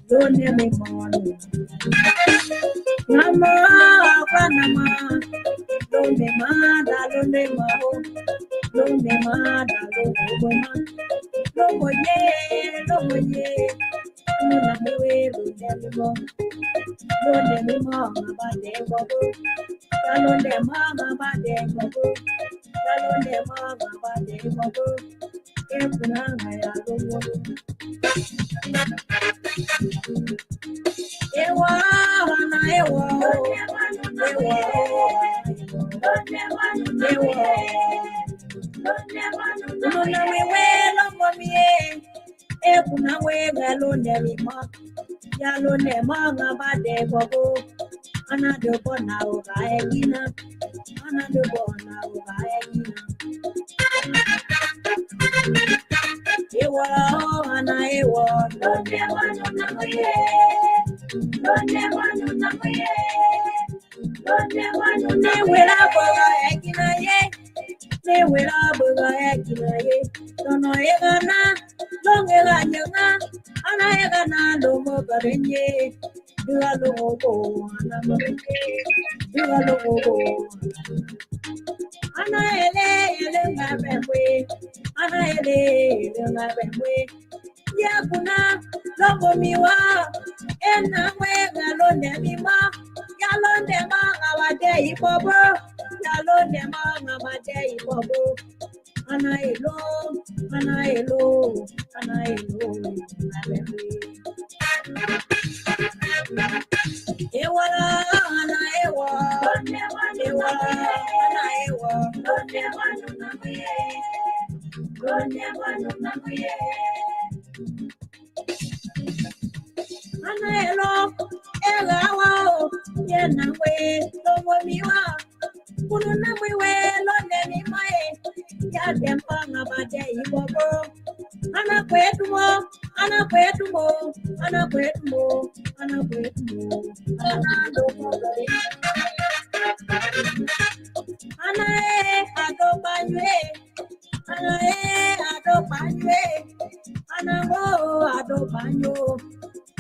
don't let me more. Nama, Panama, don't be mad, don't be mad, don't be mad, don't be mad. No more, yeah, no more, yeah. No, not the way, don't let me more. Don't let me more, about the bubble. Don't let me more, about the bubble. Don't let me more, about the bubble. If you know, I don't want Ewa, ewa, Yakuna, logo miwa, ena wega londe mima, yalonde manga wade ipobo, yalonde manga wade ipobo, anaelo, anaelo, anaelo, ewala, anaewa, ewala, anaewa, Anaelo, elawa, yenawe, lomo miwa, kununa miwe, londe mimae, ya dempanga bade ibobo, anakwetumo, anakwetumo, anakwetumo, anakwetumo, analomo gare. Anae, adobanywe, anae, adobanywe, anamo, adobanyo.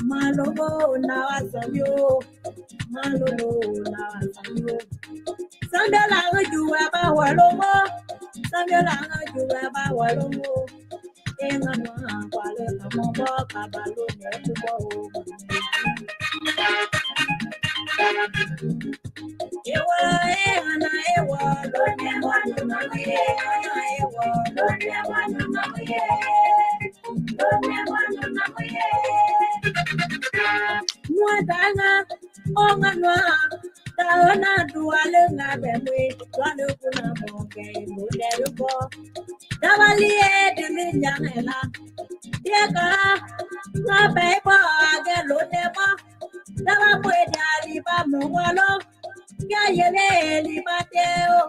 Malobo na wasanyo, malobo na wasanyo. Sambela ngjuwa ba walomo, sambela ngjuwa ba walomo. Enga nwa kwale kamobo kabalo netubo. Ewa ana ewa lonye wanu maye, ana ewa lonye wanu maye, lonye wanu maye. Muadana, onganwa, taona duale ngabemwe, wale kuna moke, muderuko. Dawalie diminyangela, dieka, ngabebo agelo nema, dawa mweda liba mwalo, kayele liba teo,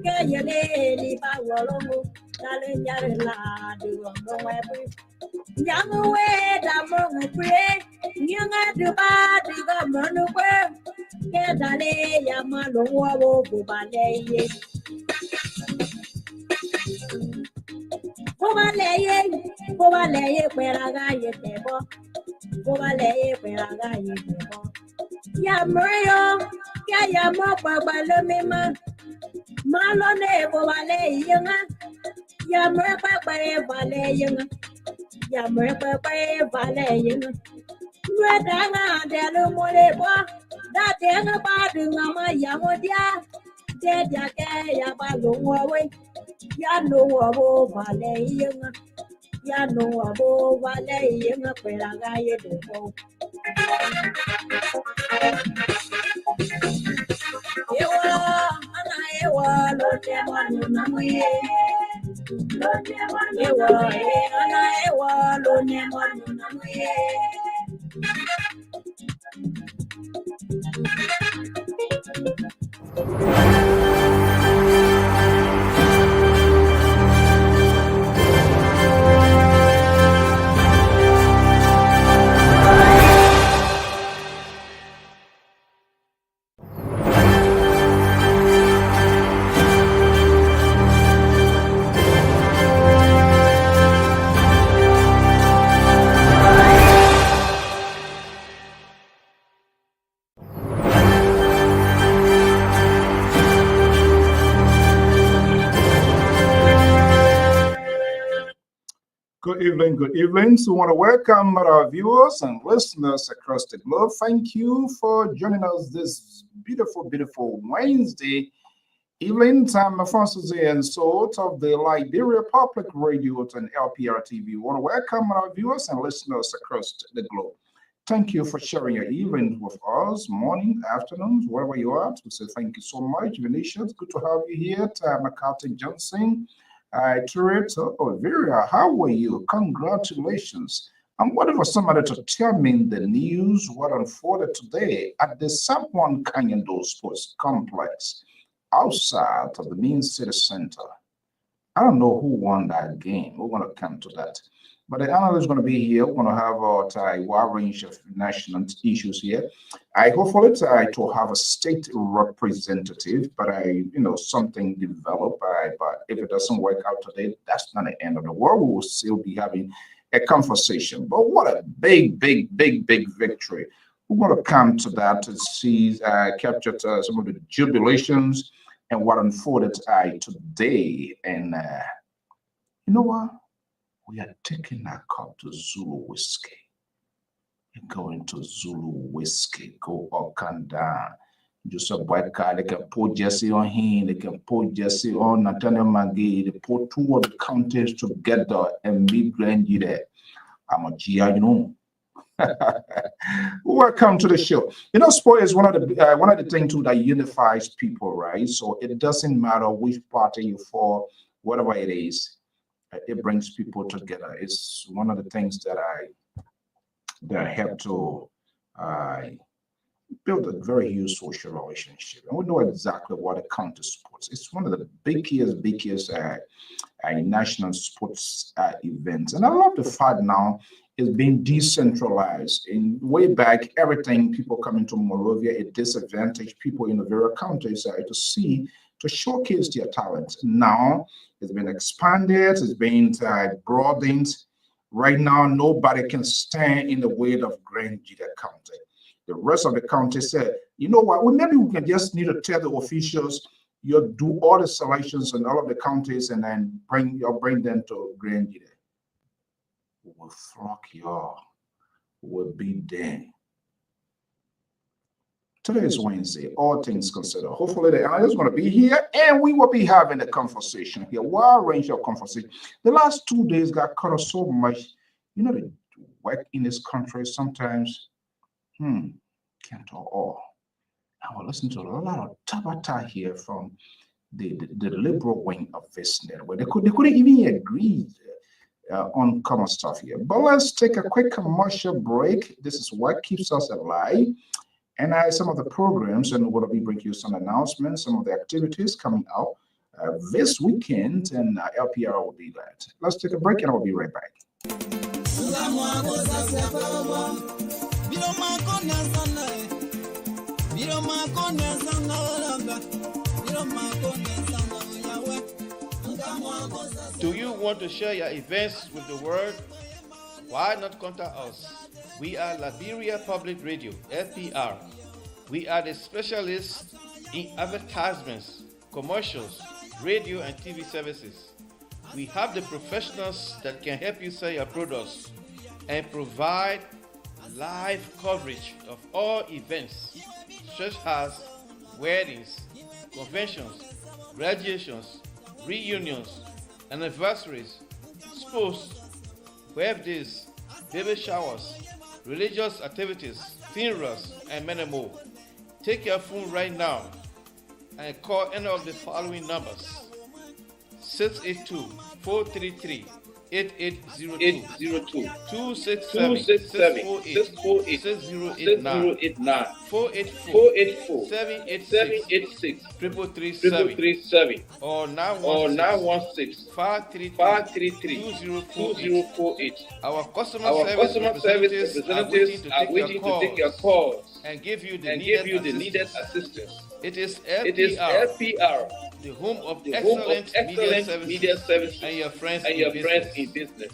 kayele liba walomo, dale nyarela, diwa mwebu. Young way, the monk pray, young at the body, the monogwe, get a lay, Yamalo, Bobale. Bobale, where I got your table, Bobale, where I got your table. Yamario, Yamo, Babalomima, Malone, Bobale, younger, Yamapa, Bale, younger. Yamrepa Valley, Redana, Delo Moleba, that Dana Baduma, Yamodia, Dead Yaka, away, Yano Abo Valley, Yano Abo Valley, Pelagaya de Bo. Ewa, ana ewa lo ne manu namuye. evening, good evening. So we want to welcome our viewers and listeners across the globe. Thank you for joining us this beautiful, beautiful Wednesday evening. I'm Francis and Sort of the Liberia Public Radio and Lpr-Tv. We want to welcome our viewers and listeners across the globe. Thank you for sharing your evening with us, morning, afternoons, wherever you are. We say thank you so much, Venetians. Good to have you here. McCarthy Johnson. Vera, how are you? Congratulations. I'm waiting for somebody to tell me the news, what unfolded today at the San Juan Canyon Sports Complex outside of the main city center. I don't know who won that game. We're going to come to that. But the analyst is going to be here. We're going to have a wide range of national issues here. I hopefully to have a state representative, but something developed. But if it doesn't work out today, that's not the end of the world. We will still be having a conversation. But what a big victory. We're going to come to that to see, capture some of the jubilations and what unfolded today. And you know what? We are taking our cup to Zulu whiskey. You're going to Zulu whiskey, go up and down. Just a white card, they can put Jesse on him, they can put Jesse on Nathaniel McGee, they put two of the counties together and be grand there. I'm a GI, Welcome to the show. Sport is one of the things too that unifies people, right? So it doesn't matter which party you for, whatever it is. It brings people together. It's one of the things that help to build a very huge social relationship. And we know exactly what it counts to sports. It's one of the biggest national sports events. And I love the fact now it's being decentralized. In way back, everything, people coming to Monrovia, it disadvantaged people in the various countries to showcase their talents. Now it's been expanded, it's been broadened. Right now, nobody can stand in the way of Grand Jida County. The rest of the county said, you know what, maybe we can just need to tell the officials, you do all the selections in all of the counties and then bring them to Grand Jida. We will flock y'all. We'll be there. Today is Wednesday, all things considered. Hopefully the analyst is going to be here and we will be having a conversation here, wide range of conversation. The last 2 days got cut off so much. The work in this country sometimes, can't all. I will listen to a lot of tabata here from the liberal wing of this network. They couldn't even agree on common stuff here. But let's take a quick commercial break. This is what keeps us alive. And some of the programs, and we'll be bringing you some announcements, some of the activities coming out this weekend, and LPR will be that. Let's take a break, and I'll be right back. Do you want to share your events with the world? Why not contact us? We are Liberia Public Radio, LPR. We are the specialists in advertisements, commercials, radio and TV services. We have the professionals that can help you sell your products and provide live coverage of all events, such as weddings, conventions, graduations, reunions, anniversaries, sports, birthdays, baby showers, religious activities, funerals, and many more. Take your phone right now and call any of the following numbers: 682-433-8802, 267-648-6089, 484-786-3337, or 916-533-2048. Our customer service representatives are waiting to take your calls and give you the needed assistance. It is LPR, the home of excellent media service and your friends in business.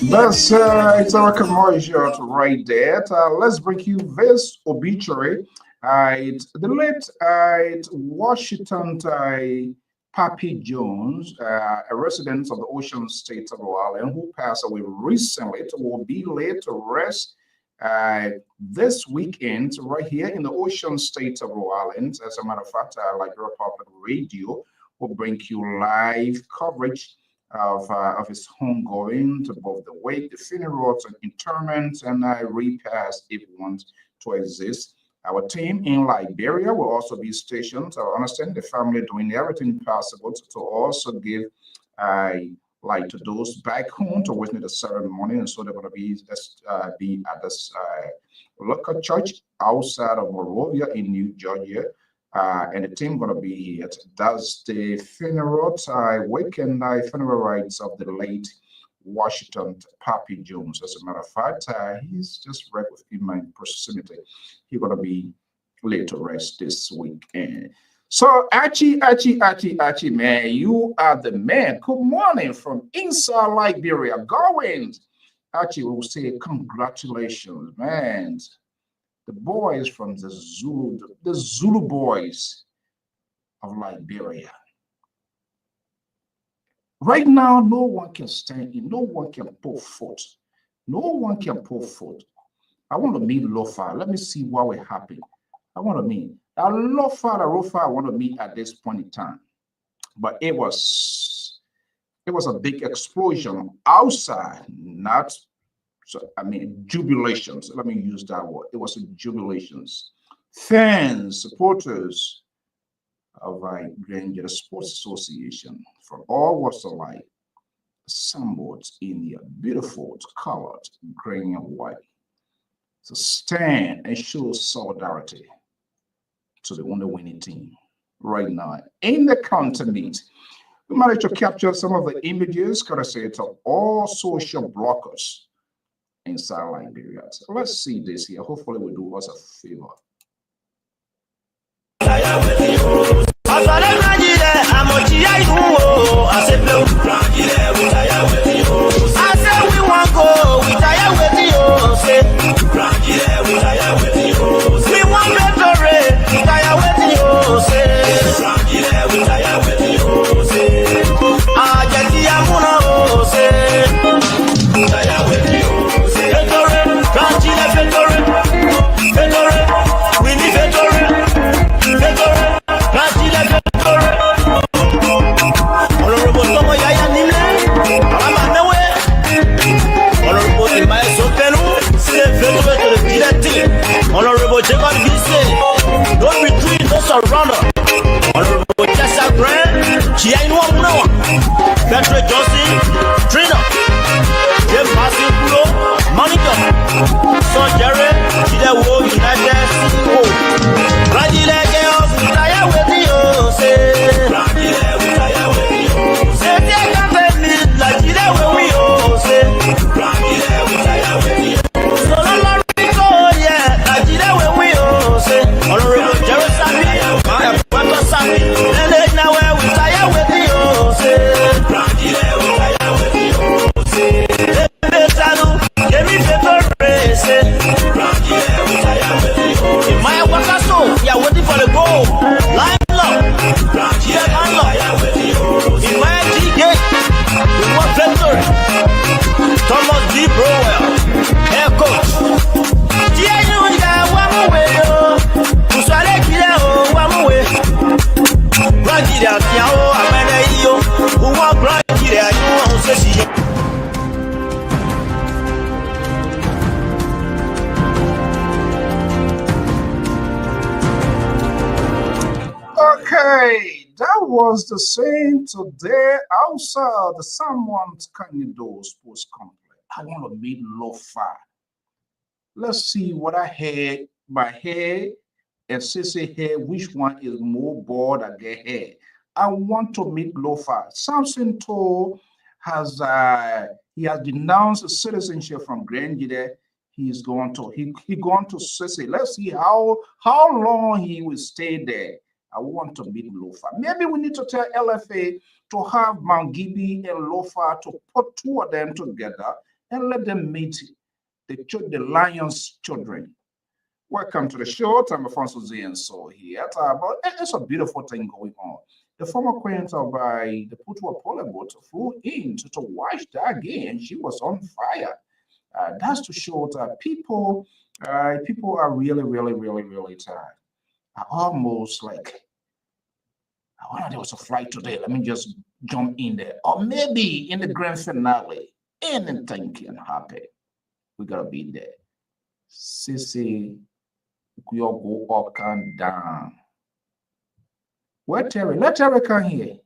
That's it's our commercial right there. Let's bring you this obituary. The late Washington Papi Jones, a resident of the Ocean State of Rhode Island, who passed away recently, will be laid to rest this weekend right here in the Ocean State of Rhode Island. As a matter of fact, Liberia Public Radio will bring you live coverage of his homegoing to both the wake, the funerals, and interment, and repast if you want to exist. Our team in Liberia will also be stationed. I understand the family doing everything possible to also give like to those back home to witness the ceremony, and so they're going to be at this local church outside of Monrovia in New Georgia, and the team going to be here. That's the funeral weekend funeral rites of the late Washington Papi Jones. As a matter of fact, he's just right within my proximity. He's going to be laid to rest this weekend. So, Archie, man, you are the man. Good morning from inside Liberia. Going. Archie will say congratulations, man. The boys from the Zulu boys of Liberia. Right now, no one can stand in, no one can pull foot. No one can pull foot. I want to meet Lofa. Let me see what will happen. I want to meet. Rofa, I want to meet at this point in time. But it was a big explosion outside, not, jubilations. Let me use that word. It was jubilations. Fans, supporters of Granger Sports Association from all walks of life assembled in their beautiful colored green and white to stand and show solidarity to the only winning team right now in the continent. We managed to capture some of the images, courtesy of all social bloggers inside Liberia. So let's see this here. Hopefully, we do us a favor. Honorable Jacob Gise, don't retreat, don't surrender. Honorable Jessa Grant, Chiaino Noah, Patrick Johnson, Trina, Jim Massive Pro, Monica, Son Jerry, Chidewo United CEO. Rajile Girls, retire with you, say. Rajile, retire with you, say. They can't let me, like Chidewo, we all say. Rajile, retire with you. Honorable Jerusalem, my brother Sammy, and then now we retire with you, say. Retire with you, say. Give me paper race, retire with you. In my water soul, we are waiting for the goal. Line love, retire with you. In my G-gate, we want victory. Thomas D. Browell, head coach. Okay, that was the same today outside the Someone's Canado Sports Complex. I want to meet Lofa. Let's see what I had by hair and Sissy hair, which one is more bored I get hair. I want to meet Lofa. Samson Toll has denounced citizenship from Granger. He's going to Sissy. Let's see how long he will stay there. I want to meet Lofa. Maybe we need to tell LFA to have Mount Gibby and Lofa to put two of them together and let them meet the Lions children. Welcome to the show. I'm Alfonso Z and so here. But it's a beautiful thing going on. the former queen of the Putua Polybot, flew in to watch that game. She was on fire. That's to show that people are really, really, really, really tired. Almost like, I wonder there was a flight today. Let me just jump in there. Or maybe in the grand finale, anything can happen. We gotta be there. Sissy, we all go up and down. Where Terry? Let Terry come here.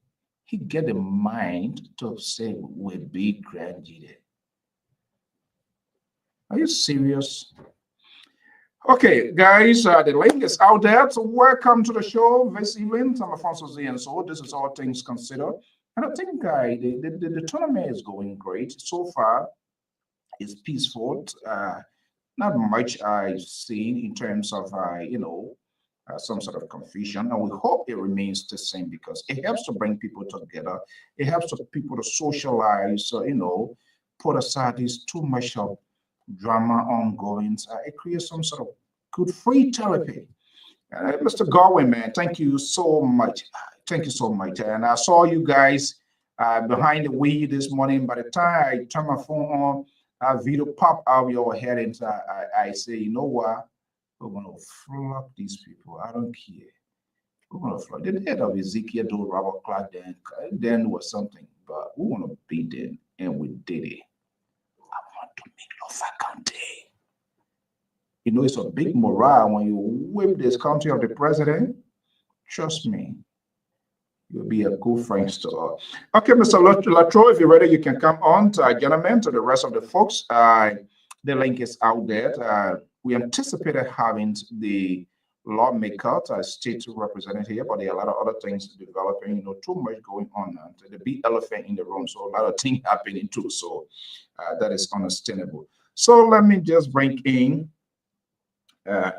He get the mind to say we be grand. Are you serious? Okay, guys, the link is out there. So welcome to the show this evening. I'm Alfonso Z, and so this is All Things Considered. And I think the tournament is going great. So far, it's peaceful. Not much I've seen in terms of, some sort of confusion. And we hope it remains the same because it helps to bring people together. It helps to people to socialize, put aside this too much of drama ongoing. It creates some sort of good free therapy. Mr. Godwin, man, thank you so much. Thank you so much. And I saw you guys behind the wheel this morning. By the time I turned my phone on, a video pop out of your head, and I say, you know what? We're going to flog these people. I don't care. We're going to flog. The death of Ezekiel, though, Robert Clark, then was something, but we want to beat them, and we did it. I want to make Lofakante. It's a big morale when you whip this country of the president. Trust me, you'll be a good friend to all. Okay, Mr. Latro, if you're ready, you can come on, gentlemen, to the rest of the folks. The link is out there. We anticipated having the lawmaker, state representative here, but there are a lot of other things developing, too much going on. The big elephant in the room, so a lot of things happening too. So that is understandable. So let me just bring in the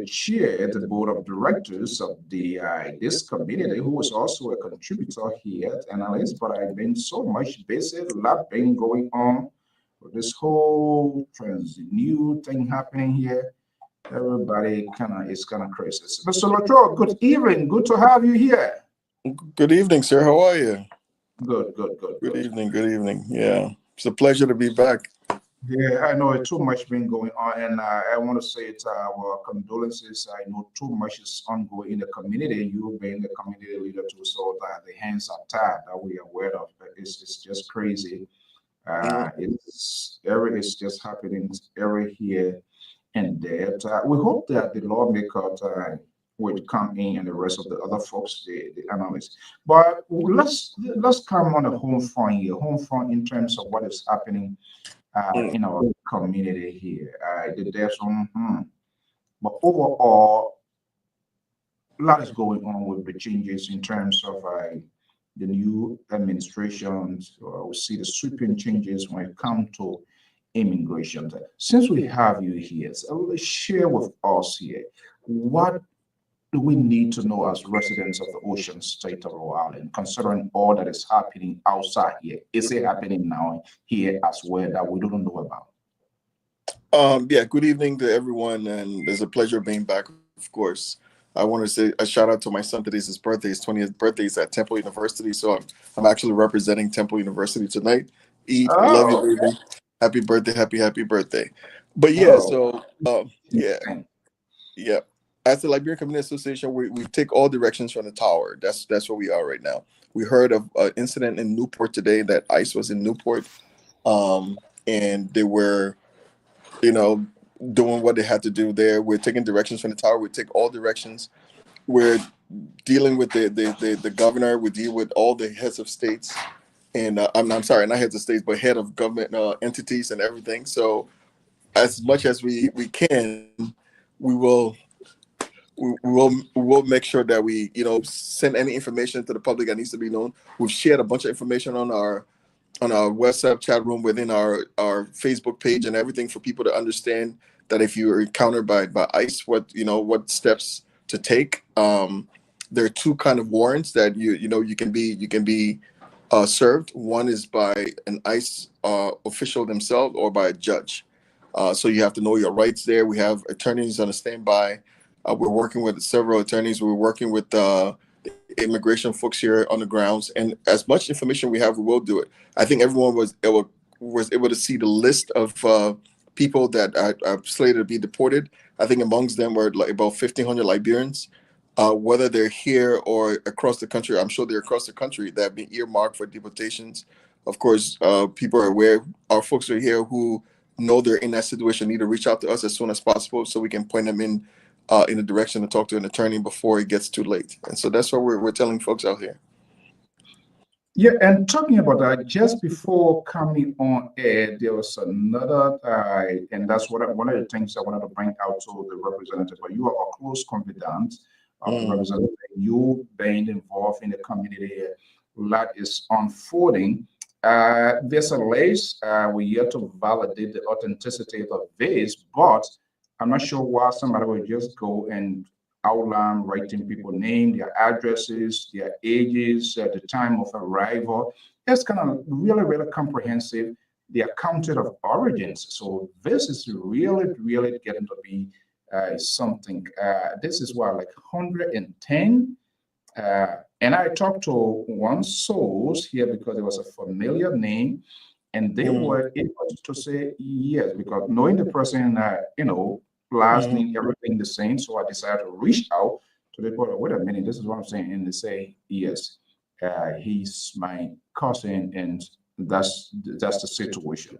chair, the board of directors of this community, who is also a contributor here at Analyst, but I've been so much busy, a lot been going on with this whole new thing happening here. Everybody is kind of crazy. Mr. Latro, good evening. Good to have you here. Good evening, sir. How are you? Good. Good evening. Yeah, it's a pleasure to be back. Yeah, I know too much been going on, and I want to say it's our condolences. I know too much is ongoing in the community. You being the community leader too, so that the hands are tied. That we are aware of. It's just crazy. It's just happening every here and there. We hope that the lawmaker would come in and the rest of the other folks, the analysts. But let's come on the home front here. Home front in terms of what is happening in our community here. But overall, a lot is going on with the changes in terms of the new administrations. We see the sweeping changes when it comes to immigration. Since we have you here, so share with us here, what do we need to know as residents of the ocean state of Rhode Island, considering all that is happening outside here? Is it happening now here as well that we don't know about? Yeah, good evening to everyone, and it's a pleasure being back, of course. I want to say a shout out to my son. Today's his birthday. His 20th birthday is at Temple University, so I'm actually representing Temple University tonight. I love you, baby. Happy birthday, happy birthday. But yeah, yeah. As the Liberian Community Association, we take all directions from the tower. That's where we are right now. We heard of an incident in Newport today that ICE was in Newport, and they were, doing what they had to do there. We're taking directions from the tower. We take all directions. We're dealing with the governor. We deal with all the heads of states, and I'm sorry, not heads of states, but head of government entities and everything. So as much as we can, we will make sure that we send any information to the public that needs to be known. We've shared a bunch of information on our WhatsApp chat room within our Facebook page and everything for people to understand that if you are encountered by ICE, what steps to take. There are two kind of warrants that you can be served. One is by an ICE official themselves or by a judge. So you have to know your rights there. We have attorneys on a standby. We're working with several attorneys. We're working with immigration folks here on the grounds, and as much information we have, we will do it. I think everyone was able to see the list of people that are slated to be deported. I think amongst them were like about 1,500 Liberians. Whether they're here or across the country, I'm sure they're across the country that have been earmarked for deportations. Of course, people are aware. Our folks are here who know they're in that situation, need to reach out to us as soon as possible so we can point them in the direction to talk to an attorney before it gets too late. And so that's what we're telling folks out here. Yeah, and talking about that, just before coming on air, there was another, and that's one of the things I wanted to bring out to the representative. But you are a close confidant of representative. You being involved in the community, a lot is unfolding. There's a list. We're yet to validate the authenticity of this, but I'm not sure why somebody would just go and outline, writing people name, their addresses, their ages, the time of arrival. It's kind of really, really comprehensive. They are counted of origins. So this is really, really getting to be something. This is what, like 110. And I talked to one source here because it was a familiar name, and they were able to say yes, because knowing the person, last name, everything the same. So I decided to reach out to the people. Wait a minute, this is what I'm saying. And they say, yes, he's my cousin, and that's the situation.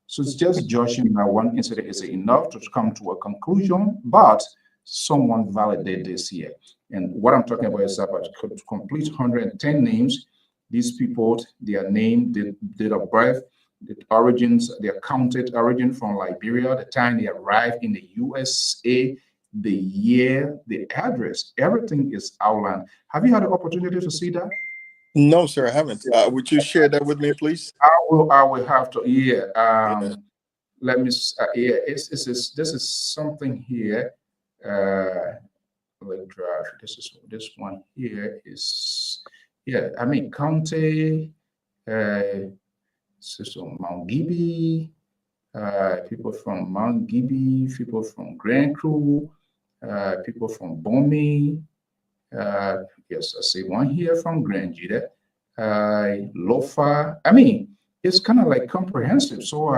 So it's just judging that one incident is enough to come to a conclusion, but someone validate this here. And what I'm talking about is about complete 110 names. These people, their name, the date of birth, the origins, their counted origin from Liberia, the time they arrived in the USA, the year, the address, everything is outlined. Have you had the opportunity to see that? No, sir, I haven't. Would you share that with me, please? I will have to. Yeah. Let me. This is something here. Let's drive. This one here is. Yeah. I mean, county. So Mount Gibby, people from Mount Gibby, people from Grand Cru, people from Bomi. Yes, I see one here from Grand Jida, Lofa. I mean, it's kind of like comprehensive. So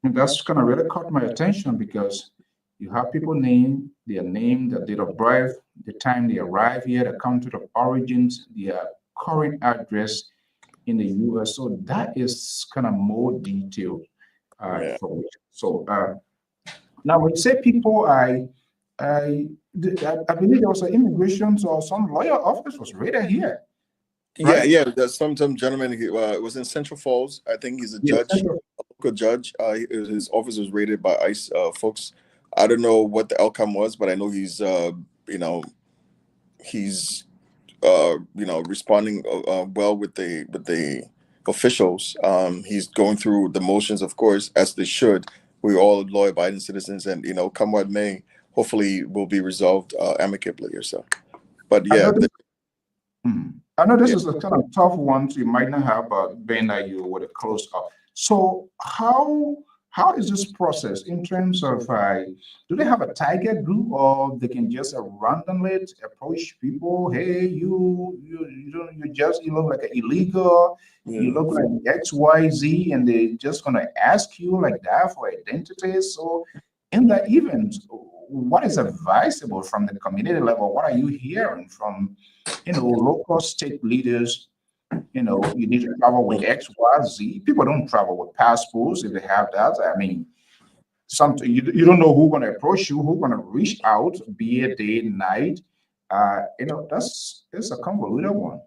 that's kind of really caught my attention, because you have people their name, their date of birth, the time they arrive here, the country of origins, their current address in the US. So that is kind of more detailed. So now when you say people, I believe there was an immigration or some lawyer office was raided here. Right? Yeah. There's some gentleman. It was in Central Falls. I think he's a judge, a local judge. His office was raided by ICE folks. I don't know what the outcome was, but I know he's responding well with the officials. He's going through the motions, of course, as they should. We're all law-abiding citizens, and come what may, hopefully will be resolved amicably or so. But yeah, I know this is a kind of tough one, so you might not have, but being that you would have closed up. So how is this process in terms of, do they have a target group, or they can just randomly approach people? Hey, you look like an illegal, you look like XYZ, and they're just gonna ask you like that for identity. So in that event, what is advisable from the community level? What are you hearing from, local state leaders? You need to travel with X, Y, Z. People don't travel with passports if they have that. I mean, you don't know who's going to approach you, who's going to reach out, be it day, night. It's a convoluted one.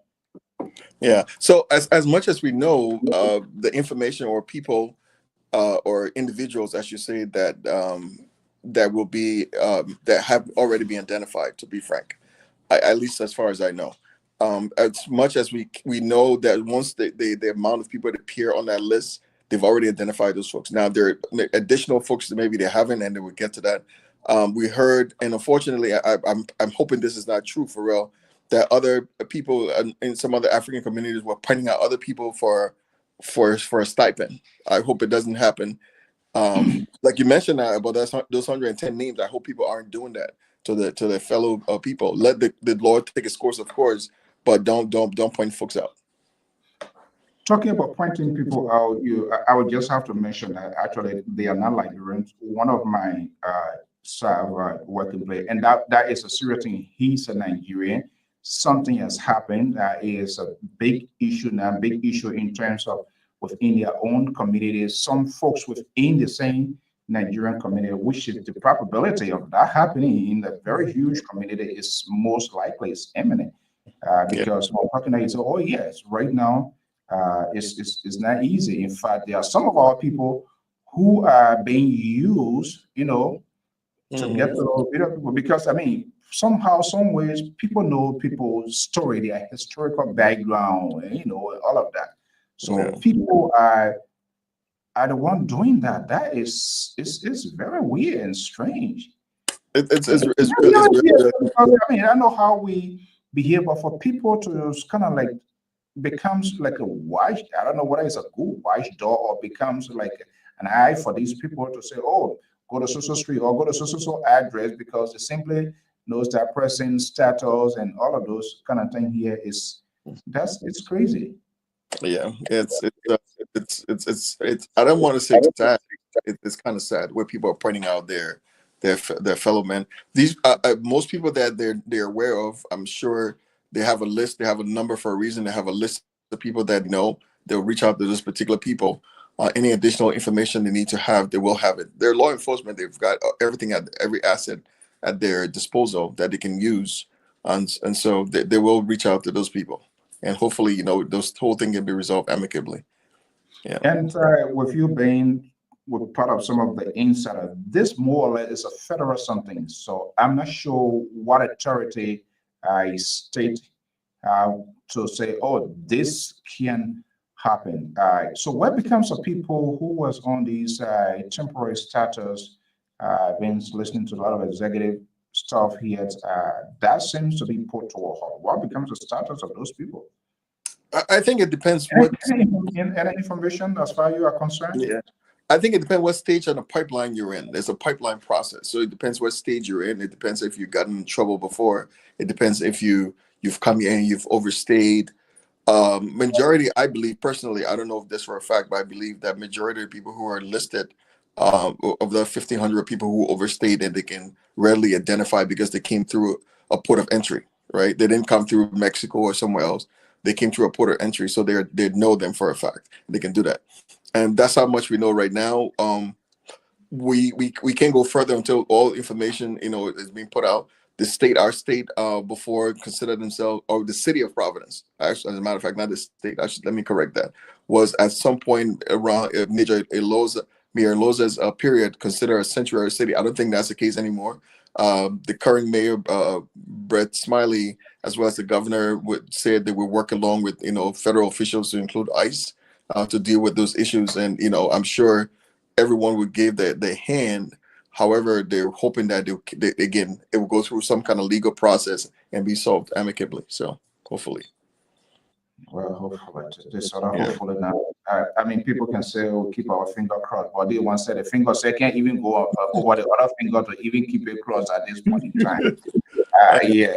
Yeah. So as much as we know, the information or people or individuals, I should say, that will be that have already been identified. To be frank, at least as far as I know. As much as we know that once the amount of people that appear on that list, they've already identified those folks. Now there are additional folks that maybe they haven't, and they will get to that. We heard, and unfortunately, I'm hoping this is not true for real, that other people in some other African communities were pointing out other people for a stipend. I hope it doesn't happen. Like you mentioned about those 110 names, I hope people aren't doing that to their fellow people. Let the Lord take its course, of course, but don't point folks out. Talking about pointing people out, I would just have to mention that actually they are not Nigerians. One of my staff working place, and that is a serious thing. He's a Nigerian. Something has happened that is a big issue now, big issue in terms of within their own communities. Some folks within the same Nigerian community, which is the probability of that happening in a very huge community is most likely is imminent. Because we're talking about, oh yes, right now it's not easy. In fact, there are some of our people who are being used, to get to know people. Because I mean, somehow, some ways, people know people's story, their historical background, and all of that. So people are the one doing that. That is very weird and strange. It's weird. I mean, I know how we behave, but for people to kind of like becomes like a watch, I don't know whether it's a good watchdog or becomes like an eye for these people to say, oh, go to social street or go to social address, because they simply knows that person's status and all of those kind of thing here it's crazy. Yeah, it's I don't want to say it's sad. It's kind of sad where people are pointing out their fellow men. These most people that they're aware of, I'm sure they have a list. They have a number for a reason. They have a list of people that know. They'll reach out to those particular people. Any additional information they need to have, they will have it. They're law enforcement. They've got everything every asset at their disposal that they can use, and so they will reach out to those people. And hopefully, those whole thing can be resolved amicably. Yeah. And with you being part of some of the insider, this more or less is a federal something. So I'm not sure what authority state to say, oh, this can happen. So what becomes of people who was on these temporary status, been listening to a lot of executive stuff here, that seems to be put to a halt. What becomes the status of those people? I think it depends any information as far as you are concerned. Yeah, I think it depends what stage of the pipeline you're in. There's a pipeline process, so it depends what stage you're in. It depends if you've gotten in trouble before. It depends if you've come here and you've overstayed. Majority, I believe personally, I don't know if this for a fact, but I believe that majority of people who are listed, of the 1,500 people who overstayed, and they can readily identify because they came through a port of entry, right? They didn't come through Mexico or somewhere else. They came through a port of entry, so they know them for a fact. They can do that, and that's how much we know right now. We can't go further until all information is being put out. Our state, before considered themselves, or the city of Providence, actually, as a matter of fact, not the state. Let me correct that. Was at some point around Mayor Loza's period considered a sanctuary city. I don't think that's the case anymore. The current mayor, Brett Smiley, as well as the governor, said they will work along with federal officials to include ICE to deal with those issues. And I'm sure everyone would give their hand. However, they're hoping that again it will go through some kind of legal process and be solved amicably. So hopefully. Well, hopefully, this sort of hopefully now. I mean, people can say, "Oh, keep our finger crossed," but they once said the finger, so can't even go over the other finger to even keep it crossed at this point in time. Yeah,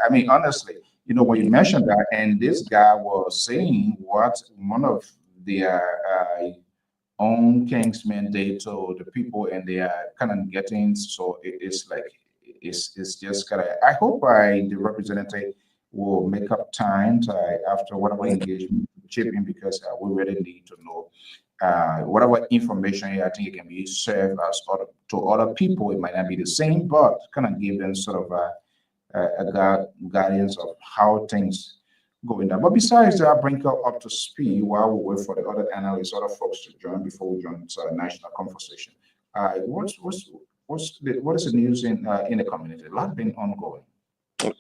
I mean, honestly, when you mentioned that, and this guy was saying what one of the own kingsmen did to the people, and they are kind of getting, so it's like it's just kind of. I hope the representative will make up time to, after whatever engagement, chip in, because we really need to know whatever information I think it can be served as to other people. It might not be the same, but kind of give them sort of a guidance of how things go in there. But besides that, bring up to speed while we wait for the other analysts, other folks to join before we join the national conversation. What is the news in the community? A lot been ongoing.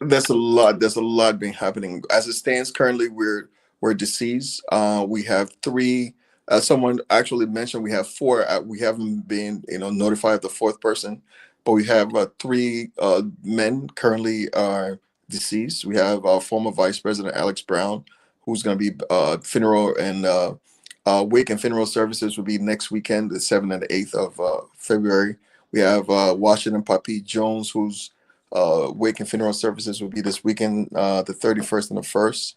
There's a lot been happening. As it stands currently, we're deceased. We have 3. Someone actually mentioned we have 4. We haven't been notified of the 4th person, but we have 3 men currently are deceased. We have our former Vice President Alex Brown, who's going to be funeral and wake and funeral services will be next weekend, the 7th and the 8th of February. We have Washington Papi Jones, who's wake and funeral services will be this weekend, the 31st and the 1st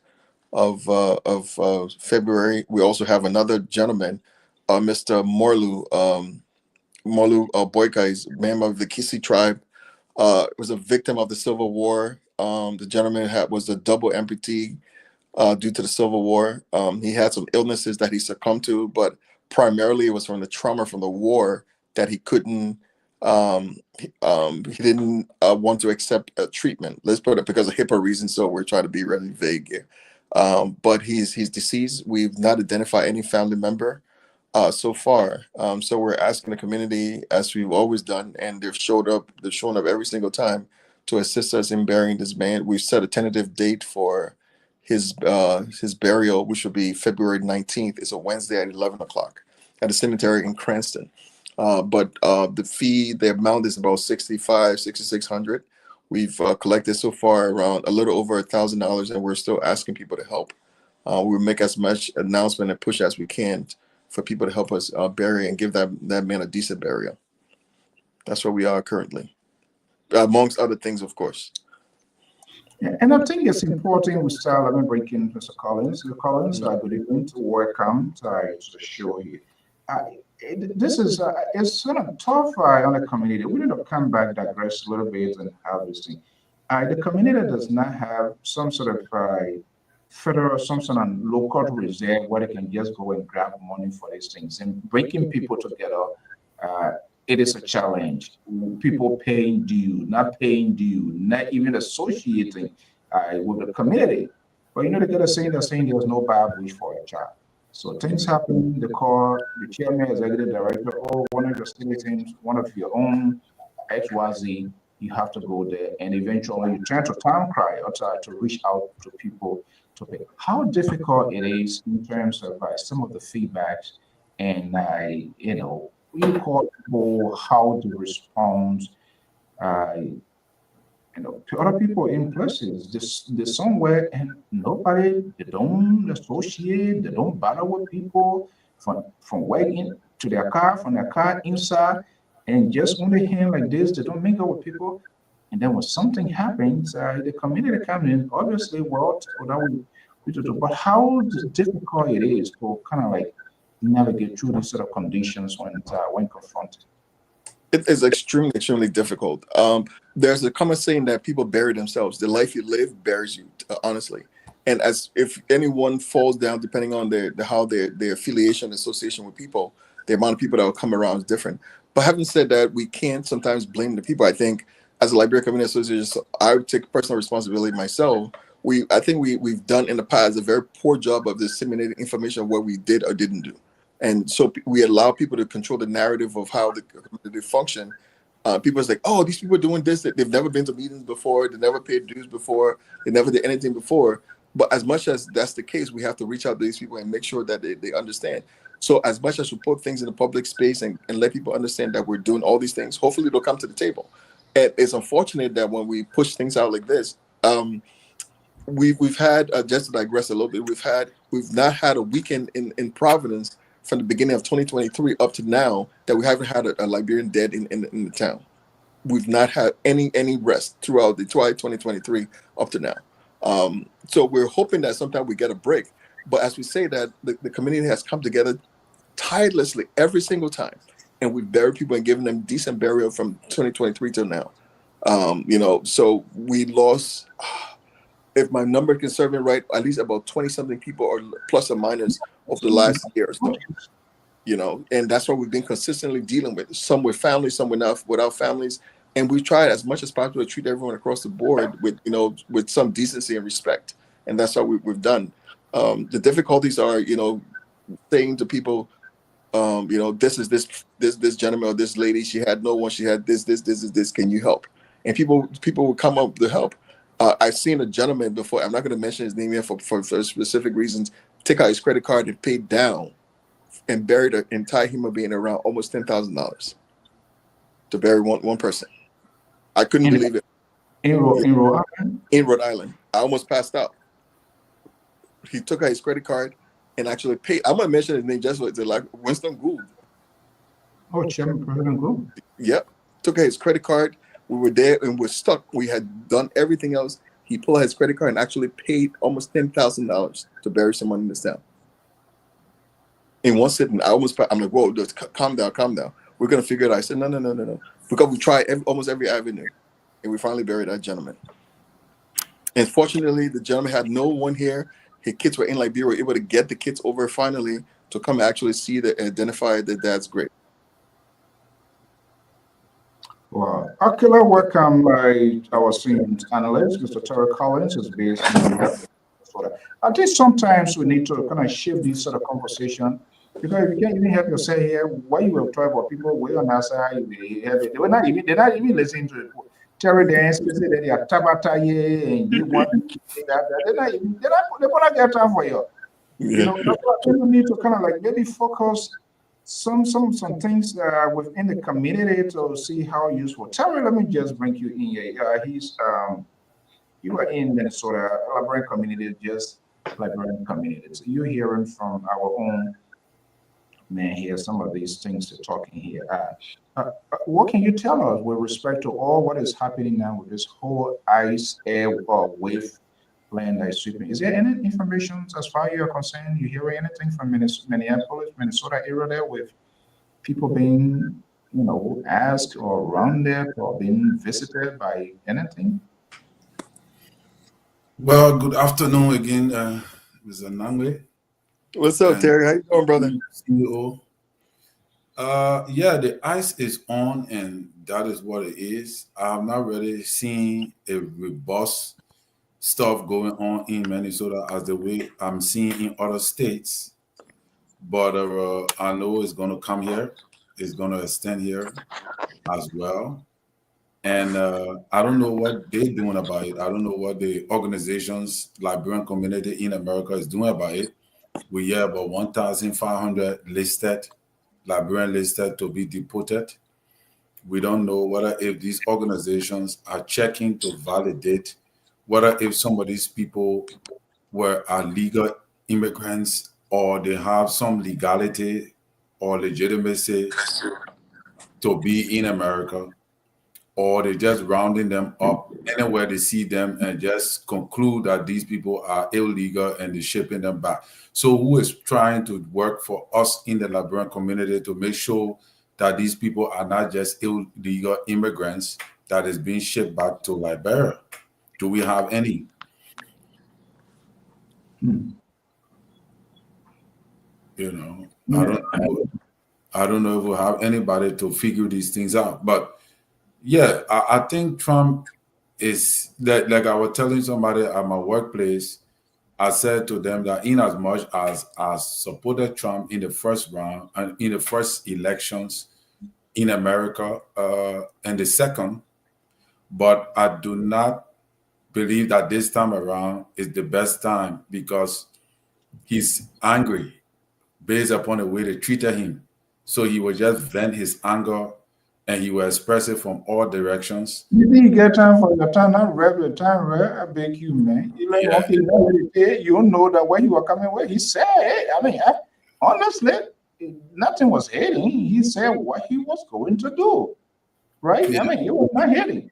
of February. We also have another gentleman, Mr. Morlu Boyka, is a member of the Kisi tribe. Was a victim of the Civil War. The gentleman was a double amputee due to the Civil War. He had some illnesses that he succumbed to, but primarily it was from the trauma from the war that he couldn't. He didn't want to accept a treatment. Let's put it because of HIPAA reasons. So we're trying to be really vague here. But he's deceased. We've not identified any family member so far. So we're asking the community, as we've always done, and they've shown up every single time to assist us in burying this man. We've set a tentative date for his burial, which will be February 19th. It's a Wednesday at 11 o'clock at the cemetery in Cranston. But the amount is about $6,600. We've collected so far around a little over $1,000, and we're still asking people to help. We'll make as much announcement and push as we can for people to help us bury and give that man a decent burial. That's where we are currently, amongst other things, of course. Yeah, and I think it's important we start. Let me break in, Mr. Collins. Mr. Collins, good evening. Welcome to the show here. This is it's sort of tough on the community. We need to come back, digress a little bit, and have this thing. The community does not have some sort of federal, some sort of local reserve where they can just go and grab money for these things. And breaking people together, it is a challenge. People paying due, not paying due, not even associating with the community. But they get a saying, they're saying there's no bad wish for a child. So things happen, they call the chairman, executive director, or one of your citizens, one of your own XYZ, you have to go there. And eventually you turn to town cry or to reach out to people to pay. How difficult it is in terms of some of the feedbacks and, we call people how to respond, to other people in places. There's somewhere and nobody, they don't associate, they don't bother with people from working to their car, from their car inside, and just on the hand like this, they don't mingle with people. And then when something happens, the community comes in, obviously, but how difficult it is to kind of like navigate through these sort of conditions when confronted. It is extremely, extremely difficult. There's a common saying that people bury themselves. The life you live buries you, honestly. And as if anyone falls down, depending on their affiliation, association with people, the amount of people that will come around is different. But having said that, we can't sometimes blame the people. I think as a Liberia Community Association, I would take personal responsibility myself. I think we've done in the past a very poor job of disseminating information of what we did or didn't do. And so we allow people to control the narrative of how the community function. People say, oh, these people are doing this. They've never been to meetings before. They never paid dues before. They never did anything before. But as much as that's the case, we have to reach out to these people and make sure that they understand. So as much as we put things in the public space and let people understand that we're doing all these things, hopefully they'll come to the table. And it's unfortunate that when we push things out like this, we've had, just to digress a little bit, we've not had a weekend in Providence from the beginning of 2023 up to now that we haven't had a Liberian dead in the town. We've not had any rest throughout 2023 up to now. So we're hoping that sometime we get a break. But as we say that, the community has come together tirelessly every single time. And we bury people and given them decent burial from 2023 till now. So we lost, if my number can serve me right, at least about 20-something people or plus or minus of the last year or so. And that's what we've been consistently dealing with. Some with families, some without families. And we tried as much as possible to treat everyone across the board with some decency and respect. And that's what we've done. The difficulties are, saying to people, this is this gentleman or this lady, she had no one, she had this, can you help? And people will come up to help. I've seen a gentleman before, I'm not going to mention his name here for specific reasons, take out his credit card and pay down and buried an entire human being around almost $10,000 to bury one person. I couldn't believe it. In Rhode Island? In Rhode Island. I almost passed out. He took out his credit card and actually paid. I'm going to mention his name just like Winston Gould. Oh, Chairman President Gould. Yep. Took out his credit card, We were there and we're stuck. We had done everything else. He pulled out his credit card and actually paid almost $10,000 to bury someone in this town. In one sitting, I'm like, whoa, just calm down, calm down. We're gonna figure it out. I said, no. Because we tried almost every avenue, and we finally buried that gentleman. And fortunately, the gentleman had no one here. His kids were in Liberia. We were able to get the kids over finally to come actually see and identify the dad's grave. Wow. Akila, welcome. Our senior analyst, Mr. Terry Collins, is based in Minnesota. I think sometimes we need to kind of shift this sort of conversation, because if you can't even help yourself here, why you will talk about people way on our side, they're not even listening to it. Terry dance, they say that they are tabata and you want to keep that. They're not get time for you. You know, people need to kind of like maybe focus some things within the community to see how useful. Terry, let me just bring you in here. You are in Minnesota, Liberian community, just Liberian community. So you're hearing from our own man here, some of these things they're talking here. What can you tell us with respect to all what is happening now with this whole ice, air, wave land that is sweeping? Is there any information as far as you're concerned? You hear anything from Minneapolis, Minnesota area there with people being, asked or rounded or being visited by anything? Well, good afternoon again, Mr. Nangwe. What's up, Terry? How you doing, brother? CEO. Yeah, the ice is on, and that is what it is. I'm not really seeing a robust stuff going on in Minnesota as the way I'm seeing in other states. But I know it's going to come here. It's going to extend here as well. And I don't know what they're doing about it. I don't know what the organizations, Liberian community in America is doing about it. We hear about 1,500 Liberian listed to be deported. We don't know whether if these organizations are checking to validate whether if some of these people are legal immigrants or they have some legality or legitimacy to be in America, or they're just rounding them up anywhere they see them and just conclude that these people are illegal and they're shipping them back. So who is trying to work for us in the Liberian community to make sure that these people are not just illegal immigrants that is being shipped back to Liberia? Do we have any? I don't know if we have anybody to figure these things out. But yeah, I think Trump is that, like I was telling somebody at my workplace, I said to them that in as much as I supported Trump in the first round and in the first elections in America and the second, but I do not believe that this time around is the best time because he's angry based upon the way they treated him. So he will just vent his anger and he will express it from all directions. You didn't get time for your time, not regular time, right? I beg you, man. You don't know that when you were coming away, he said, honestly, nothing was hating. He said what he was going to do, right? Yeah. He was not hating.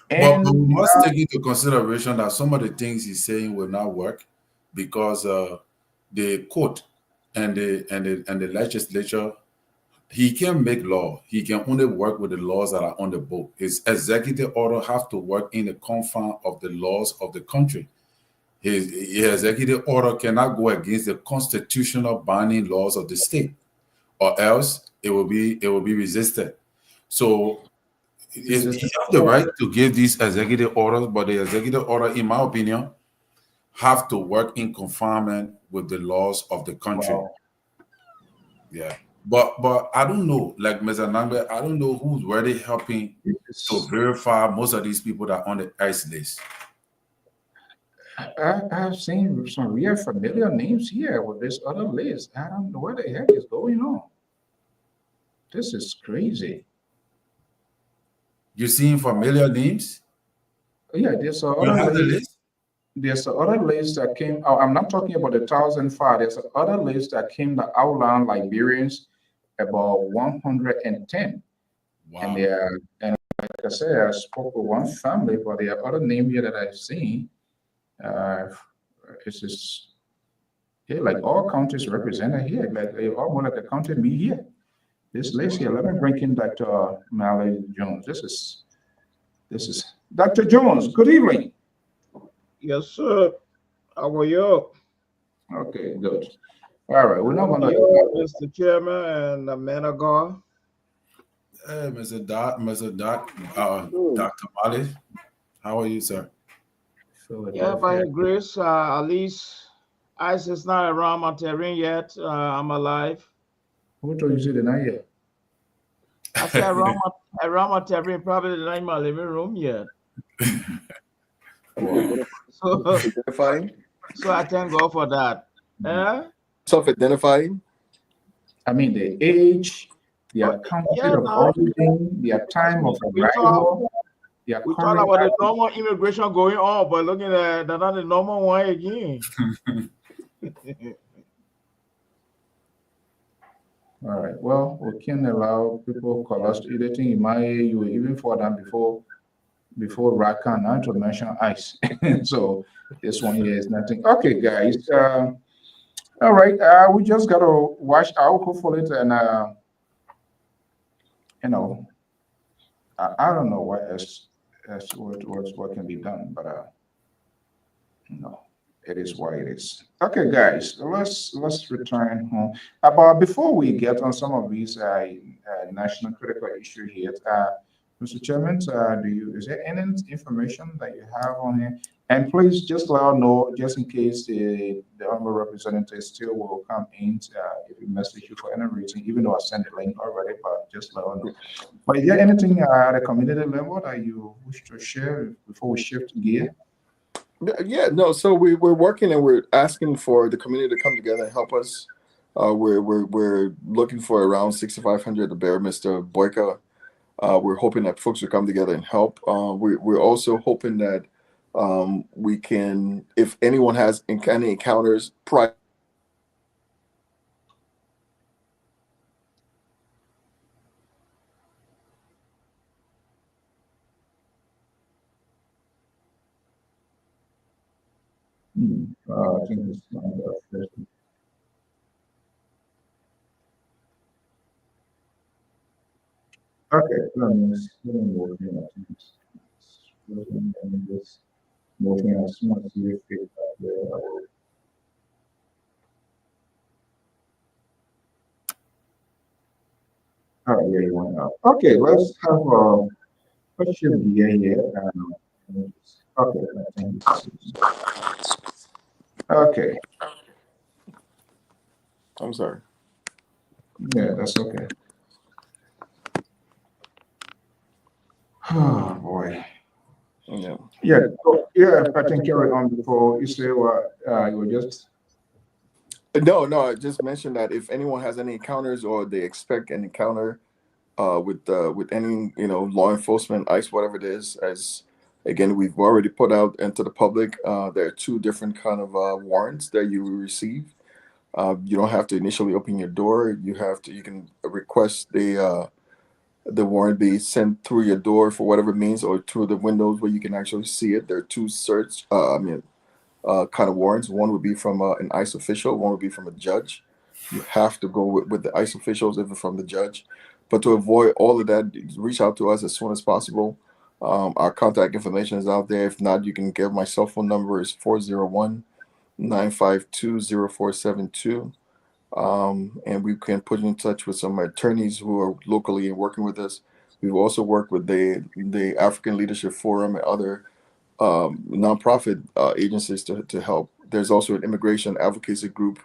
But we must take into consideration that some of the things he's saying will not work because the court and the legislature, he can't make law. He can only work with the laws that are on the book. His executive order have to work in the confines of the laws of the country. His executive order cannot go against the constitutional binding laws of the state, or else it will be resisted. So he has the right to give these executive orders, but the executive order, in my opinion, have to work in confinement with the laws of the country. Wow. Yeah. But I don't know, like Mr. Nangbe, I don't know who's really helping to verify most of these people that are on the ICE list. I have seen some real familiar names here with this other list. I don't know what the heck is going on. This is crazy. You seeing familiar names? Yeah, there's another list. There's another list that came out. I'm not talking about the 1,005. There's another list that came to outline Liberians, about 110. Wow. And they are, and like I said, I spoke with one family, but the other name here that I've seen, it's just, yeah, like all counties represented here, like almost like a county me here. This list here, let me bring in Dr. Mally Jones. This is Dr. Jones. Good evening. Yes, sir. How are you? Okay, good. All right, we're not going to. Mr. Chairman and the man of God. Hey, Mr. Dr. Mali, how are you, sir? Yeah, by your grace, at least ICE is not around my terrain yet. I'm alive. Who told you to deny it? I said around my terrain, probably not in my living room yet. So I thank God for that. Self-identifying? I mean, the age, their country of origin, their time of arrival. We talk about the normal immigration going on, but looking at that, not the normal one again. All right. Well, we can't allow people call us anything in my you were even for them before Raka, not to mention ICE. So this one here is nothing. Okay, guys. All right. We just gotta watch out hopefully and you know, I don't know what else what can be done, but you know, it is what it is. Okay, guys, let's return home. But before we get on some of these national critical issues here, Mr. Chairman, is there any information that you have on here? And please just let us know, just in case the honorable representative still will come in if we message you for any reason, even though I sent the link already, but just let us know. But is there anything at the community level that you wish to share before we shift gear? Yeah, no. So we're working and we're asking for the community to come together and help us. We're looking for around 6,500 to bear Mr. Boyka. We're hoping that folks will come together and help. We're also hoping that we can, if anyone has any encounters prior. I think it's not that. Okay, let me working at things. Working on smart feedback there. All right, yeah, you went out. Okay, let's have a question here. Okay, thank you. Okay. I'm sorry. Yeah, that's okay. Oh boy. Yeah. Yeah. So, yeah. If I can carry on before you say what you were just. No. I just mentioned that if anyone has any encounters or they expect an encounter with any law enforcement, ICE, whatever it is, as again we've already put out into the public, there are two different kind of warrants that you will receive. You don't have to initially open your door. You can request the warrant be sent through your door for whatever means, or through the windows where you can actually see it. There are two kind of warrants. One would be from an ICE official. One would be from a judge. You have to go with the ICE officials if it's from the judge. But to avoid all of that, reach out to us as soon as possible. Our contact information is out there. If not, you can give my cell phone number is 401-952-0472. And we can put you in touch with some attorneys who are locally working with us. We've also worked with the African Leadership Forum and other nonprofit agencies to help. There's also an immigration advocacy group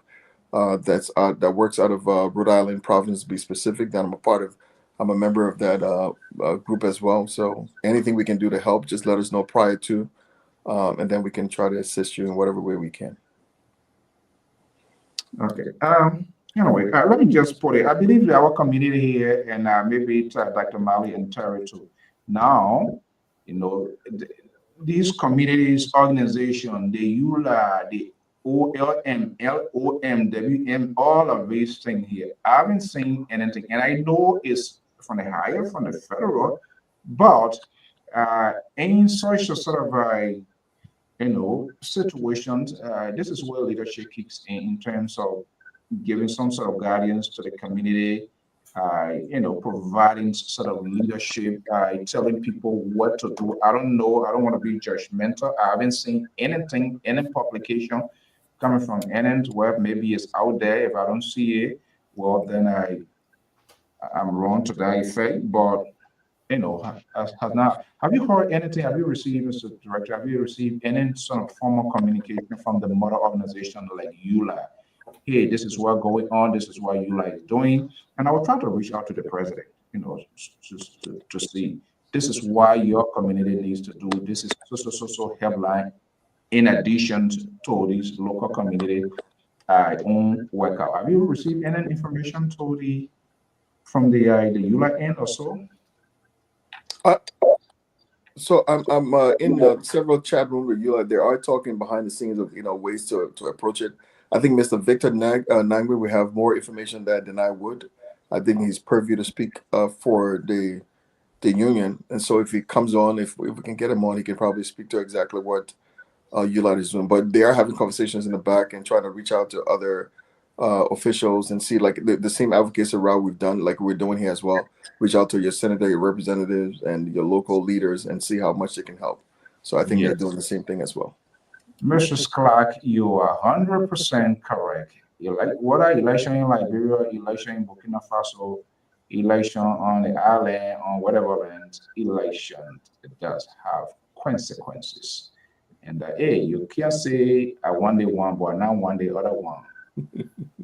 that works out of Rhode Island, Providence, to be specific, that I'm a part of. I'm a member of that group as well. So anything we can do to help, just let us know prior to, and then we can try to assist you in whatever way we can. Okay. Anyway, let me just put it. I believe that our community here, and maybe Dr. Mali and Terry too. Now, these communities, organization, the EULA, the OLM, LOM, WM, all of these things here. I haven't seen anything, and I know it's from the higher, from the federal, But in such a sort of situations, this is where leadership kicks in terms of giving some sort of guidance to the community, providing sort of leadership, telling people what to do. I don't know. I don't want to be judgmental. I haven't seen anything, any publication coming from anywhere. Maybe it's out there. If I don't see it, well, then I'm wrong to that effect. But has not. Have you heard anything? Have you received, Mr. Director? Have you received any sort of formal communication from the mother organization like ULA? Hey, this is what's going on. This is what ULA is doing, and I will try to reach out to the president. To see this is why your community needs to do. This is so helpline. In addition to these local community own workout, have you received any information from the ULA end or so? So I'm in several chat rooms with you. They are talking behind the scenes of ways to approach it. I think Mr. Victor Nangwe will have more information than I would. I think he's purview to speak for the union, and so if he comes on, if we can get him on, he can probably speak to exactly what ULAT is doing. But they are having conversations in the back and trying to reach out to other officials and see like the same advocacy route we've done, like we're doing here as well. Reach out to your senator, your representatives, and your local leaders and see how much they can help. So I think they're doing the same thing as well. Mrs. Clark, you are 100% correct. Whether election in Liberia, election in Burkina Faso, election on the island, on whatever land, election, it does have consequences. And hey, you can't say I want the one, but now want the other one.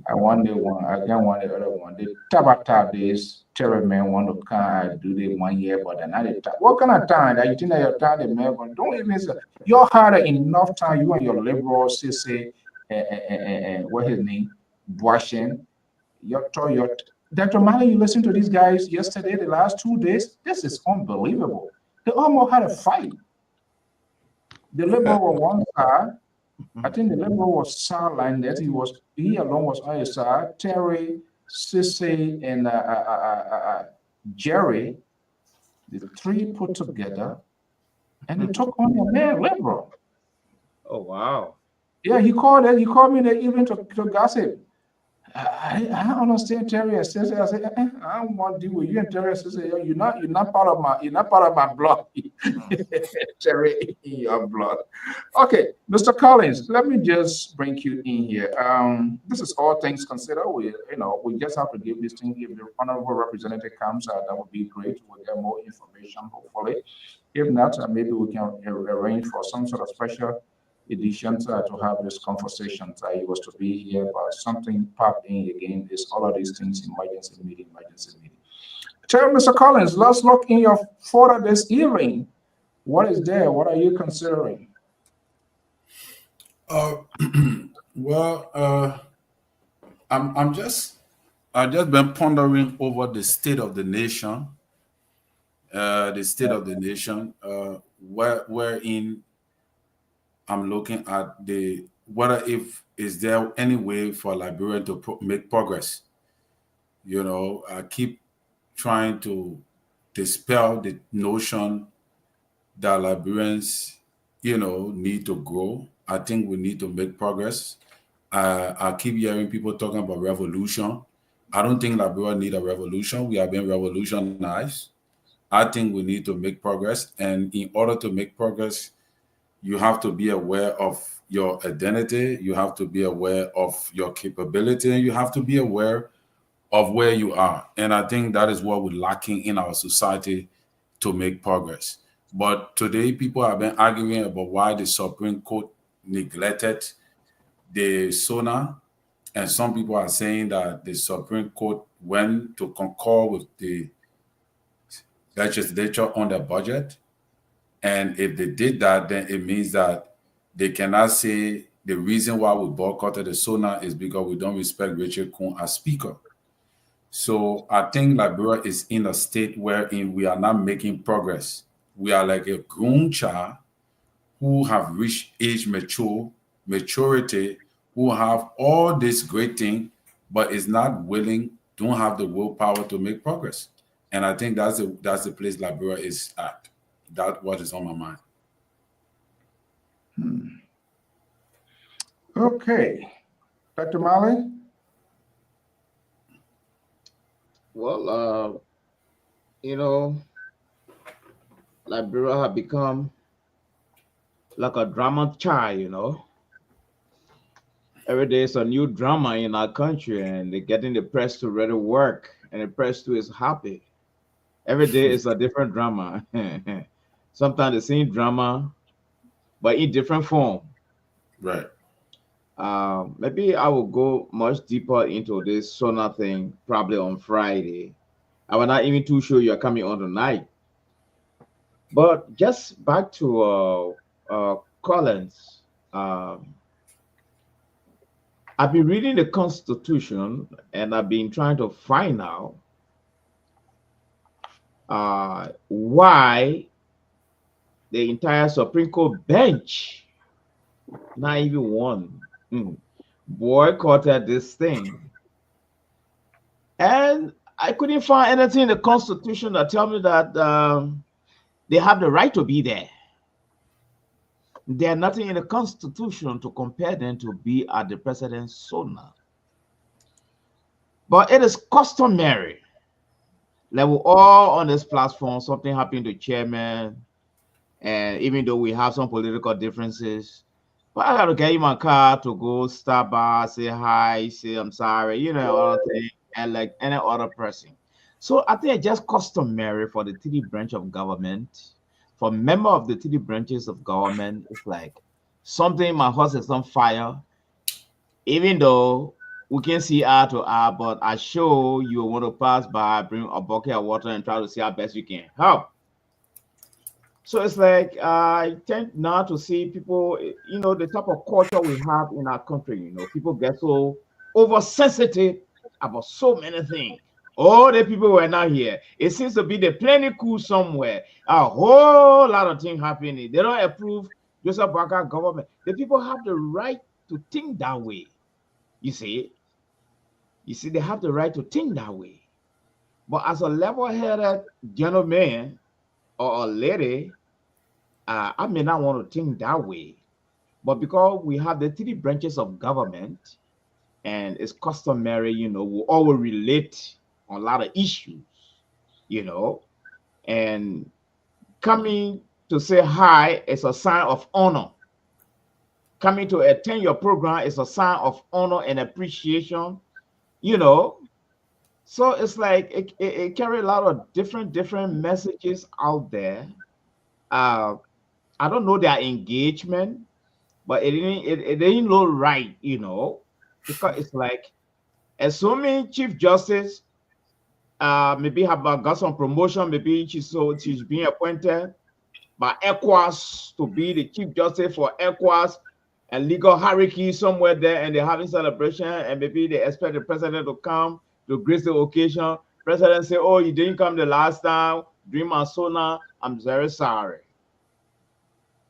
I want the one, I can't want the other one. The tabata days, terror men want to come do the 1 year, but another time. What kind of time that you think that your time the man, but don't even say you're harder enough time, you and your liberals say what his name? Washing. Your Dr. Mali, you listened to these guys yesterday, the last 2 days. This is unbelievable. They almost had a fight. The liberal on one side. I think the liberal was sidelined that he alone was on his side. Terry, Sissy, and Jerry, the three put together, and they took on the man liberal. Oh wow! Yeah, he called me in the evening to gossip. I don't understand Terry and Sissy. I said, I don't want to deal with you and Terry and Sissy. You're not part of my blood. Terry in your blood. Okay, Mr. Collins, let me just bring you in here. This is all things considered. We just have to give this thing. If the honorable representative comes, that would be great. We'll get more information, hopefully. If not, maybe we can arrange for some sort of special edition to have this conversation. He was to be here, but something popped in again. Is all of these things emergency meeting. Tell Mr. Collins, let's look in your folder this evening. What is there? What are you considering? I've just been pondering over the state of the nation, wherein I'm looking at is there any way for Liberia to make progress? I keep trying to dispel the notion that Liberians, need to grow. I think we need to make progress. I keep hearing people talking about revolution. I don't think Liberia need a revolution. We have been revolutionized. I think we need to make progress. And in order to make progress, you have to be aware of your identity. You have to be aware of your capability. And you have to be aware of where you are. And I think that is what we're lacking in our society to make progress. But today, people have been arguing about why the Supreme Court neglected the SONA. And some people are saying that the Supreme Court went to concur with the legislature on the budget. And if they did that, then it means that they cannot say the reason why we boycotted the SONA is because we don't respect Richard Kuhn as speaker. So I think Liberia is in a state wherein we are not making progress. We are like a grown child who have reached age maturity, who have all this great thing, but is not willing, don't have the willpower to make progress. And I think that's the place Liberia is at. That's what is on my mind. Okay. Dr. Mali? Well, Liberia have become like a drama child, Every day is a new drama in our country, and they're getting the press to really work, and the press too is happy. Every day is a different drama. Sometimes the same drama, but in different form. Right. Maybe I will go much deeper into this Sona thing probably on Friday. I will not even too sure you're coming on tonight. But just back to Collins. I've been reading the Constitution and I've been trying to find out why the entire Supreme Court bench, not even one, boycotted this thing. And I couldn't find anything in the Constitution that tell me that they have the right to be there. There's nothing in the Constitution to compare them to be at the president's Sona. But it is customary that we're all on this platform, something happened to chairman, and even though we have some political differences, but I got to get in my car to go stop by, say hi, say I'm sorry, other thing, and like any other person. So I think it's just customary for the three branch of government. For member of the three branches of government, it's like something my house is on fire, even though we can see eye to eye, but I show you want to pass by, bring a bucket of water and try to see how best you can help. So it's like I tend not to see people, the type of culture we have in our country, people get so oversensitive about so many things. All the people were not here. It seems to be the plenty cool somewhere. A whole lot of things happening. They don't approve Joseph Barker government. The people have the right to think that way. You see, they have the right to think that way. But as a level-headed gentleman or a lady, I may not want to think that way. But because we have the three branches of government, and it's customary, we all relate on a lot of issues, and coming to say hi is a sign of honor. Coming to attend your program is a sign of honor and appreciation, So it's like it carries a lot of different messages out there. I don't know their engagement, but it didn't look right, because it's like assuming Chief Justice maybe have got some promotion, maybe she's being appointed by ECOWAS to be the Chief Justice for ECOWAS and legal hierarchy somewhere there, and they're having celebration, and maybe they expect the president to come to grace the occasion. President say, "Oh, you didn't come the last time during my Sona. I'm very sorry."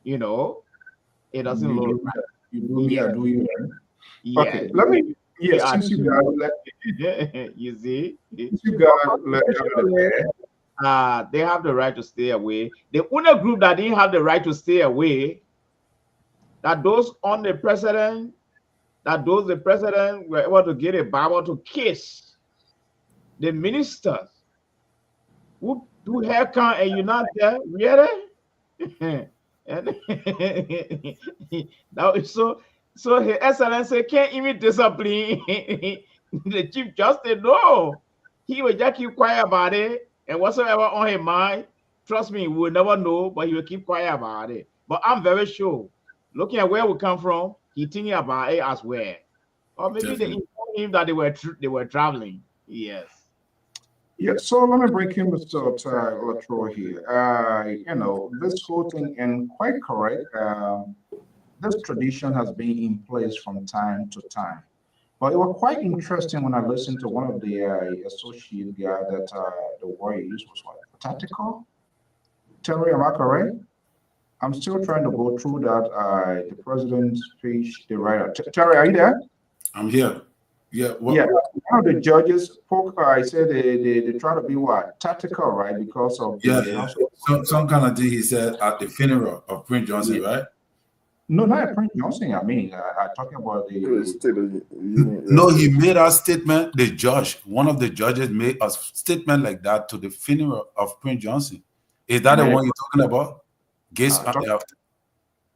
It doesn't look right. You do me, I do you. Yeah. Okay, let me. Yes, since you guys let. You see, since you guys let. They have the right to stay away. The only group that didn't have the right to stay away, that those on the president, the president were able to get a Bible to kiss. The ministers who do haircut and you're not there, really? And now so His Excellency can't even discipline the Chief Justice. No, he will just keep quiet about it, and whatsoever on his mind, trust me, we'll never know, but he will keep quiet about it. But I'm very sure, looking at where we come from, he thinking about it as well. Or maybe they informed him that they were traveling. Yes. Yeah, so let me break in Mr. Latro here. This whole thing, and quite correct, this tradition has been in place from time to time. But it was quite interesting when I listened to one of the associate guy that the word he used was what? Tactical? Terry, am I correct? I'm still trying to go through that, the president's speech, the writer. Terry, are you there? I'm here. Yeah. one of the judges spoke. I said they try to be what tactical, right? Because of Yeah, the yeah. also. Some kind of thing he said at the funeral of Prince Johnson, Yeah. right? No, not Prince Johnson. I mean, I'm talking about the State of the Union, yeah. No, he made a statement. The judge, one of the judges, made a statement like that to the funeral of Prince Johnson. Is that the man, one you're talking about? Guess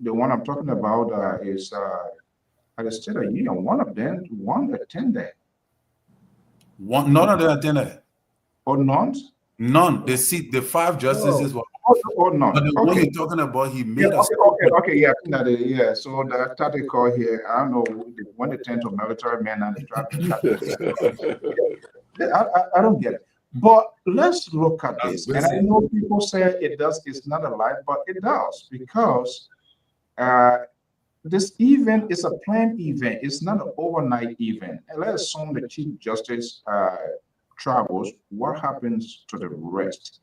the one I'm talking about is at the State of the Union. One attended one. None of them attended. or none. None. The five justices were. Or none. But the one Okay. you're talking about, he Yeah, made a okay, yeah, I think that yeah. So the tactical here, I don't know when they turn to military men and they try to I don't get it. But let's look at That's this. And I basic. know people say it's not a lie, but it does because uh, this event is a planned event. It's not an overnight event. And let's assume the Chief Justice travels. What happens to the rest?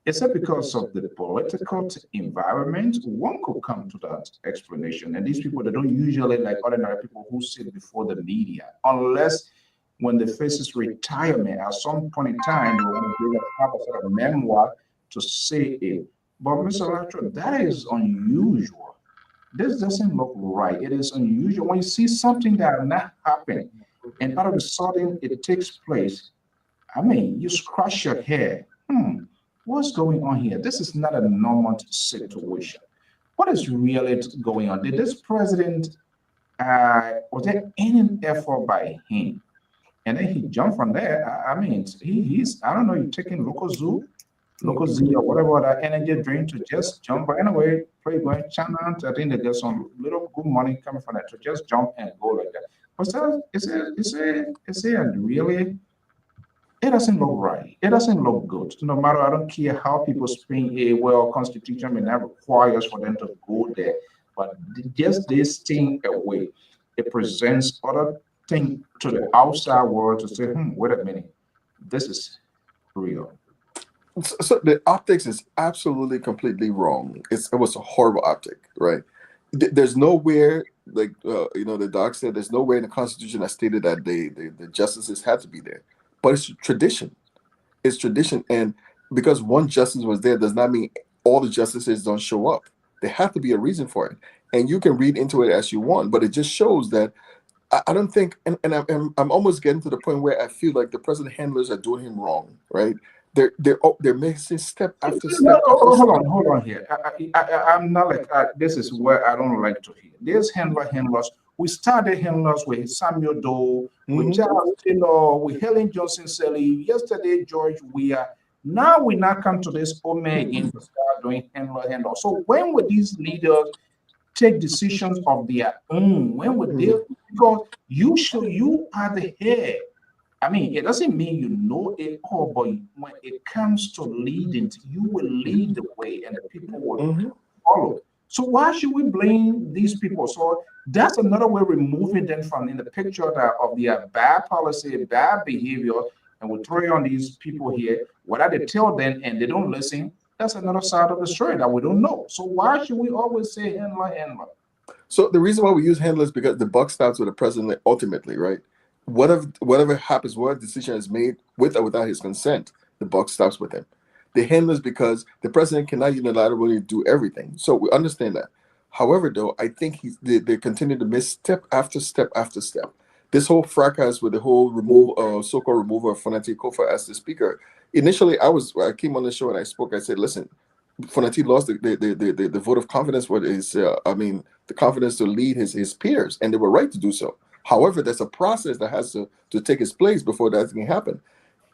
Is it because of the political environment? One could come to that explanation. And these people, they don't usually like ordinary people who sit before the media, unless when they faces retirement at some point in time, they will have a sort of memoir to say it. But Mr. Latro, that is unusual. This doesn't look right. It is unusual when you see something that not happening, and all of a sudden it takes place. I mean, you scratch your head. What's going on here? This is not a normal situation. What is really going on? Did this president, was there any effort by him? And then he jumped from there. I mean, he's, I don't know, you're taking local Z or whatever that energy drink to just jump. But anyway, play going channel. I think they get some little good money coming from that to just jump and go like that. But so, is it really? It doesn't look right. It doesn't look good. No matter, I don't care how people spin a well, Constitution may not require us for them to go there. But just this thing away, it presents other thing to the outside world to say, wait a minute, this is real. So the optics is absolutely completely wrong. It was a horrible optic, right? There's nowhere, like the doc said, there's nowhere in the Constitution that stated that the justices had to be there. But it's tradition. It's tradition. And because one justice was there does not mean all the justices don't show up. There has to be a reason for it. And you can read into it as you want, but it just shows that I don't think, and I'm almost getting to the point where I feel like the president handlers are doing him wrong, right? They're missing step after step. Hold on here. I'm not like this is where I don't like to hear. There's handlers. We started handlers with Samuel Doe, with Charles Taylor, with Helen Johnson Sally. Yesterday, George Weah. Now we now come to this Omega again to start doing handler. So when would these leaders take decisions of their own? When would they? Because you are the head. I mean, it doesn't mean you know it all, but when it comes to leading, you will lead the way and the people will follow. So why should we blame these people? So that's another way removing them from in the picture of their bad policy, bad behavior, and we throw on these people here. What they tell them and they don't listen, that's another side of the story that we don't know. So why should we always say handler? So the reason why we use handlers is because the buck stops with the president ultimately, right? Whatever happens, what decision is made with or without his consent, the buck stops with him. The handlers, because the president cannot unilaterally do everything. So we understand that. However, though, I think they continue to miss step after step after step. This whole fracas with the whole so-called removal of Fonati Kofa as the speaker. Initially, I came on the show and I spoke. I said, listen, Fonati lost the vote of confidence with his, the confidence to lead his peers, and they were right to do so. However, there's a process that has to take its place before that can happen.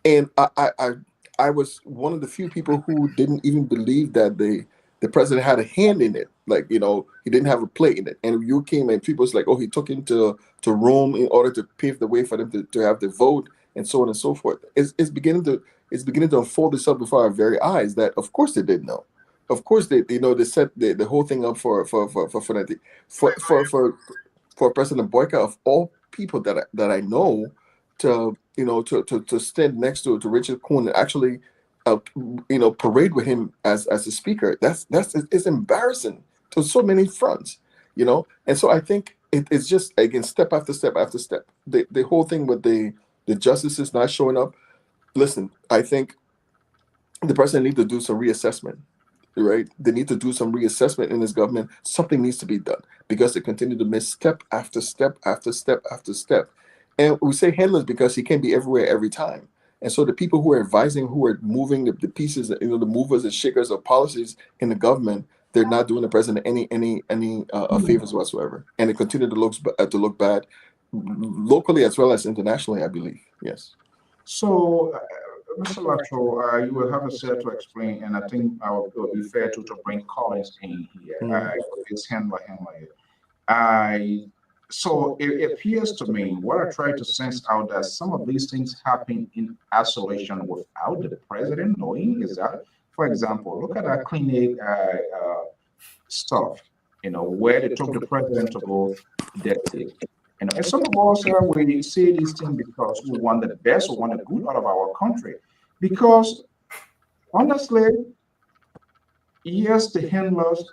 And I was one of the few people who didn't even believe that the president had a hand in it. Like, he didn't have a play in it. And you came and people was like, oh, he took him to Rome in order to pave the way for them to have the vote and so on and so forth. It's beginning to unfold itself before our very eyes that of course they didn't know. Of course they set the whole thing up for President Boyka, of all people that I know, to stand next to Richard Kuhn and actually parade with him as a speaker. It's embarrassing to so many fronts, and so I think it's just, again, step after step after step. The whole thing with the The justice is not showing up. Listen, I think the president needs to do some reassessment, right? They need to do some reassessment in this government. Something needs to be done because they continue to miss step after step after step after step. And we say handlers because he can't be everywhere every time. And so the people who are advising, who are moving the pieces, the movers and shakers of policies in the government, they're not doing the president any favors whatsoever. And they continue to look bad locally as well as internationally, I believe. Yes. So, Mr. Latro, you will have a set to explain, and I think it will be fair to bring Collins in here. It's handler here. So it appears to me, what I try to sense out that some of these things happen in isolation without the president knowing is that, for example, look at that clinic stuff, where they took the president to go that day. And some of us we say these things because we want the best, we want the good out of our country. Because honestly, yes, the handlers,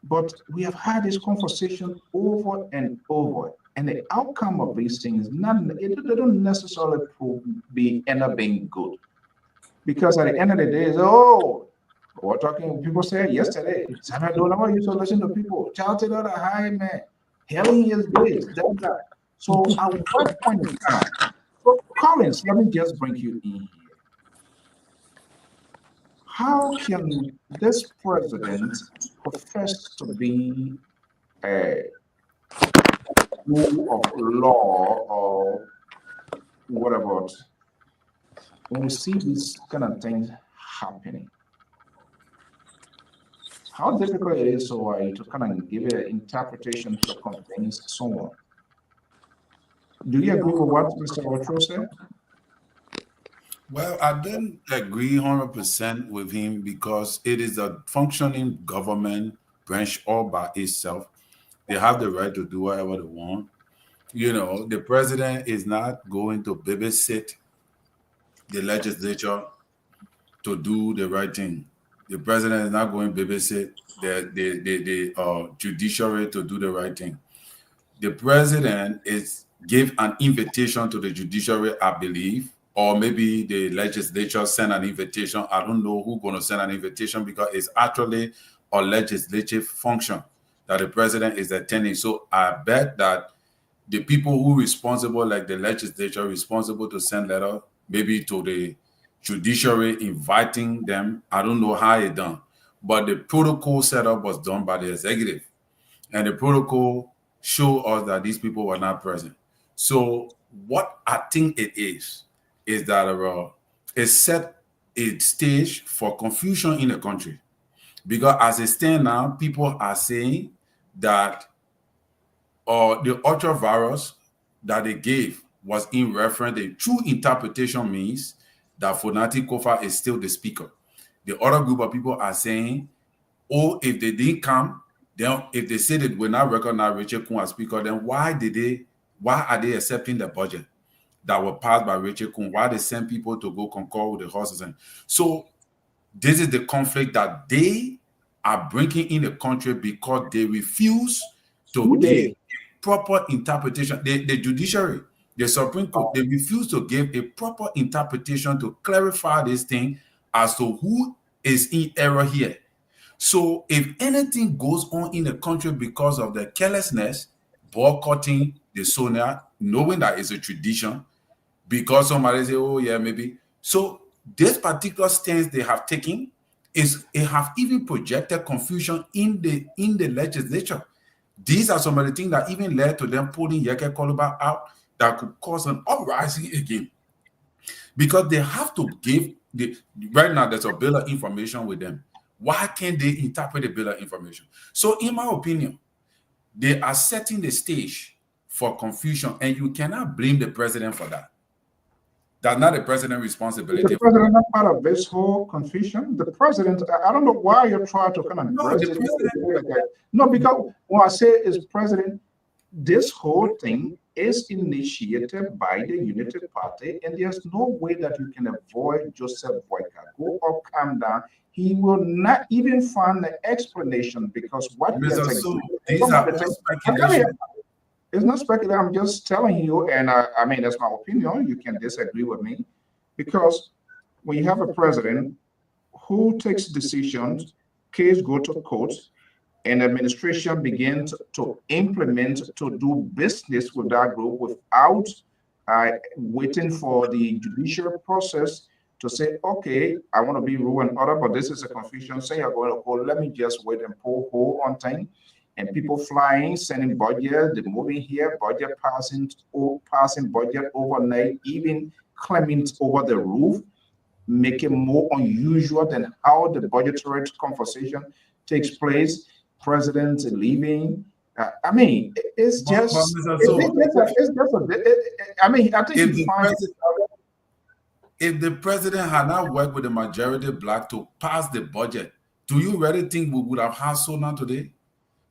but we have had this conversation over and over, and the outcome of these things, they don't necessarily end up being good. Because at the end of the day, we're talking, people said yesterday, I don't know, you to listen to people, child to the high man, healing is this, that. So at what point in time, so Collins, let me just bring you in here. How can this president profess to be a rule of law or whatever when we see these kind of things happening? How difficult it is to kind of give an interpretation to convince someone? Do you agree with what Mr. Otro said? Well, I don't agree 100% with him because it is a functioning government branch all by itself. They have the right to do whatever they want. The president is not going to babysit the legislature to do the right thing. The president is not going to babysit the judiciary to do the right thing. The president give an invitation to the judiciary, I believe, or maybe the legislature send an invitation. I don't know who's going to send an invitation because it's actually a legislative function that the president is attending. So I bet that the people who responsible, like the legislature, responsible to send letter, maybe to the judiciary inviting them. I don't know how it's done, but the protocol setup was done by the executive, and the protocol showed us that these people were not present. So what I think it is that it set a stage for confusion in the country, because as it stands now, people are saying that the ultra virus that they gave was in reference. The true interpretation means that Fonati Kofa is still the speaker. The other group of people are saying, if they didn't come, then if they say that we're not recognize Rachel Kun as speaker, then why are they accepting the budget that were passed by Rachel Kun? Why they send people to go concur with the horses? And so this is the conflict that they are bringing in the country because they refuse to give proper interpretation. The judiciary, the Supreme Court, they refuse to give a proper interpretation to clarify this thing as to who is in error here. So if anything goes on in the country because of the carelessness, boycotting the SONIA, knowing that it's a tradition, because somebody say, oh yeah, maybe. So this particular stance they have taken it have even projected confusion in the legislature. These are some of the things that even led to them pulling Yeke Koluba out that could cause an uprising again. Because they have to give right now there's a bill of information with them. Why can't they interpret the bill of information? So in my opinion, they are setting the stage for confusion, and you cannot blame the president for that. That's not the president's responsibility. Is the president not part of this whole confusion? The president, I don't know why you're trying to kind of No, because when I say is president, this whole thing is initiated by the Unity Party, and there's no way that you can avoid Joseph Boyka. Go up, calm down. He will not even find an explanation because what he has these are all speculations. It's not speculative. I'm just telling you, and I mean, that's my opinion. You can disagree with me, because when you have a president who takes decisions, case go to court, and administration begins to implement, to do business with that group without waiting for the judicial process to say, okay, I want to be rule and order, but this is a confusion. Say you're going to court, let me just wait and pull hole on time. And people flying, sending budget, the moving here, budget passing budget overnight, even climbing over the roof, make it more unusual than how the budgetary conversation takes place. President leaving. I mean, it's just. I mean, I think if the president had not worked with the majority black to pass the budget, do you really think we would have had so now today?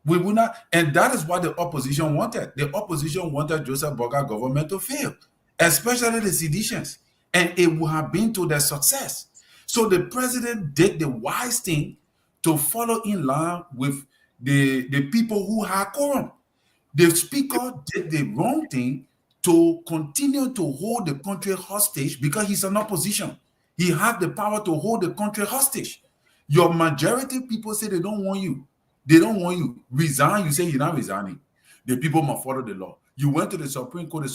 We would not, and that is what the opposition wanted. The opposition wanted Joseph Boakai government to fail, especially the seditions, and it would have been to their success. So the president did the wise thing to follow in line with the people who had quorum. The speaker did the wrong thing to continue to hold the country hostage because he's an opposition. He had the power to hold the country hostage. Your majority people say they don't want you. They don't want you. Resign, you say you're not resigning. The people must follow the law. You went to the Supreme Court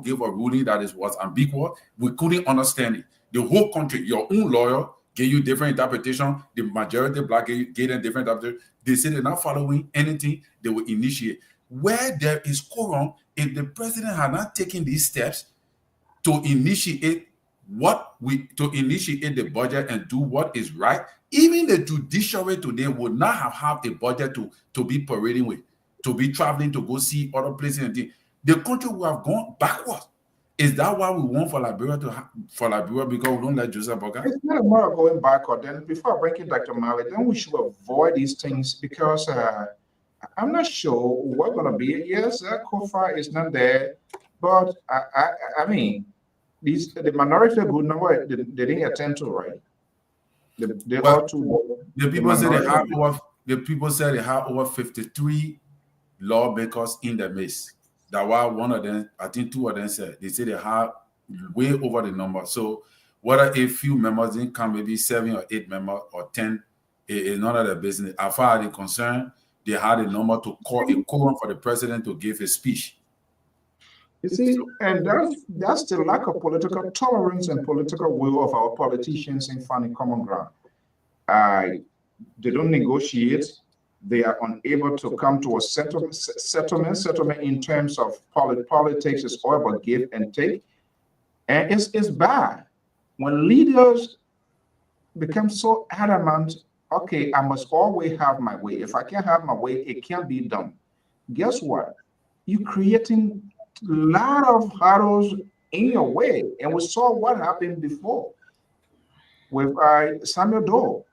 gave a ruling that was ambiguous. We couldn't understand it. The whole country, your own lawyer gave you different interpretation. The majority black gave them different interpretation. They say they're not following anything, they will initiate. Where there is quorum, if the president had not taken these steps to initiate the budget and do what is right, even the judiciary today would not have a budget to be parading with, to be traveling to go see other places and things. The country would have gone backwards. Is that why we want for Liberia because we don't like Joseph Boakai? It's not a matter of going backward. Then before I bring in Dr. Mali, then we should avoid these things, because I'm not sure we're going to be. Yes, COFA is not there, but I mean, the minority group number they didn't attend to, right? The people say they have over 53 lawmakers in the midst. That why one of them, I think two of them said, they say they have way over the number. So whether a few members didn't come, maybe 7 or 8 members or 10, is none of their business. As far as they're concerned, they had a number to call a quorum for the president to give a speech. You see, and that's the lack of political tolerance and political will of our politicians in finding common ground. They don't negotiate. They are unable to come to a settlement. Settlement in terms of politics is all about give and take. And it's bad when leaders become so adamant, okay, I must always have my way. If I can't have my way, it can't be done. Guess what? You're creating a lot of hurdles in your way. And we saw what happened before with Samuel Doe.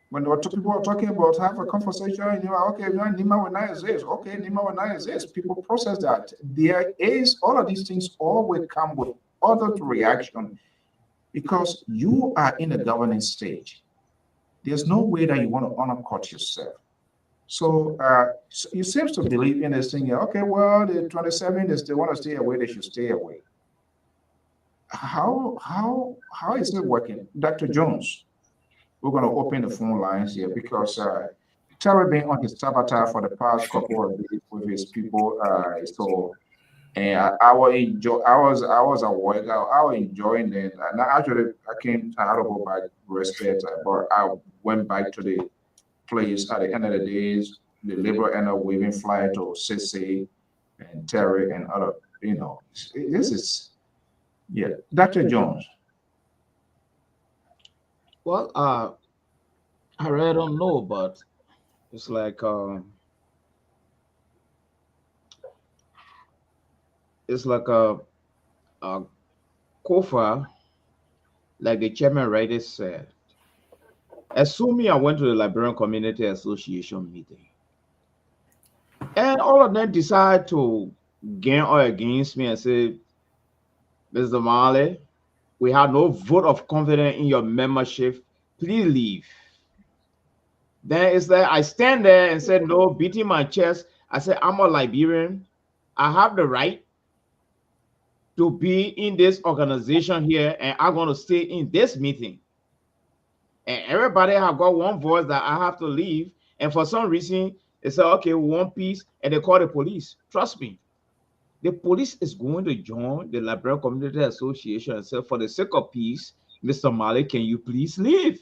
When people are talking about have a conversation, okay, Nima will not exist. Okay, Nima will not exist. People process that. There is all of these things always come with other reaction, because you are in the governing stage. There's no way that you want to undercut yourself. So you seem to believe in this thing. Okay, well, the 27, they want to stay away, they should stay away. How is it working? Dr. Jones, we're going to open the phone lines here, because Terry been on his sabotage for the past couple of days with his people. And I was at work. I was enjoying it. And actually, I came out of go back respect, but I went back to the place at the end of the days. The Liberal ended up waving flag to Sissy and Terry and other. This is, yeah. Dr. Jones. Well, I really don't know, but it's like a COFA, like the chairman rightly said. Assuming I went to the Liberian Community Association meeting, and all of them decide to gain or against me and say, Mr. Marley, we have no vote of confidence in your membership. Please leave. Then it's like I stand there and said, no, beating my chest. I said, I'm a Liberian. I have the right to be in this organization here, and I'm going to stay in this meeting. And everybody have got one voice that I have to leave. And for some reason, they say, okay, we want peace, and they call the police. Trust me, the police is going to join the Liberian Community Association and say, for the sake of peace, Mr. Mali, can you please leave?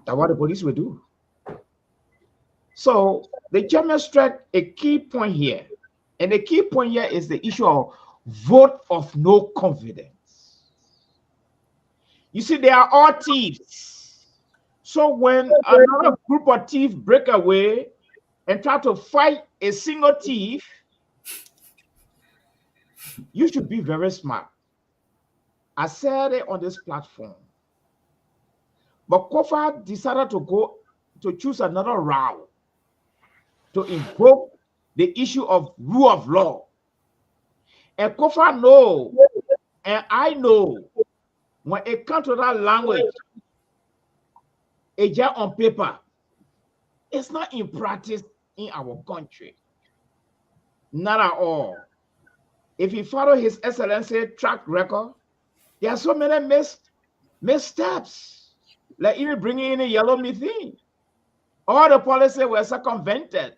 That's what the police will do. So the chairman struck a key point here. And the key point here is the issue of vote of no confidence. You see, they are all thieves. So when another group of thieves break away and try to fight a single thief, you should be very smart. I said it on this platform. But Kofa decided to choose another route to invoke the issue of rule of law. And Kofa knows, and I know, when it comes to that language, it's just on paper. It's not in practice in our country. Not at all. If you follow His Excellency track record, there are so many missteps. Like even bringing in a yellow methane. All the policies were circumvented.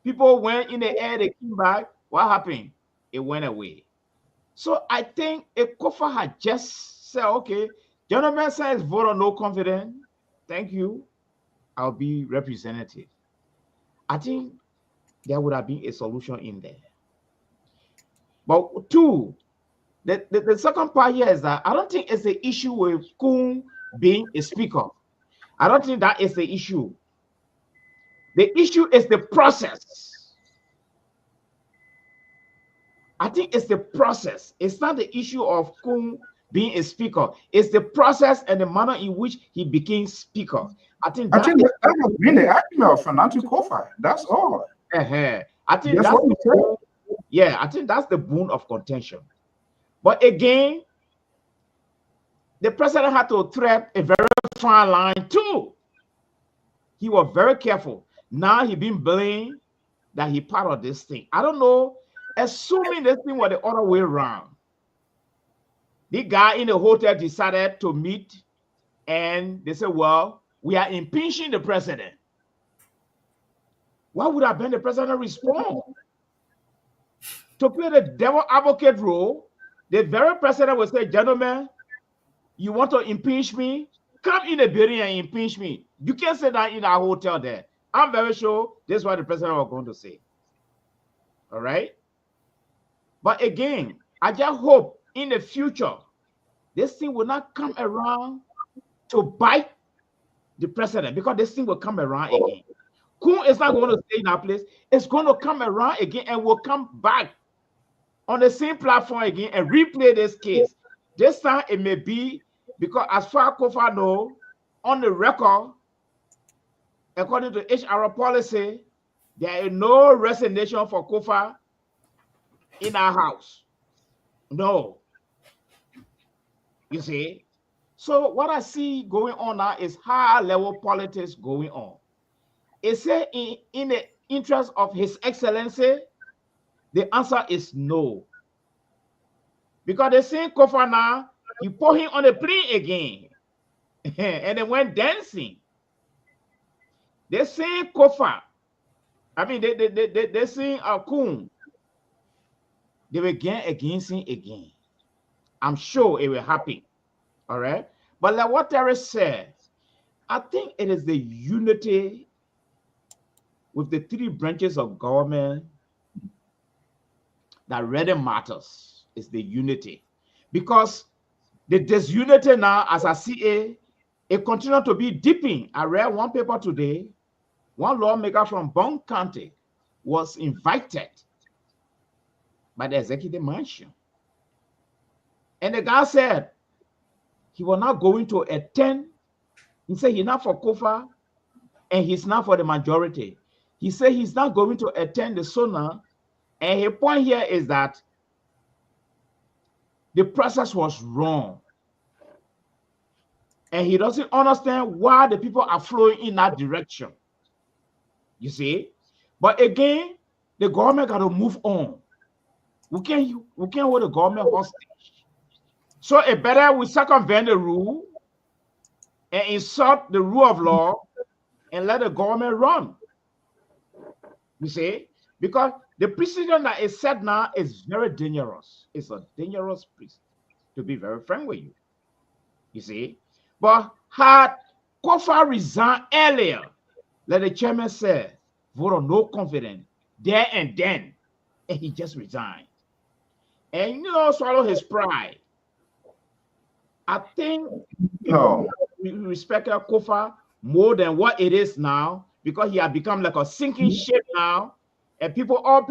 People went in the air, they came back. What happened? It went away. So I think if Kofa had just said, okay, gentlemen says vote on no confidence, thank you, I'll be representative. I think there would have been a solution in there. But two, the second part here is that I don't think it's the issue with Kun being a speaker. I don't think that is the issue. The issue is the process. I think it's the process. It's not the issue of Kun being a speaker. It's the process and the manner in which he became speaker. I think that has been the argument of Fernando Kofa. That's all. I think that's what you said. Yeah, I think that's the boon of contention. But again, the president had to tread a very fine line too. He was very careful. Now he been blamed that he part of this thing. I don't know, assuming this thing was the other way around. The guy in the hotel decided to meet and they said, well, we are impeaching the president. What would have been the president respond? To play the devil advocate role, the very president would say, gentlemen, you want to impeach me? Come in the building and impeach me. You can't say that in our hotel there. I'm very sure this is what the president was going to say. All right? But again, I just hope in the future, this thing will not come around to bite the president, because this thing will come around again. Kun is not going to stay in that place. It's going to come around again and will come back on the same platform again and replay this case. This time it may be because as far as Kofa knows, on the record, according to HR policy, there is no resignation for Kofa in our house. No. You see? So what I see going on now is high level politics going on. It said in the interest of His Excellency, the answer is no. Because they say Kofa now, you put him on the plane again. And they went dancing. They say Kofa. I mean, they say Kun. They will get against him again. I'm sure it will happen. All right. But like what Terry said, I think it is the unity with the three branches of government that really matters. Is the unity. Because the disunity now, as I see it continues to be deepening. I read one paper today. One lawmaker from Bond County was invited by the executive mansion. And the guy said he was not going to attend. He said he's not for Kofa and he's not for the majority. He said he's not going to attend the SONA. And his point here is that the process was wrong. And he doesn't understand why the people are flowing in that direction. You see? But again, the government got to move on. We can't hold the government hostage. So it better we circumvent the rule and insert the rule of law and let the government run. You see? Because the precedent that is set now is very dangerous. It's a dangerous precedent, to be very frank with you. You see? But had Kofa resigned earlier, like the chairman said, vote of no confidence there and then, and he just resigned. And swallow his pride. I think we respect Kofa more than what it is now, because he had become like a sinking ship now. And all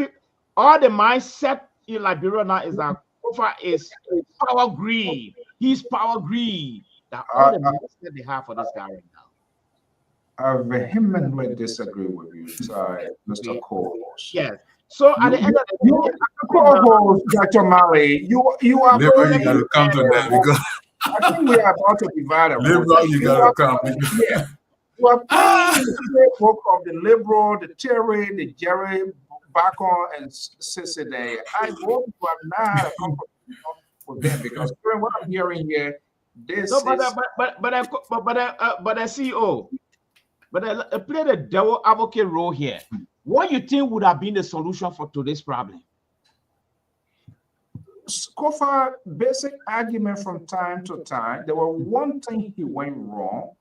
the mindset in Liberia now is that Kofa is power greed. He's power greed. That all the mindset they have for this guy right now. I vehemently disagree with you, Mr. Cole. Yes. So at the end of the day, co-host Dr. Mali, you are Liberal, you gotta come to that because I think we are about to divide a Liberal, you gotta come. Yeah. You are playing the playbook of the Liberal, the Terry, the Jerry, Bacon, and Sissy Day. I hope you have not had a conversation with them, because what I'm hearing here, this is... But CEO, but I play the devil advocate role here. What do you think would have been the solution for today's problem? Kofa basic argument from time to time. There was one thing he went wrong,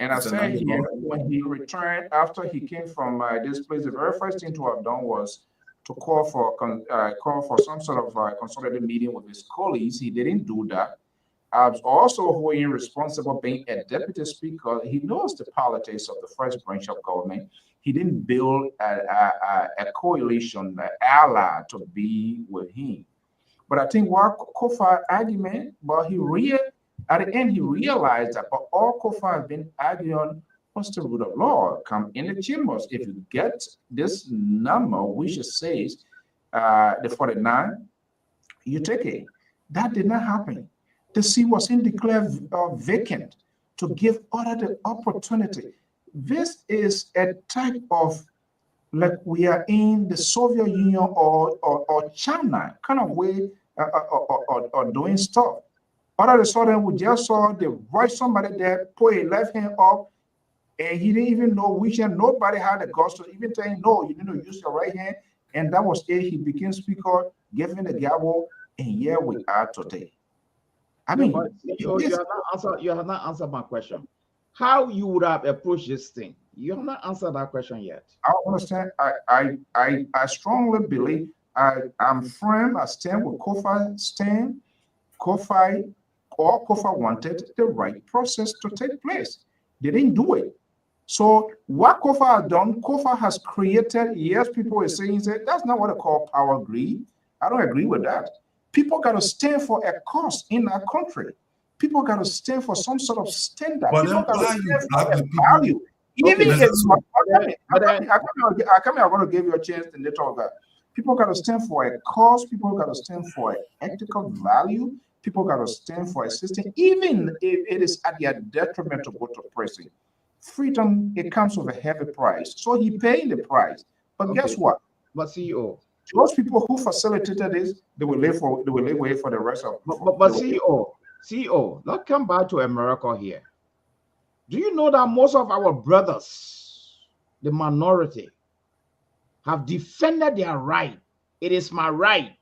and I said here when he returned after he came from this place, the very first thing to have done was to call for some sort of consolidated meeting with his colleagues. He didn't do that. Also, who is responsible being a deputy speaker, he knows the politics of the first branch of government. He didn't build a coalition, an ally to be with him. But I think what Kofa argument, but at the end he realized that all Kofa has been arguing was the rule of law. Come in the chambers. If you get this number, which says the 49, you take it. That did not happen. The seat was declared vacant to give other the opportunity. This is a type of, like we are in the Soviet Union or China kind of way or doing stuff. All of a sudden, we just saw the right somebody there put a left hand up, and he didn't even know which hand. Nobody had the guts to even tell him, no, you need to use your right hand. And that was it. He became speaker, gave him the gavel, and here we are today. I mean, you have not answered my question. How you would have approached this thing? You have not answered that question yet. I understand. I strongly believe I'm firm. I stand with Kofa. Kofa wanted the right process to take place. They didn't do it. So what Kofa has done, Kofa has created. Yes, people are saying that that's not what I call power greed. I don't agree with that. People got to stand for a cause in our country. People got to stand for some sort of standard. But people got to stand for a value. Okay, Even if I come here, I want to give you a chance to talk about. People got to stand for a cause. People got to stand for an ethical value. People got to stand for a system, even if it is at their detriment to go to prison. Freedom, it comes with a heavy price. So he paid the price. But guess what? But CEO, those people who facilitated this, they will live for the rest of. But CEO, let's come back to America here. Do you know that most of our brothers, the minority, have defended their right? It is my right.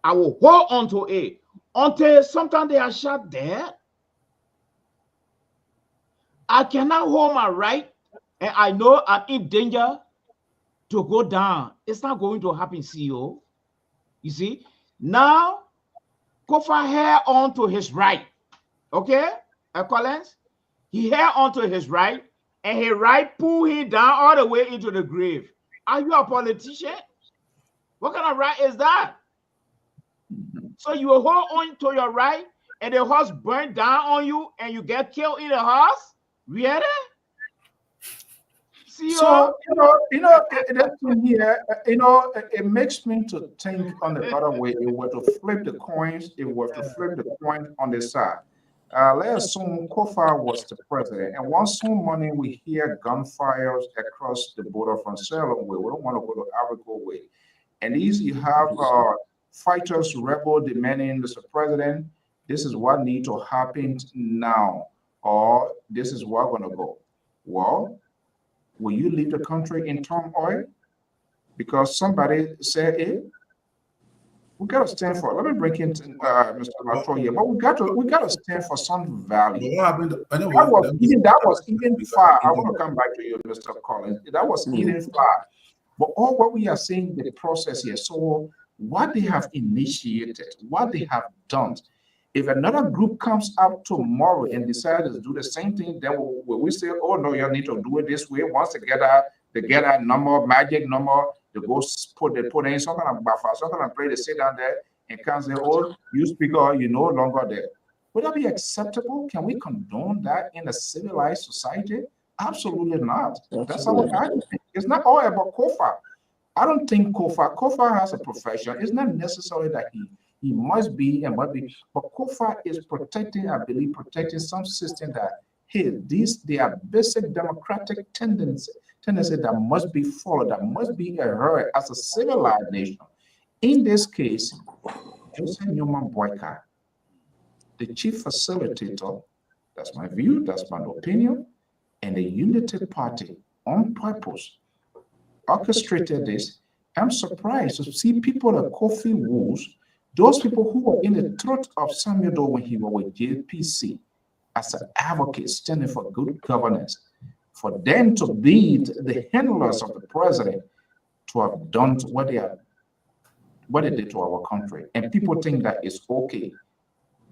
I will hold on to it until sometimes they are shot dead. I cannot hold my right, and I know I'm in danger to go down. It's not going to happen, CEO. You see, now Kofa held on to his right. Okay, Collins, he held on to his right, and his right pulled him down all the way into the grave. Are you a politician? What kind of right is that? So you hold on to your right, and the horse burned down on you, and you get killed in the horse? Really? So it makes me to think on the other way. If we were to flip the coins, on the side, Let's assume Kofa was the president, and once some morning we hear gunfires across the border from Salem way. We don't want to go to Africa way. And these you have fighters, rebel demanding, Mr. President, this is what needs to happen now, or this is what we're going to go. Well, will you leave the country in turmoil? Because somebody said it. We got to stand for. Let me bring in Mr. Latro here, but we got to stand for some value. What happened? Anyway, that was even far. I want to come back to you, Mr. Collins. That was even far. But all what we are saying, the process here. So what they have initiated, what they have done. If another group comes up tomorrow and decides to do the same thing, then we say, oh no, you need to do it this way. Once they get a number, magic number, they go put in some kind of buffer, some kind of play, they sit down there and can say, oh, you speaker, you're no longer there. Would that be acceptable? Can we condone that in a civilized society? Absolutely not. That's our argument. It's not all about Kofa. I don't think Kofa has a profession. It's not necessarily that he must be and must be, but Kofa is protecting, I believe, protecting some system that, hey, they are basic democratic tendency that must be followed, that must be adhered as a civilized nation. In this case, Joseph Newman Boyka, the chief facilitator, that's my view, that's my opinion, and the Unity Party on purpose orchestrated this. I'm surprised to see people like Kofi Woods, those people who were in the throat of Samuel Doe when he was with JPC as an advocate standing for good governance, for them to be the handlers of the president, to have done what they did to our country. And people think that it's okay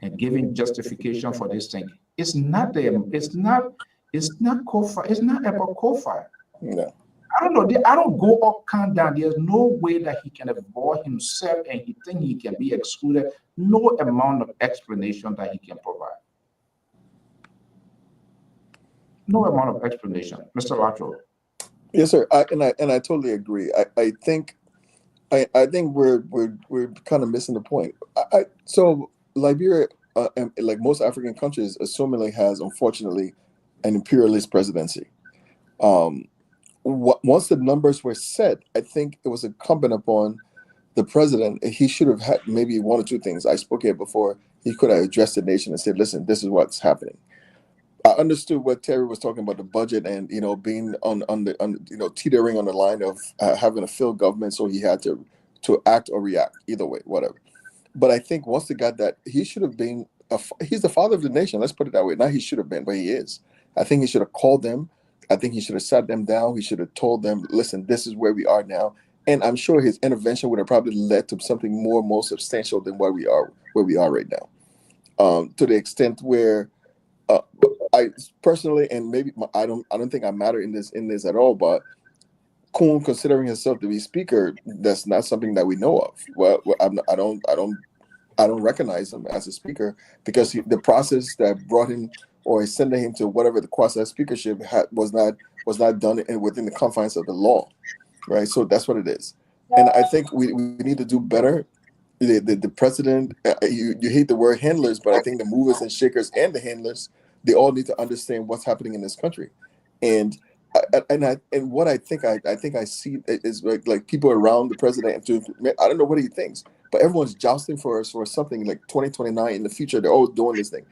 and giving justification for this thing. It's not them. It's not Kofa. It's not about Kofa. No. I don't know. I don't go up, count down. There's no way that he can avoid himself and he think he can be excluded. No amount of explanation that he can provide. No amount of explanation, Mr. Latro. Yes, sir. I totally agree. I think we're kind of missing the point. So Liberia, like most African countries, assumingly has, unfortunately, an imperialist presidency. Once the numbers were set, I think it was incumbent upon the president. He should have had maybe one or two things. I spoke here before. He could have addressed the nation and said, "Listen, this is what's happening." I understood what Terry was talking about, the budget and being on the teetering on the line of having a failed government, so he had to act or react, either way, whatever. But I think once they got that, he should have been he's the father of the nation. Let's put it that way. Not he should have been, but he is. I think he should have called them. I think he should have sat them down. He should have told them, listen, this is where we are now. And I'm sure his intervention would have probably led to something more substantial than where we are right now. To the extent where I personally, and maybe I don't think I matter in this at all, but Kuhn considering himself to be speaker, that's not something that we know of. Well, I don't recognize him as a speaker because the process that brought him or sending him to whatever the quasi speakership was not done within the confines of the law, right? So that's what it is, and I think we need to do better. The president, you hate the word handlers, but I think the movers and shakers and the handlers, they all need to understand what's happening in this country, and what I think I see is like people around the president. I don't know what he thinks, but everyone's jousting for something like 2029 in the future. They're all doing this thing,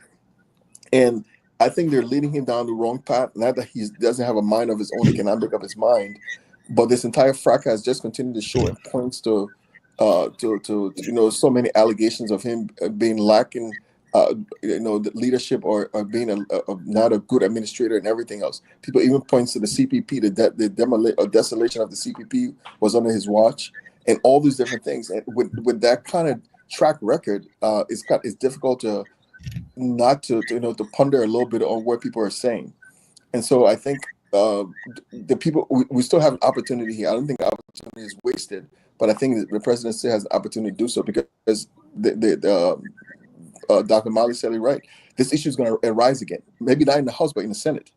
and I think they're leading him down the wrong path. Not that he doesn't have a mind of his own; he cannot make up his mind. But this entire fracas just continued to show and points to so many allegations of him being lacking, the leadership or being not a good administrator and everything else. People even points to the CPP, the desolation of the CPP was under his watch, and all these different things. And with that kind of track record, it's difficult to not to ponder a little bit on what people are saying. And so I think the people, we still have an opportunity here. I don't think the opportunity is wasted, but I think the president still has an opportunity to do so because Dr. Mali said it right. This issue is going to arise again. Maybe not in the House, but in the Senate.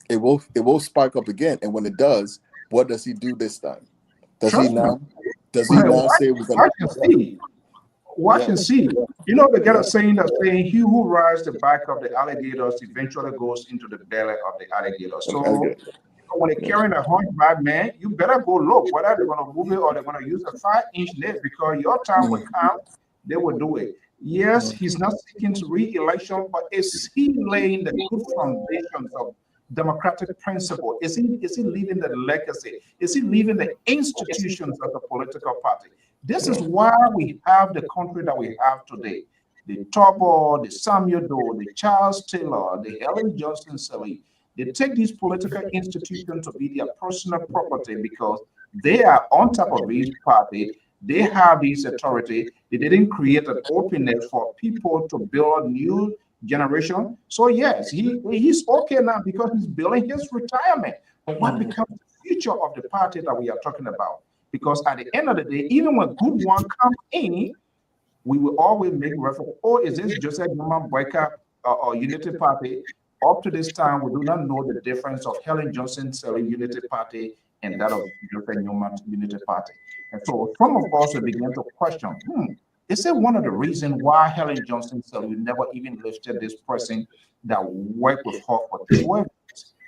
It will spark up again. And when it does, what does he do this time? Does he now say we're going to? watch and see. You know, they get a saying that saying, "He who rides the back of the alligators eventually goes into the belly of the alligator." So when they're carrying a hunchback man, you better go look whether they're going to move it or they're going to use a 5-inch net, because your time will come, they will do it. Yes, he's not seeking to re-election, but is he laying the good foundations of democratic principle? Is he leaving the legacy? Is he leaving the institutions of the political party? This is why we have the country that we have today. The Turbo, the Samuel Doe, the Charles Taylor, the Helen Johnson Sirleaf. They take these political institutions to be their personal property because they are on top of each party. They have this authority. They didn't create an openness for people to build a new generation. So yes, he's okay now because he's building his retirement. But what becomes the future of the party that we are talking about? Because at the end of the day, even when good one comes in, we will always make reference, oh, is this just a human boycott or Unity Party? Up to this time, we do not know the difference of Helen Johnson Sirleaf Unity Party and that of Joseph Newman Unity Party. And so some of us will begin to question, is it one of the reasons why Helen Johnson Sirleaf never even lifted this person that worked with her for 12 years?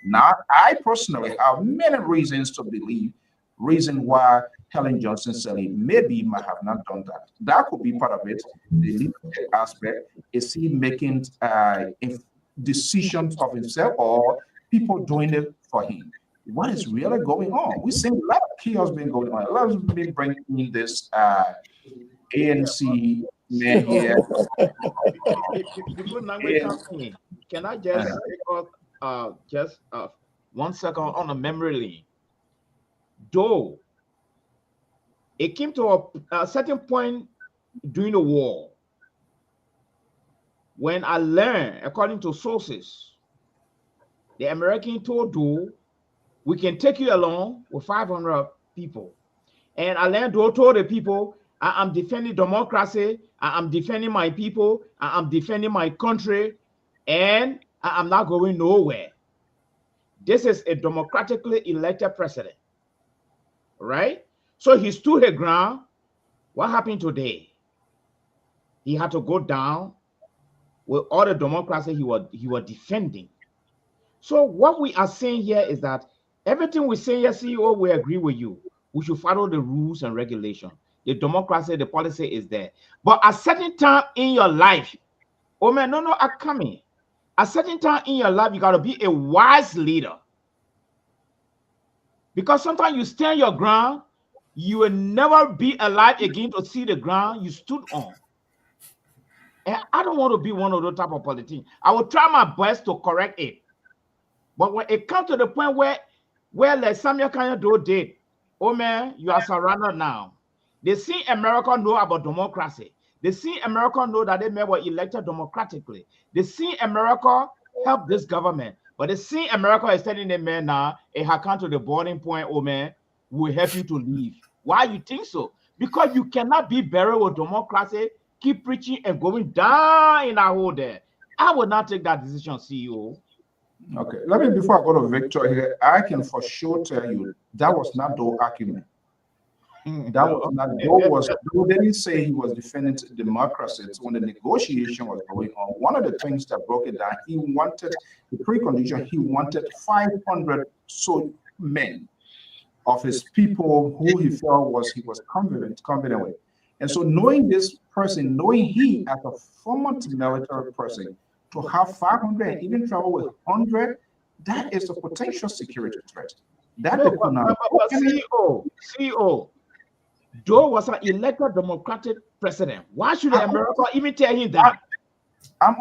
Now, I personally have many reasons to believe why Helen Johnson Sirleaf maybe might have not done that. That could be part of it. The leadership aspect, is he making decisions of himself or people doing it for him? What is really going on? We're seeing a lot of chaos being going on. Let us bring in this ANC man here. Can I just take off 1 second on a memory lane? Though it came to a certain point during the war when I learned, according to sources, the American told Doe, we can take you along with 500 people. And I learned Doe told the people, I am defending democracy, I am defending my people, I am defending my country, and I am not going nowhere. This is a democratically elected president, right? So he stood his ground. What happened today? He had to go down with all the democracy he was defending. So what we are saying here is that everything we say here, CEO, we agree with you. We should follow the rules and regulations. The democracy, the policy is there. But at certain time in your life, oh man, no, I'm coming. At certain time in your life, you got to be a wise leader. Because sometimes you stand your ground, you will never be alive again to see the ground you stood on. And I don't want to be one of those type of politicians. I will try my best to correct it. But when it comes to the point where like Samuel Kanye did, oh man, you are surrounded now. They see America know about democracy. They see America know that they were elected democratically. They see America help this government. But they see America is telling them, man, now, it has come to the boiling point, oh man, we'll help you to leave. Why you think so? Because you cannot be buried with democracy, keep preaching and going down in our hole there. I would not take that decision, CEO. Okay, let me, before I go to Victor here, I can for sure tell you that was not Doe's argument. That was not Doe didn't say he was defending democracy. It's when the negotiation was going on. One of the things that broke it down, he wanted the precondition, he wanted 500 men of his people who he felt he was confident with. And so knowing this person, knowing he as a former military person, to have 500 and even travel with 100, that is a potential security threat. That CEO, Doe was an elected democratic president. Why should America even tell him that? I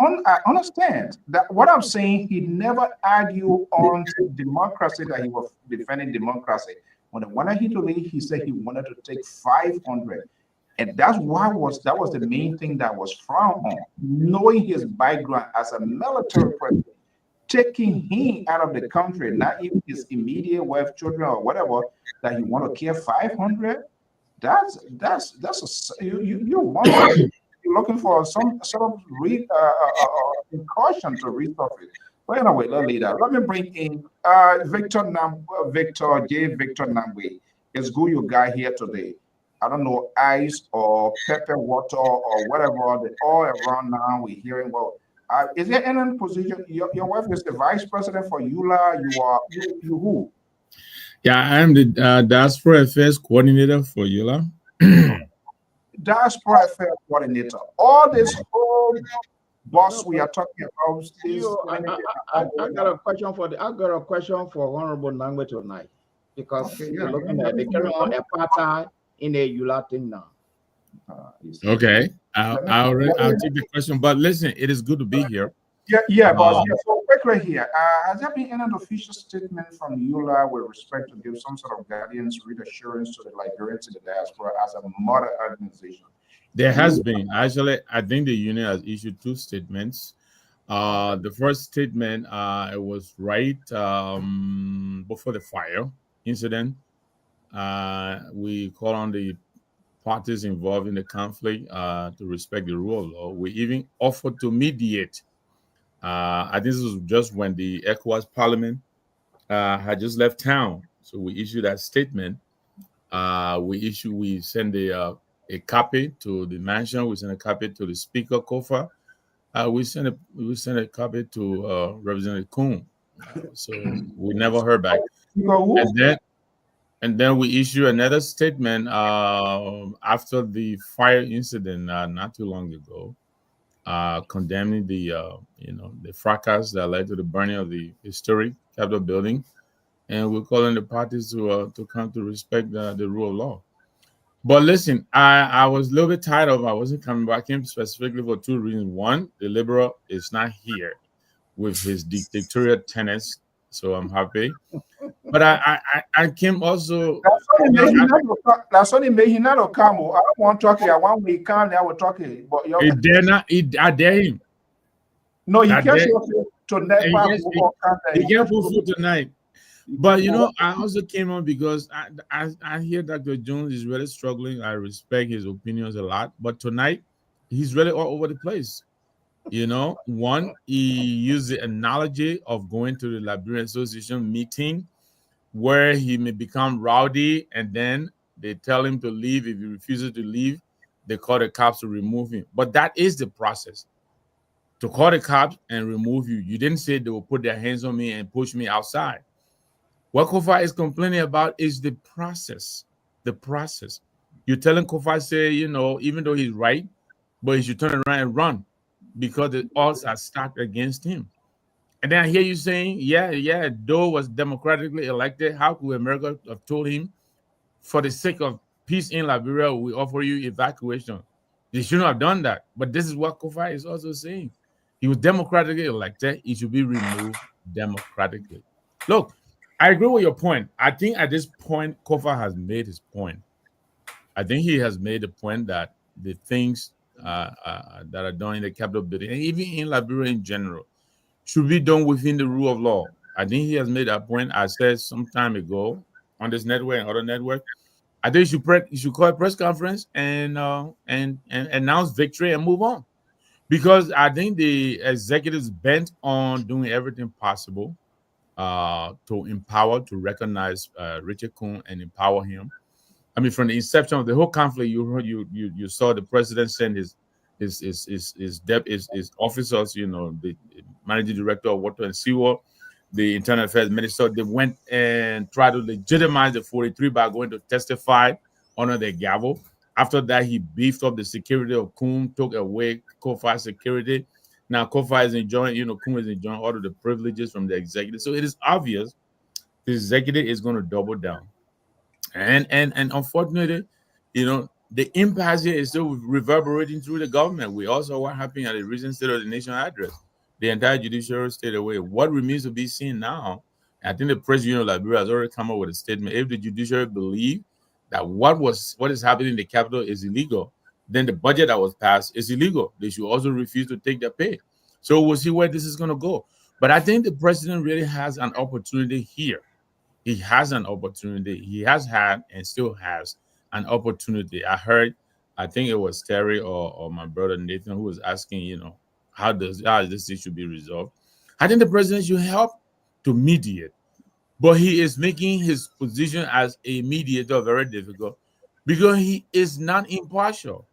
understand that. What I'm saying, he never argued on democracy, that he was defending democracy. When he wanted him to leave, he said he wanted to take 500. And that was the main thing that was frowned on. Knowing his background as a military president, taking him out of the country, not even his immediate wife, children, or whatever, that he want to care 500. You're looking for some sort of caution to resurface. But anyway, let me bring in Victor Nambwe. It's good you got here today. I don't know, ice or pepper water or whatever, they all around now. We're hearing, well, is there any position? Your wife is the vice president for EULA. You are, you who? Yeah, I'm the diaspora affairs coordinator for EULA. Diaspora affairs coordinator. All this whole boss we are talking about. I got a question for Honorable Nangwe tonight, because we're looking at the carry on apartheid in the EULA thing now. Okay, I'll take the question. But listen, it is good to be here. Yeah, boss. Yeah, so quickly here, has there been any official statement from EULA with respect to give some sort of guidance, reassurance to the Liberians in the diaspora as a mother organization? There has been. Actually, I think the union has issued 2 statements. The first statement, it was right before the fire incident. We call on the parties involved in the conflict to respect the rule of law. We even offered to mediate. I think this was just when the ECOWAS Parliament had just left town. So we issued that statement. We send a copy to the mansion. We send a copy to the Speaker Kofa. We sent a copy to Representative Kuhn. So we never heard back. And then we issue another statement after the fire incident not too long ago, condemning the fracas that led to the burning of the historic Capitol building, and we're calling the parties to come to respect the rule of law. But listen, I was a little bit tired of. I wasn't coming back in specifically for 2 reasons. One, the liberal is not here with his dictatorial tenets, so I'm happy. But I came also. That's only me. He not come. I don't want to talk. I want we come. I will talk. But he dare not. I dare him. No, he can't to never. He can't put food tonight. But I also came on because I hear Dr. Jones is really struggling. I respect his opinions a lot, but tonight he's really all over the place. One, he used the analogy of going to the Liberian Association meeting where he may become rowdy, and then they tell him to leave. If he refuses to leave, they call the cops to remove him. But that is the process. To call the cops and remove you. You didn't say they will put their hands on me and push me outside. What Kofa is complaining about is the process. The process. You're telling Kofa, say, even though he's right, but he should turn around and run because the odds are stacked against him. And then I hear you saying, yeah, Doe was democratically elected. How could America have told him, for the sake of peace in Liberia, we offer you evacuation? They shouldn't have done that. But this is what Kofa is also saying. He was democratically elected. He should be removed democratically. Look, I agree with your point. I think at this point, Kofa has made his point. I think he has made the point that the things that are done in the Capitol building, and even in Liberia in general, should be done within the rule of law. I think he has made that point. I said some time ago on this network and other network, I think you should call a press conference and announce victory and move on. Because I think the executives bent on doing everything possible to empower, to recognize Richard Kuhn and empower him. I mean, from the inception of the whole conflict, you saw the president send his officers, the managing director of Water and Sewer, the internal affairs minister. They went and tried to legitimize the 43 by going to testify under the gavel. After that, he beefed up the security of Kuhn, took away Kofa's security. Now Kofa is enjoying, Kuhn is enjoying all of the privileges from the executive. So it is obvious the executive is going to double down. And unfortunately, the impasse here is still reverberating through the government. We also what happened at the recent State of the Nation address. The entire judiciary stayed away. What remains to be seen now, I think the President Union of Liberia has already come up with a statement. If the judiciary believe that what is happening in the capital is illegal, then the budget that was passed is illegal. They should also refuse to take their pay. So we'll see where this is going to go. But I think the president really has an opportunity here. He has an opportunity. He has had and still has an opportunity. I think it was Terry or my brother Nathan who was asking, how this issue be resolved. I think the president should help to mediate, but he is making his position as a mediator very difficult because he is not impartial.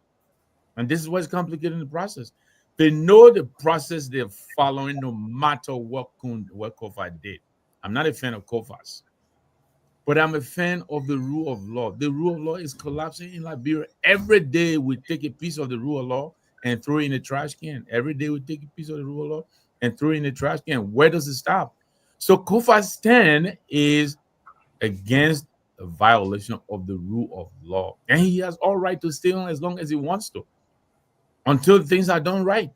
And this is what's complicating the process. They know the process they're following no matter what Kofa did. I'm not a fan of Kofas, but I'm a fan of the rule of law. The rule of law is collapsing in Liberia. Every day we take a piece of the rule of law and throw it in the trash can. Every day we take a piece of the rule of law and throw it in the trash can. Where does it stop? So Kofa's stand is against a violation of the rule of law. And he has all right to stay on as long as he wants to, until things are done right.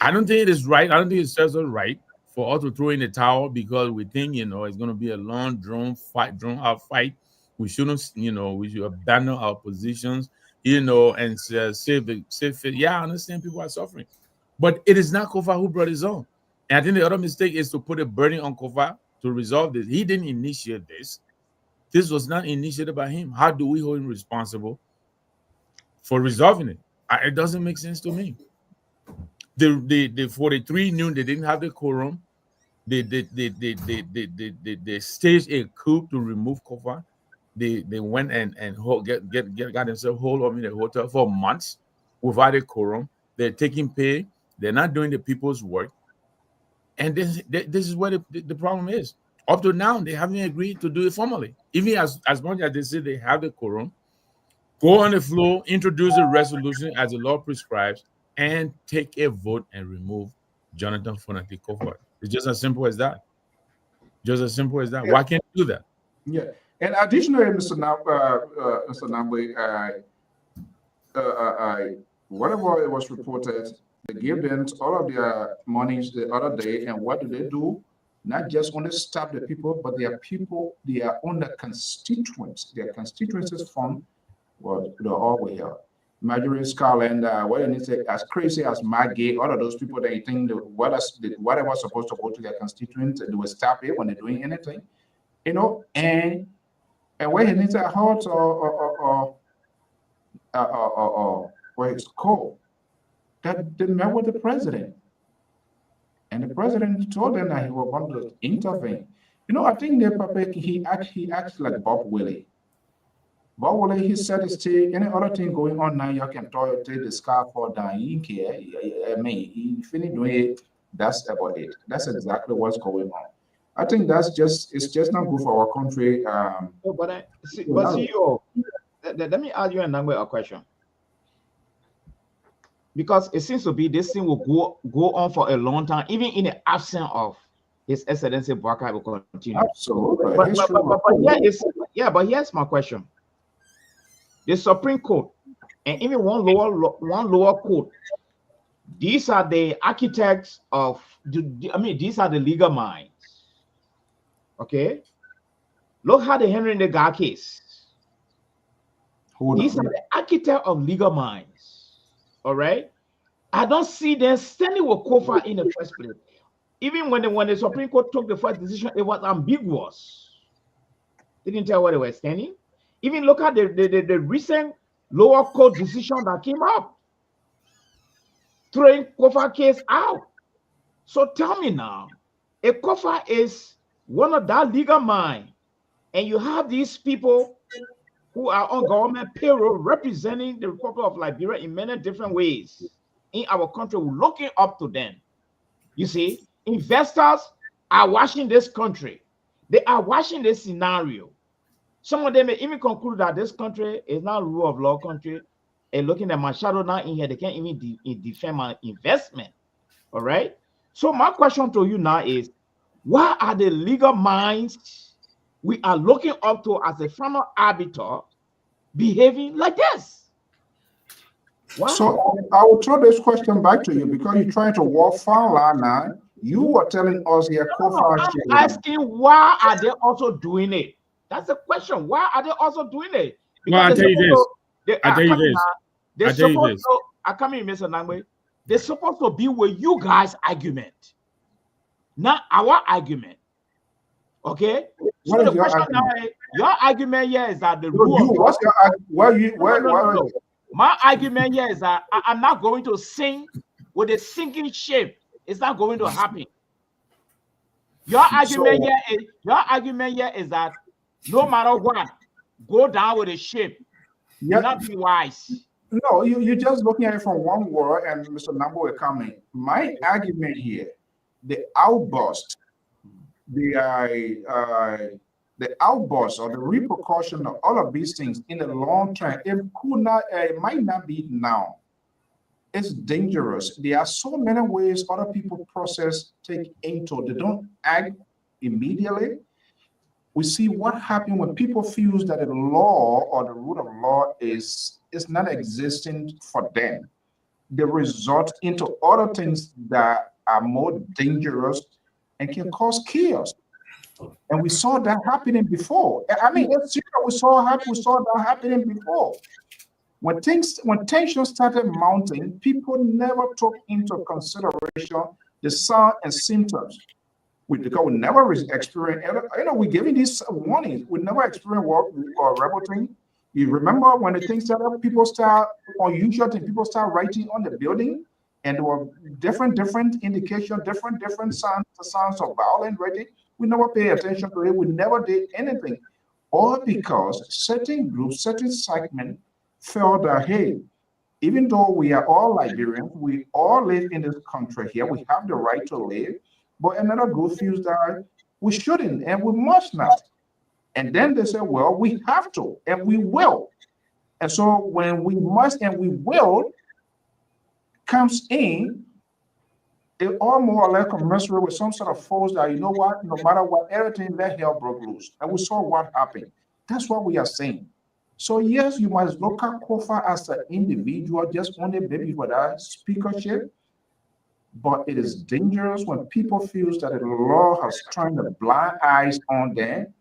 I don't think it is right. I don't think it serves us right for us to throw in the towel because we think, it's going to be a long, drawn out fight. We shouldn't, we should abandon our positions, and save it. Yeah, I understand people are suffering, but it is not Kofa who brought his own. And I think the other mistake is to put a burden on Kofa to resolve this. He didn't initiate this. This was not initiated by him. How do we hold him responsible for resolving it? It doesn't make sense to me. The 43 knew they didn't have the quorum. They staged a coup to remove Kofa. They went and got themselves hold up in the hotel for months without a quorum. They're taking pay. They're not doing the people's work. And this is where the problem is. Up to now, they haven't agreed to do it formally. Even as much as they say they have the quorum, go on the floor, introduce a resolution as the law prescribes, and take a vote and remove Jonathan Fonati Kofa. It's just as simple as that. Just as simple as that. Yeah. Why can't you do that? Yeah. And additionally, Mr. Nambwe, whatever it was reported, they gave them all of their monies the other day, and what do? Not just only stop the people, but their people, they are on the constituents. Their constituencies from, well, they're all way here. Marjorie Scarland, what you need to say, as crazy as Maggie, all of those people that you think whatever was supposed to go to their constituents, they will stop it when they're doing anything, and where he needs a halt or where it's called, that they met with the president. And the president told them that he was going to intervene. I think he acts like Bob Willie. Bob Willie, he said, any other thing going on now, you can take the scarf for down. He didn't care. I mean, he finished doing it. That's about it. That's exactly what's going on. I think it's just not good for our country. Let me ask you a question. Because it seems to be this thing will go on for a long time, even in the absence of His Excellency Baka will continue. Absolutely. But here's my question. The Supreme Court and even one lower court, these are the architects of these are the legal minds. Okay. Look how the Henry Nega case. These are the architects of legal minds. All right. I don't see them standing with Kofa in the first place. Even when the Supreme Court took the first decision, it was ambiguous. They didn't tell where they were standing. Even look at the recent lower court decision that came up, throwing Kofa case out. So tell me now, if Kofa is one of that legal mind, and you have these people who are on government payroll representing the Republic of Liberia in many different ways in our country, we're looking up to them. You see, investors are watching this country. They are watching this scenario. Some of them may even conclude that this country is not a rule of law country. And looking at my shadow now in here, they can't even defend my investment. All right. So my question to you now is, why are the legal minds we are looking up to as a final arbiter behaving like this? Why? So I will throw this question back to you because you're trying to walk far line now. You were telling us here, I'm asking, why are they also doing it? That's the question. Why are they also doing it? Well, I'll tell you this. I'll tell you this. They're supposed to, I come in, Mr. Nangwe. They're supposed to be with you guys' argument, not our argument. Okay? So the question now is, your argument here is that the rule. What's your My argument here is that I'm not going to sink with a sinking ship. It's not going to happen. Your argument here is that no matter what, go down with the ship. You're not being wise. No, you're just looking at it from one word, and Mr. Nambo will come in. My argument here, the outburst, the outburst or the repercussion of all of these things in the long term, it might not be now. It's dangerous. There are so many ways other people take into. They don't act immediately. We see what happens when people feel that the law or the rule of law is not existing for them. They resort into other things that are more dangerous and can cause chaos. And we saw that happening before. I mean, we saw that happening before. When tensions started mounting, people never took into consideration the signs and symptoms. Because we never experience, we're giving these warnings. We never experience rebel thing. You remember when the things started, unusual things, people start writing on the building, and there were different indications, different signs of violence writing. We never pay attention to it. We never did anything. All because certain groups, certain segments felt that, hey, even though we are all Liberians, we all live in this country here, we have the right to live, but another group feels that we shouldn't and we must not. And then they say, well, we have to and we will. And so when we must and we will comes in, it all more or less commensurate with some sort of force that, you know what, no matter what, everything, let hell broke loose. And we saw what happened. That's what we are saying. So yes, you must look at Kofa as an individual, just only maybe for that speakership. But it is dangerous when people feel that the law has turned the blind eyes on them.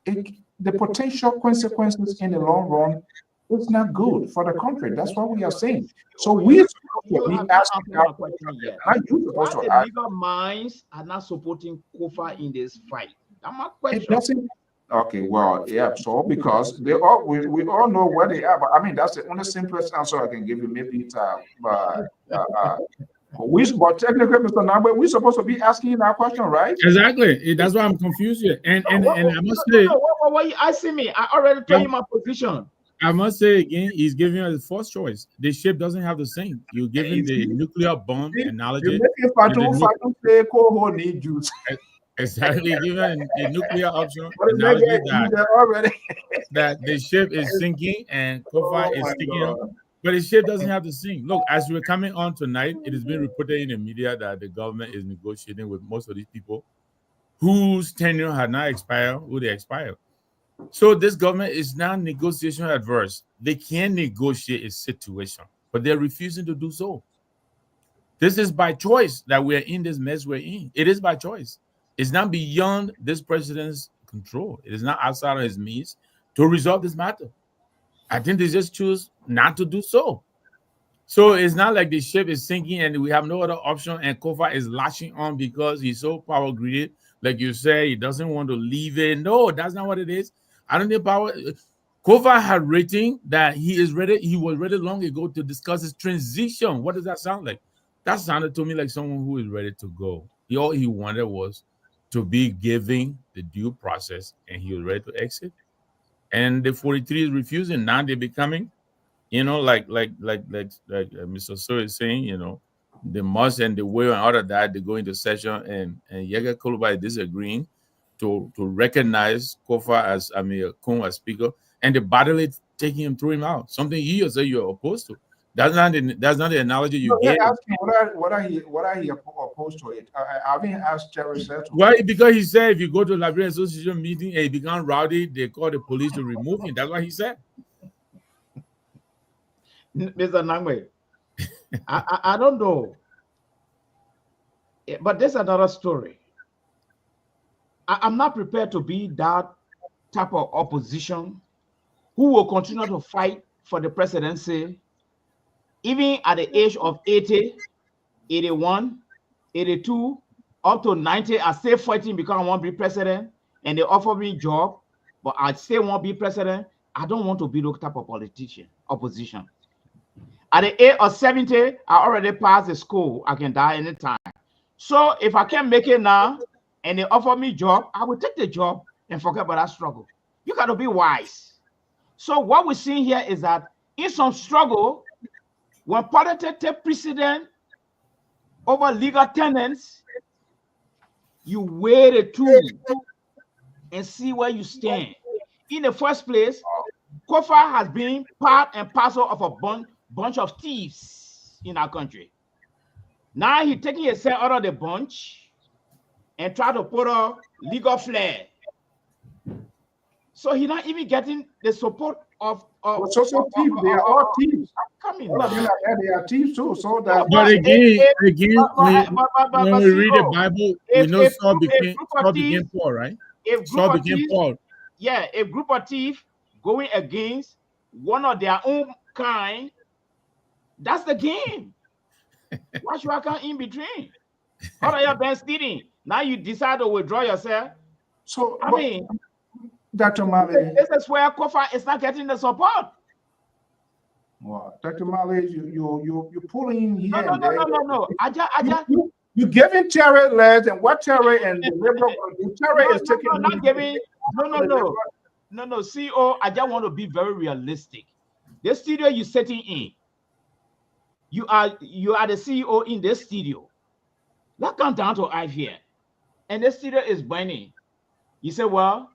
The potential consequences in the long run is not good for the country. That's what we are saying. So we have not question yet. Why the legal minds are not supporting Kofa in this fight? That's my question. Okay, well, yeah, so because we all know where they are, but I mean that's the only simplest answer I can give you. Maybe but technically, Mr. Nambe, we're supposed to be asking that question, right? Exactly. That's why I'm confused here. And I must say, why you asking me? I already told you my position. I must say again, he's giving us the first choice. The ship doesn't have the same. You're giving the nuclear bomb analogy. Exactly, given the nuclear option analogy that the ship is sinking and Kofa is sticking up. But the ship doesn't have to sink. Look, as we're coming on tonight, it has been reported in the media that the government is negotiating with most of these people whose tenure had not expired, who they expired. So this government is now negotiation adverse. They can negotiate a situation, but they're refusing to do so. This is by choice that we're in this mess we're in. It is by choice. It's not beyond this president's control. It is not outside of his means to resolve this matter. I think they just choose not to do so. So it's not like the ship is sinking and we have no other option and Kofa is latching on because he's so power greedy. Like you say, he doesn't want to leave it. No, that's not what it is. I don't think power. Kofa had written that he is ready. He was ready long ago to discuss his transition. What does that sound like? That sounded to me like someone who is ready to go. All he wanted was to be given the due process and he was ready to exit. And the 43 is refusing. Now they're becoming, like Mr. So is saying, the must and the will and all of that, they go into session and Yaga Koluba is disagreeing to recognize Kofa as Kun as speaker, and the battle is taking him, throw him out. Something you say you're opposed to. That's not the analogy you gave. What are he opposed to it? I haven't asked Terry. Why? Because he said if you go to Liberian Association meeting and he become rowdy, they call the police to remove him. That's what he said. Mr. Nangwe, I don't know, but there's another story. I'm not prepared to be that type of opposition who will continue to fight for the presidency even at the age of 80, 81, 82, up to 90. I still fighting because I want to be president and they offer me a job, but I still want to be president. I don't want to be that type of opposition. At the age of 70, I already passed the school. I can die anytime. So if I can't make it now and they offer me a job, I will take the job and forget about that struggle. You got to be wise. So what we're seeing here is that in some struggle, when politics take precedent over legal tenets, you weigh the two and see where you stand. In the first place, Kofa has been part and parcel of a bunch of thieves in our country. Now he's taking himself out of the bunch and try to put a legal flair. So he's not even getting the support of thieves. They are all thieves. Coming All of them they are thieves too. So that. But again, when we read the Bible, we know Saul became Paul, right? Saul became Paul. Yeah, a group of thieves going against one of their own kind. That's the game. What should I come in between? How are you been stealing? Now you decide to withdraw yourself. So I mean, Dr. Mali, this is where Kofa is not getting the support. Wow. Dr. Mali, you're pulling here. No. You're giving Terry less and what Terry and the liberal Terry is taking. Not giving. No. CEO, I just want to be very realistic. The studio you're sitting in, you are the CEO in this studio. That comes down to I here, and the studio is burning. You say, well,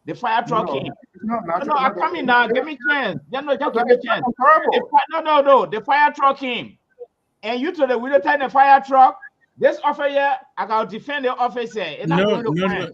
the fire truck came. No, I'm coming now. Give me chance. Just give me chance. No. The fire truck came, and you told the widow tell the fire truck. This offer here, I gotta defend the office here. No. Don't say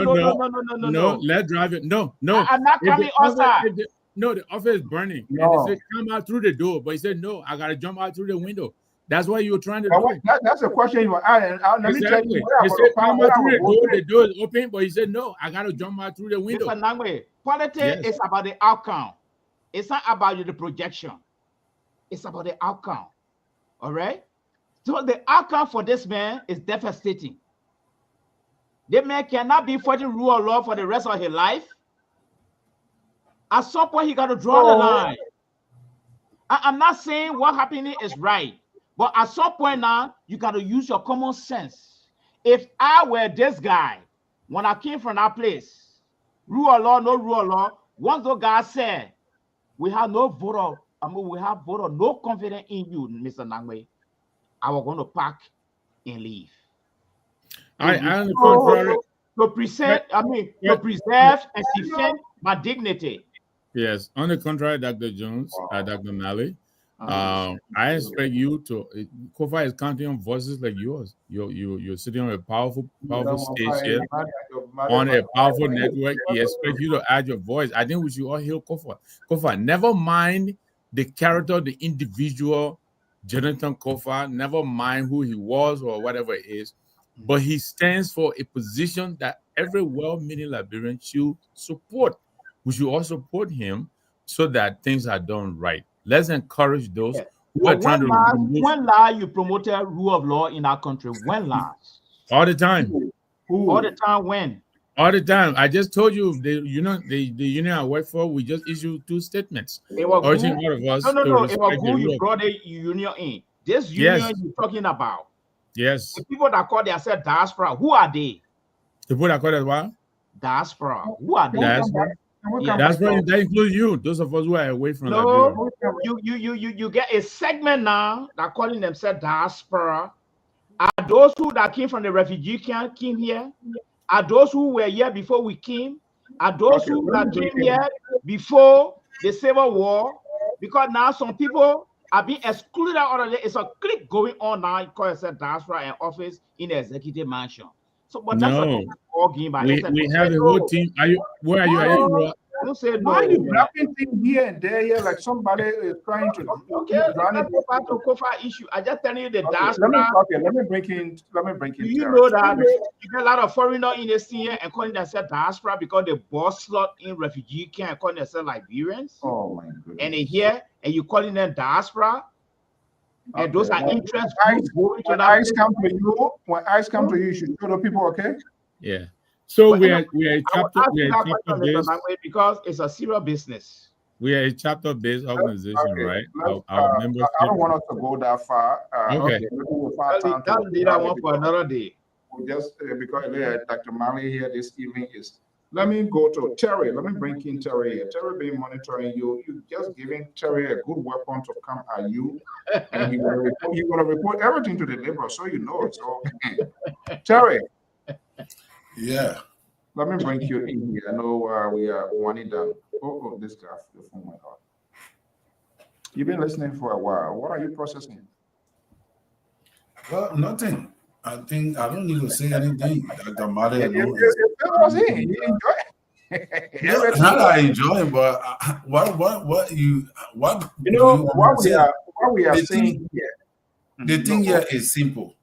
no. Let's drive it. No. I'm not coming outside. No, the office is burning. No. And they said, come out through the door. But he said, no, I got to jump out through the window. That's what you were trying to do. That's a question you were asking. Let me tell you. He said, come out through the door is open. But he said, no, I got to jump out through the window. Politics is about the outcome. It's not about the projection. It's about the outcome. All right? So the outcome for this man is devastating. The man cannot be fighting rule of law for the rest of his life. At some point, he got to draw the line. I'm not saying what happening is right, but at some point now, you got to use your common sense. If I were this guy, when I came from that place, rule of law, no rule of law, once the guy said, we have no voter, no confidence in you, Mr. Nangwe, I was going to pack and leave. To preserve and defend my dignity. Yes, on the contrary, Dr. Jones, Dr. Mali, I expect you to. Kofa is counting on voices like yours. You're sitting on a powerful stage here, on a powerful network. He expects you to add your voice. I think we should all hear Kofa. Kofa, never mind the character, the individual, Jonathan Kofa. Never mind who he was or whatever it is, but he stands for a position that every well-meaning Liberian should support. We should also support him so that things are done right. Let's encourage those who are trying to. When last you promoted rule of law in our country? When last? All the time. All the time. When? All the time. I just told you the union I work for. We just issued 2 statements. Urging all of us. No. It was who you brought the union in. This union you're talking about. Yes. The people that call themselves diaspora. Who are they? The people that call it what? Diaspora. Who are they? Diaspora. That includes you. Those of us who are away from Liberia. You get a segment now that calling themselves diaspora. Are those who that came from the refugee camp came here? Are those who were here before we came? Are those who that came here before the Civil War? Because now some people are being excluded out of it. It's a clique going on now. You call yourself diaspora and office in the executive mansion. So, but that's we have a whole team. Where are you? Why are you dropping things here and there like somebody is trying to Kofa issue? I just tell you the diaspora. Let me break in. You know that you get a lot of foreigners in the scene and calling themselves diaspora because they boss slot in refugee camp and calling themselves Liberians. Oh my goodness! And they here and you calling them diaspora. And those are interests. When ICE come to you, you should show the people, okay? Yeah. So we are a chapter based because it's a serious business. We are a chapter-based organization, right? I don't want us to go that far. Okay. That'll be that one for another day. Just because Dr. Mali here this evening is Let me go to Terry. Let me bring in Terry here. Terry been monitoring you. You just giving Terry a good weapon to come at you, and he will report everything to the Liberal, so you know it's okay. Terry. Yeah. Let me bring you in here. I know we are winding down. Oh, this guy, the phone went off. You've been listening for a while. What are you processing? Well, nothing. I think I don't need to say anything. Dr. Made alone is. Not I enjoy it, but what you what we are saying here. The thing here is simple.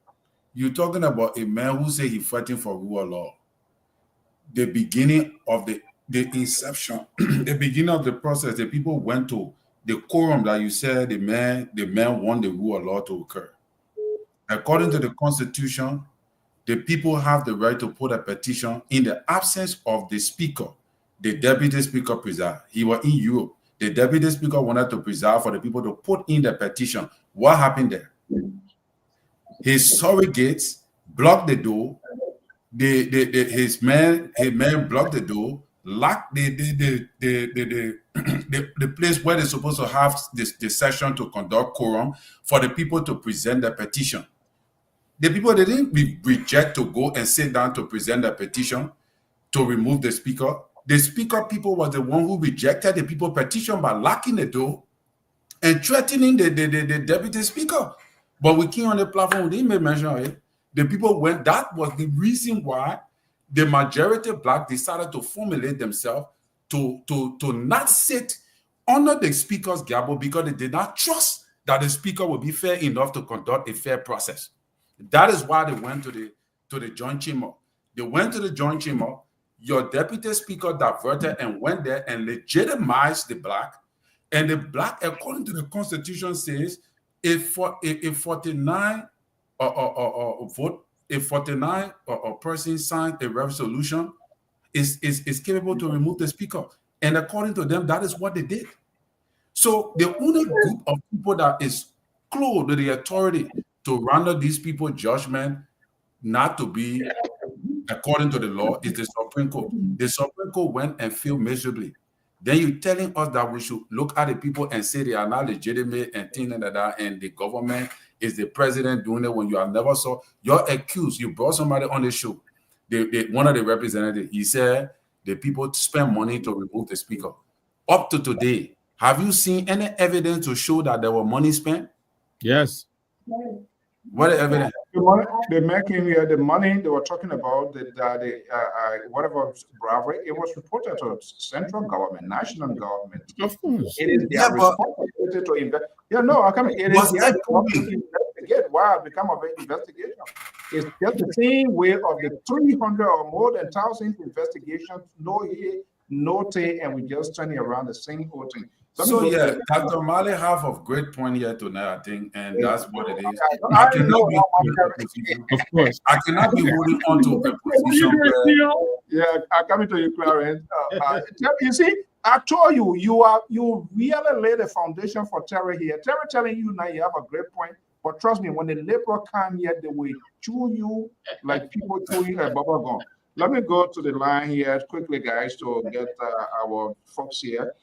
You're talking about a man who say he's fighting for rule of law. The beginning of the inception, the beginning of the process, the people went to the quorum that you said the man want the rule of law to occur. According to the Constitution, the people have the right to put a petition in the absence of the speaker. The deputy speaker preside. He was in Europe. The deputy speaker wanted to preside for the people to put in the petition. What happened there? His surrogates blocked the door. His man blocked the door, locked the place where they're supposed to have the session to conduct quorum for the people to present the petition. The people, they didn't reject to go and sit down to present the petition to remove the speaker. The speaker people was the one who rejected the people petition by locking the door and threatening the deputy speaker. But we came on the platform, we didn't make mention of it. The people went, that was the reason why the majority black decided to formulate themselves to not sit under the speaker's gavel because they did not trust that the speaker would be fair enough to conduct a fair process. That is why they went to the joint chamber. They went to the joint chamber. Your deputy speaker diverted and went there and legitimized the black. And the black, according to the Constitution, says if 49 person signed a resolution is capable to remove the speaker. And according to them, that is what they did. So the only group of people that is close to the authority to render these people judgment not to be according to the law is the Supreme Court. The Supreme Court went and failed miserably. Then you're telling us that we should look at the people and say they are not legitimate and things like that, and the government is the president doing it when you have never saw. You're accused. You brought somebody on the show. One of the representatives, he said the people spend money to remove the speaker. Up to today, have you seen any evidence to show that there was money spent? Yes. What evidence? The man came here, the money they were talking about, whatever bribery, it was reported to central government, national government. Of course. It is their responsibility to invest. Yeah, no, I come. It is their responsibility to investigate. Why become of an investigation? It's just the same way of the 300 or more than 1,000 investigations, no here, no there, and we just turning around the same whole thing. So yeah, Dr. Mali have a great point here tonight, I think, and that's what it is. I cannot be holding on to a position where, yeah, I'm coming to you, Clarence. You see, I told you, you really laid a foundation for Terry here. Terry telling you now you have a great point, but trust me, when the Liberal come here, they will chew you like people chewing a bubble gum. Let me go to the line here quickly, guys, to get our folks here.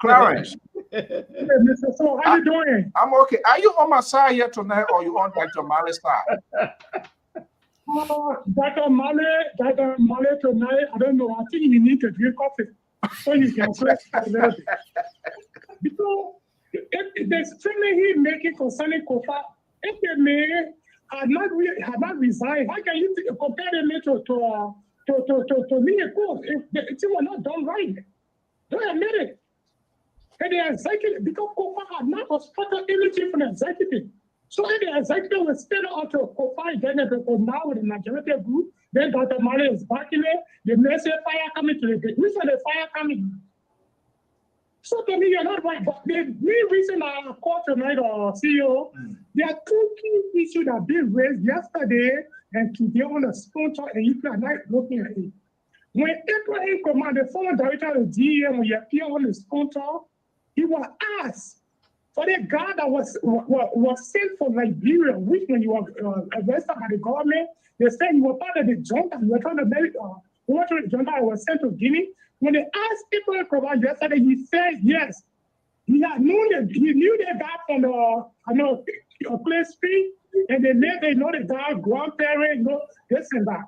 Clarence. Hey, Mr. So, how you doing? I'm okay. Are you on my side here tonight, or you on Dr. Mali's side? Dr. Mali tonight, I don't know. I think you need to drink coffee so you can flex a little bit. Because the statement he's making concerning Kofa, if the mayor had not resigned, how can you compare the mayor to me, of course, if the thing was not done right? Don't admit it. And the executive, because Kofa had not obstructed anything from the executive. So if the executive was still out to Kofa, then because now with the majority group, then Dr. Mali is backing it, the mayor said fire coming to the we saw the fire coming. So to me, you're not right. But the main reason I called tonight, CEO, there are two key issues that have been raised yesterday and today on the sponsor, and you can not looking at it. When Abraham Command, the former director of the DEM, when he appeared on the sponsor, he was asked for the guy that was sent from Liberia, which when you were arrested by the government, they said you were part of the junta, you were trying to went to the junta and was sent to Guinea. When they asked April Nkrumah yesterday, he said yes. He knew the guy from the place street, and they know the guy, grandparent, this and that.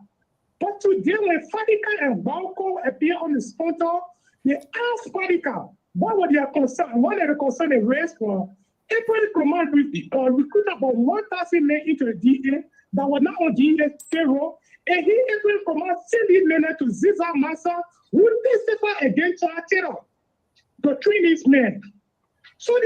But today, when Fadika and Balco appear on the sponsor, they asked Fadika what were their concern, what are the concern they raised for. April Nkrumah recruited about 1,000 men into the DA that were not on DA payroll, and April Nkrumah sent these men to Ziza Massa, who testified against terror to train these men. So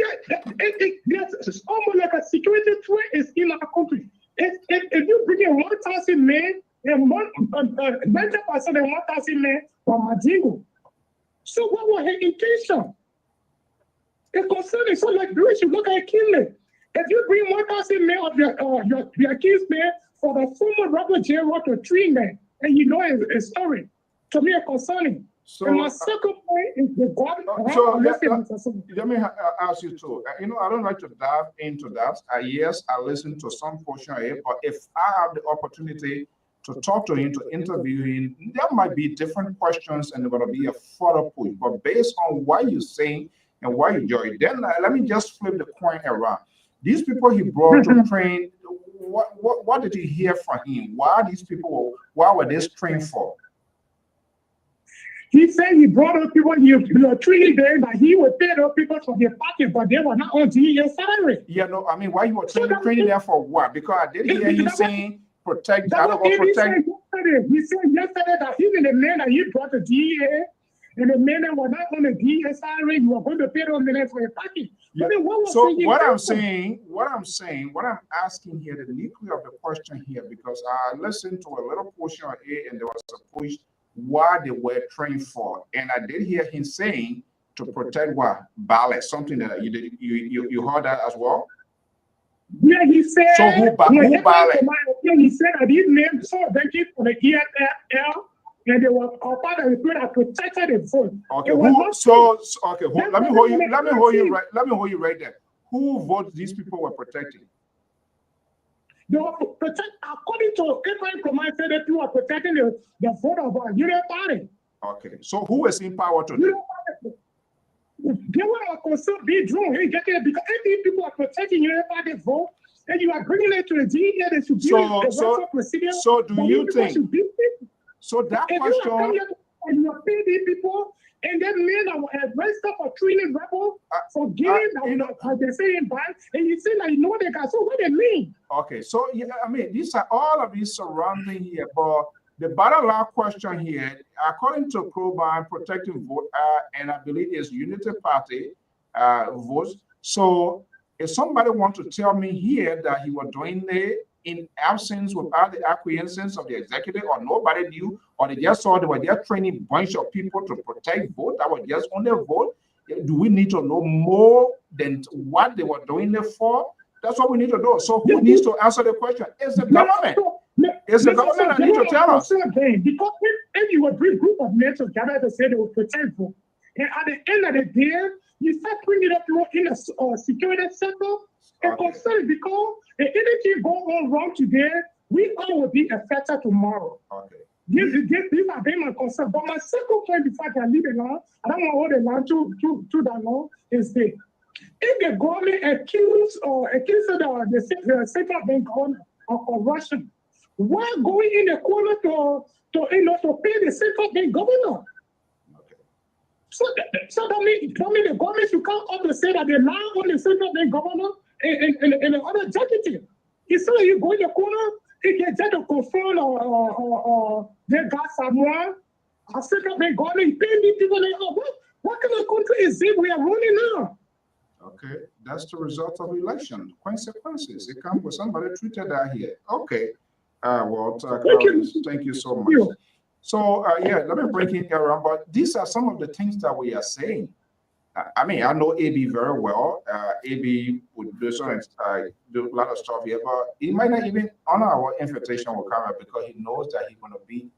there's almost like a security threat is in our country. If you bring in 1,000 men, and 90% of 1,000 men from Madingo. So what was her intention? It's concerning, so like we should look at killing. If you bring 1,000 men of your kids men for the former Robert J. Rock to train them, and you know his story, to me it's concerning. So, and my second point is the government. Let me ask you too. I don't like to dive into that. Yes, I listen to some portion of it, but if I have the opportunity to talk to him, to interview him, there might be different questions and there will be a further push. But based on what you're saying and what you join, then let me just flip the coin around. These people he brought to train, what did you hear from him? Why were they trained for? He said he brought up people, you are treating them that he would pay those people for their pocket, but they were not on DEA salary. Yeah, no, I mean, why you were training them for what? Because I did hear him saying protect. He said yesterday that even the men that he brought to DEA and the men that were not on the DEA salary, you were going to pay those men for their pocket. Yeah. So what I'm asking here, the nucleus of the question here, because I listened to a little portion of it and there was a push what they were trained for, and I did hear him saying to protect what ballot, something that you heard that as well. Yeah, he said. So who ballot? He said that these men saw banking for the EFL, and they were part of the people that protected the vote. Okay, let me hold you right there. Who voted these people were protecting? They were according to April Nkrumah, said that you are protecting the vote of our Union Party. Okay, so who is in power today? They were concerned, be drawn. Because if people are protecting Union Party vote, and you are bringing it to the DEA, they should be a procedure. So do you think? So that question. And you are paying these people, and then men that were arrested for treating rebels, for getting, as they say in Biah, and you say that you know they got, so what do they mean? Okay, so yeah, I mean, these are all of these surrounding here, but the bottom line question here, according to Coban, protecting vote, and I believe it's Unity Party votes. So if somebody wants to tell me here that he was doing it in absence without the acquiescence of the executive, or nobody knew, or they just saw they were just training a bunch of people to protect vote that was just on their vote, do we need to know more than what they were doing it for? That's what we need to know. So who needs to answer the question? It's the government. It's the government that needs to tell us. Because if you would bring a group of men together to say they will protect vote, and at the end of the day, you start bringing up in a security sector, and concerned because if anything go on wrong today, we all will be affected tomorrow. Okay. These are very much concerned. But my second point before I leave it on, I don't want to hold the line to that long, is this. If the government accuses the central bank governor of corruption, why going in the corner to pay the central bank governor? Okay. So that means the government should come up and say that they lie on the central bank governor and the other executive. Instead of you go in the corner, if you get to confront or they got someone, a central bank governor, you pay these people like, what kind of country is it we are running now? Okay, that's the result of election. Consequences. It comes with somebody tweeted that here. Okay. Thank you so much. So yeah, let me break it around. But these are some of the things that we are saying. I mean, I know AB very well. AB would do a lot of stuff here, but he might not even honor our invitation with camera because he knows that he's going to be.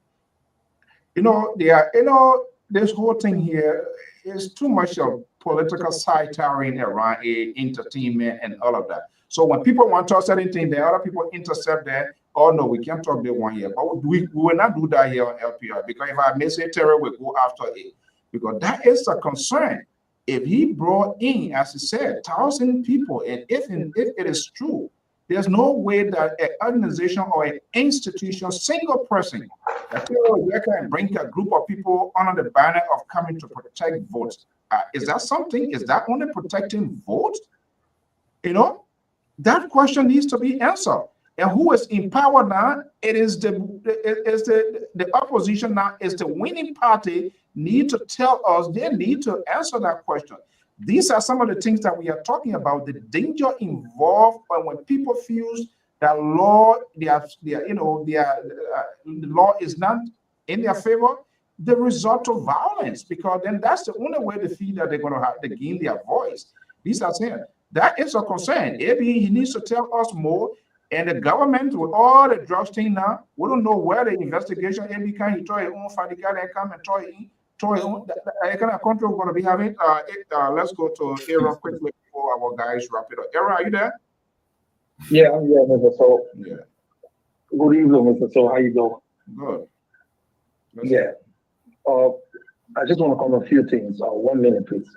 This whole thing here is too much of political side-tiring around entertainment and all of that. So when people want to talk certain things, the other people intercept that. oh no, we can't talk the one here. But we will not do that here on LPR, because if I may say Terry will go after it, because that is a concern. If he brought in, as he said, 1,000 people, and if it is true, there's no way that an organization or an institution, single person, that can bring a group of people under the banner of coming to protect votes. Is that something? Is that only protecting votes? You know, that question needs to be answered. And who is in power now? It is the opposition now. Is the winning party need to tell us? They need to answer that question. These are some of the things that we are talking about. The danger involved when people feel that law, the law is not in their favor. The result of violence, because then that's the only way to feel that they're going to have to gain their voice. These are saying that is a concern. Maybe he needs to tell us more. And the government, with all the drugs thing now, we don't know where the investigation. Every kind he try his own fight, the guy that come and try his own. That kind of country we're going to be having. Let's go to Aaron quickly before our guys wrap it up. Aaron, are you there? Yeah, I'm here, Mr. So. Yeah. Good evening, Mr. So. How you doing? Good. Yeah. I just want to cover a few things. 1 minute, please.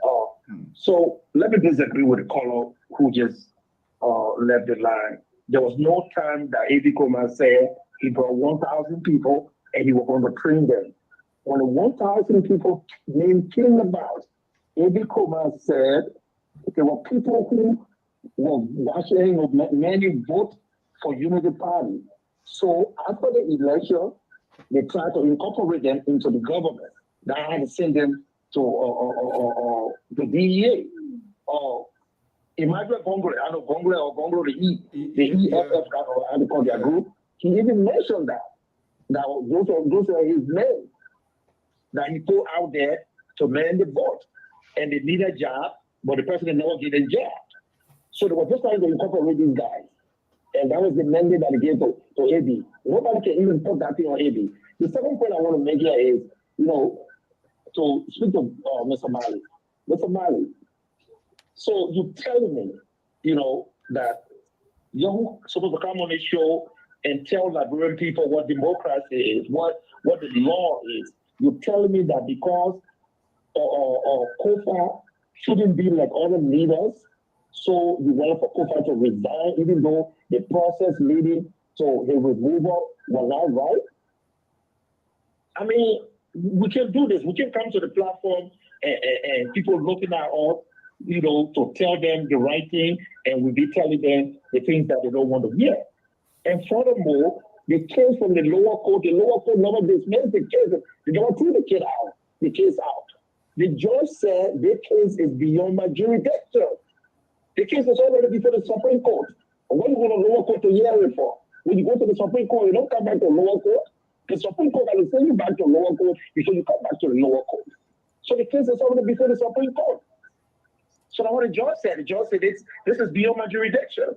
So let me disagree with the caller who just left the line. There was no time that A.B. Coleman said he brought 1,000 people and he was going to train them. When the 1,000 people named came about, A.B. Coleman said there were people who were watching many vote for Unity Party. So after the election, they tried to incorporate them into the government. That had to send them to the DEA. Imagine Gongre, I know Gongre or Gongre, the EFF, or how they call their group. He even mentioned that. Now, those are his names that he put out there to man the vote. And they need a job, but the person never get a job. So they were just trying to incorporate these guys. And that was the mandate that they gave to AB. Nobody can even put that thing on AB. The second point I want to make here is, to speak to Mr. Mali. Mr. Mali, so you telling me, that you're supposed to come on this show and tell Liberian people what democracy is, what the law is. You're telling me that because Kofa shouldn't be like other leaders, so you want for Kofa to resign, even though the process leading to his removal was not right? I mean, we can do this. We can come to the platform and people looking at us, to tell them the right thing, and we'll be telling them the things that they don't want to hear. And furthermore, the case from the lower court never dismissed the case. They don't threw the case out. The judge said the case is beyond my jurisdiction. The case is already before the Supreme Court. And when you go to the lower court to hear it for, when you go to the Supreme Court, you don't come back to the lower court. The Supreme Court will send you back to the lower court before you come back to the lower court. So the case is already before the Supreme Court. So that's what the judge said. The judge said this is beyond my jurisdiction.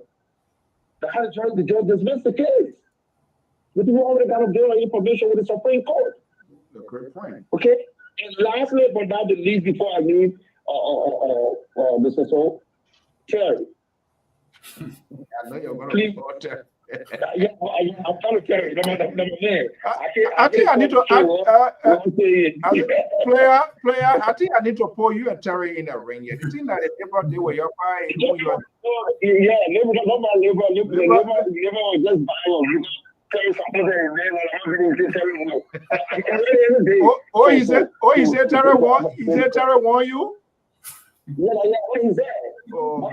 How the judge dismissed the case. But you already got to get information with the Supreme Court. Great point. Okay? And lastly, but not the least, before I leave, Mr. So, Terry. I know you're going to report Terry. Yeah, I'm trying to tell you. I think I need to player. I think I need to pull you and Terry in a ring. You think that if they were your fire, yeah, never was just buying. He said Terry won you? Yeah, what he said. I'm not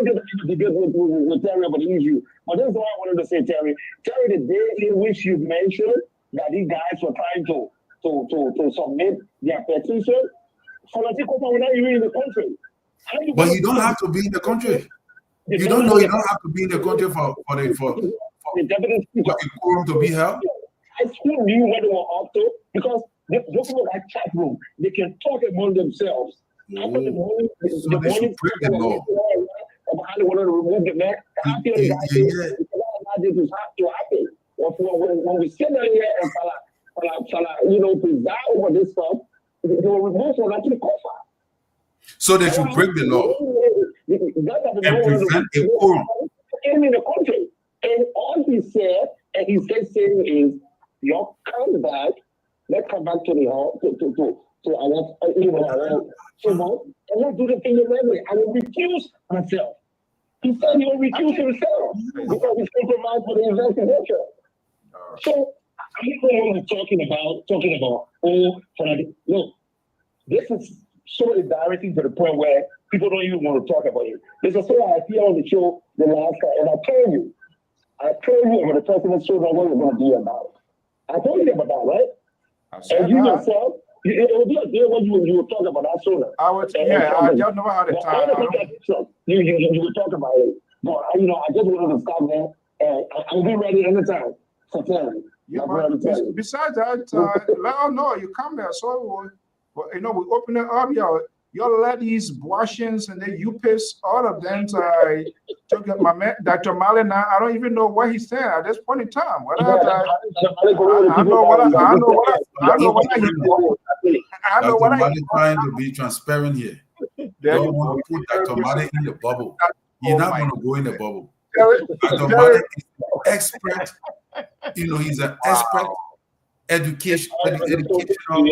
going to debate with Terry about the issue. But this is what I wanted to say, Terry. Terry, the day in which you mentioned that these guys were trying to submit their petition, Kofa were not even in the country. But you don't have to be in the country. You don't know you don't have to be in the country for the quorum to be held. I still knew what they were up to because those people like chat room, they can talk among themselves. After the morning, so they should break the law. How they want to remove the man. I feel like this is to happen. When we sit down here and preside over this stuff, they will remove from that to the Kofa. So they should break the law and prevent a quorum. In the country. And all he said And his next saying is, y'all come back, let's come back to the hall, to our, and let's do the thing together. I will recuse myself. He said he will recuse himself because he's compromised for the investigation. So I'm not only talking about look, this is so embarrassing to the point where people don't even want to talk about it. There's a story I appeared on the show the last time, and I told you over the president's show that what we're going to do about it. I told you about that, right? And you yourself, it will be a deal when you were talking about that show. I don't know how to time. You were talking about it. But, I just wanted to stop there, and I'll be ready anytime for telling. Yeah, besides that, let us know you come there. So, we open it up. Your ladies, washings, and then you piss all of them. To get my man, Dr. Mali. Now I don't even know what he's saying at this point in time. I know what I'm trying to be transparent here. Don't want to put Dr. Mali in the bubble. He's not going to go in the bubble. Dr. Mali is an expert. He's an expert educational professional.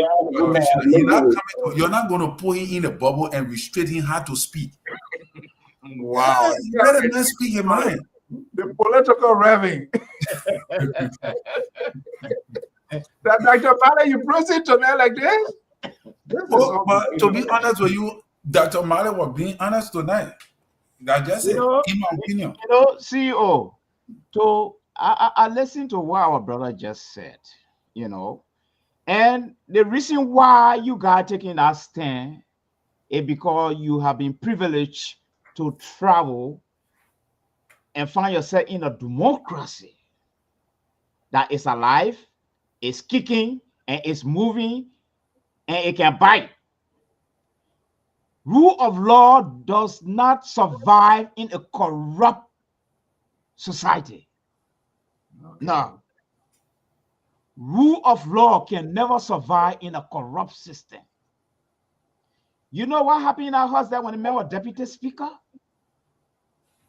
You're not going to put him in a bubble and restrict him how to speak. Wow. Let him not speak your mind. The political revving. That Dr. Mali, you proceed to me like this? But to be honest with you, Dr. Mali was being honest tonight. That's just it, in my opinion. CEO, so I listened to what our brother just said, and the reason why you guys taking that stand is because you have been privileged to travel and find yourself in a democracy that is alive, is kicking, and is moving, and it can bite. Rule of law does not survive in a corrupt society. No. Rule of law can never survive in a corrupt system. You know what happened in our house that when the man was deputy speaker?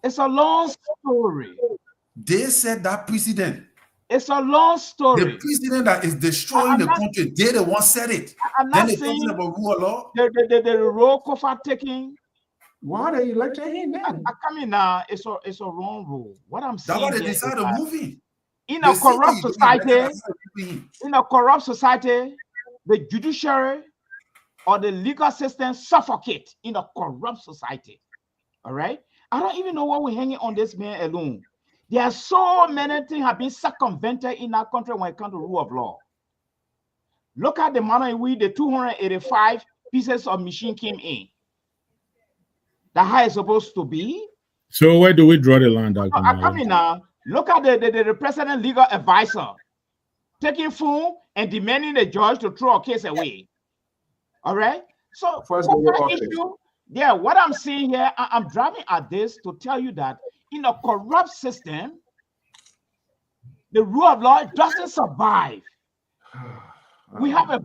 It's a long story. They said that president. It's a long story. The president that is destroying the country, they the one said it. Then they're talking about rule of law. The role Kofa taking. Why are you electing him then? I come in now, it's a wrong rule. What I'm saying that's why they decided to move him. In a corrupt society, the judiciary or the legal system suffocate in a corrupt society. All right? I don't even know why we're hanging on this man alone. There are so many things have been circumvented in our country when it comes to rule of law. Look at the manner in which the 285 pieces of machine came in. That's how it's supposed to be. So where do we draw the line, Dr. I come in now. Look at the president legal advisor taking phone and demanding the judge to throw a case away. All right. So what I'm saying here, I'm driving at this to tell you that in a corrupt system, the rule of law doesn't survive. We have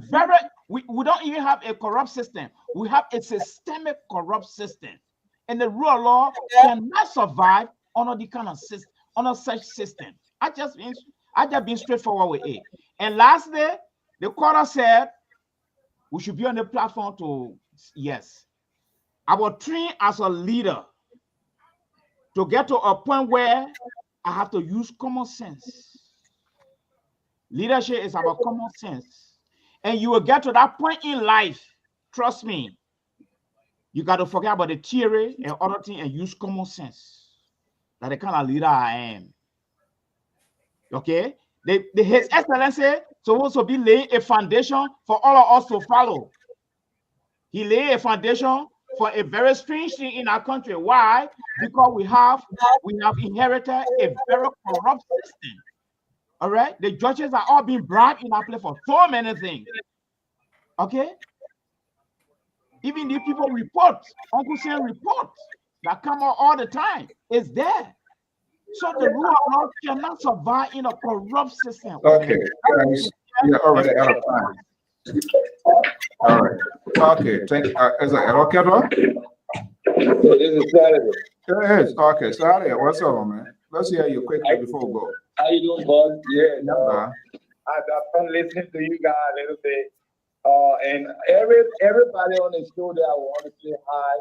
we don't even have a corrupt system. We have a systemic corrupt system. And the rule of law cannot survive under the kind of system, under such system. I just been straightforward with it. And lastly, the court said we should be on the platform to, yes, I was trained as a leader to get to a point where I have to use common sense. Leadership is about common sense. And you will get to that point in life, trust me, you got to forget about the theory and other things and use common sense. That's the kind of leader I am. Okay? His Excellency supposed to be laying a foundation for all of us to follow. He laid a foundation for a very strange thing in our country. Why? Because we have inherited a very corrupt system. All right? The judges are all being bribed in our place for so many things. Okay? Even the people report, Uncle Sam reports that come out all the time. It's there. So the rule of law cannot survive in a corrupt system. Okay. You're already out of time. All right. Okay. Is it okay, bro? So this is Saturday. It is. Okay. Saturday. What's up, man? Let's hear you quickly before we go. How you doing, boss? Yeah, Yeah. I've been listening to you guys a little bit. And everybody on the show there, I want to say hi.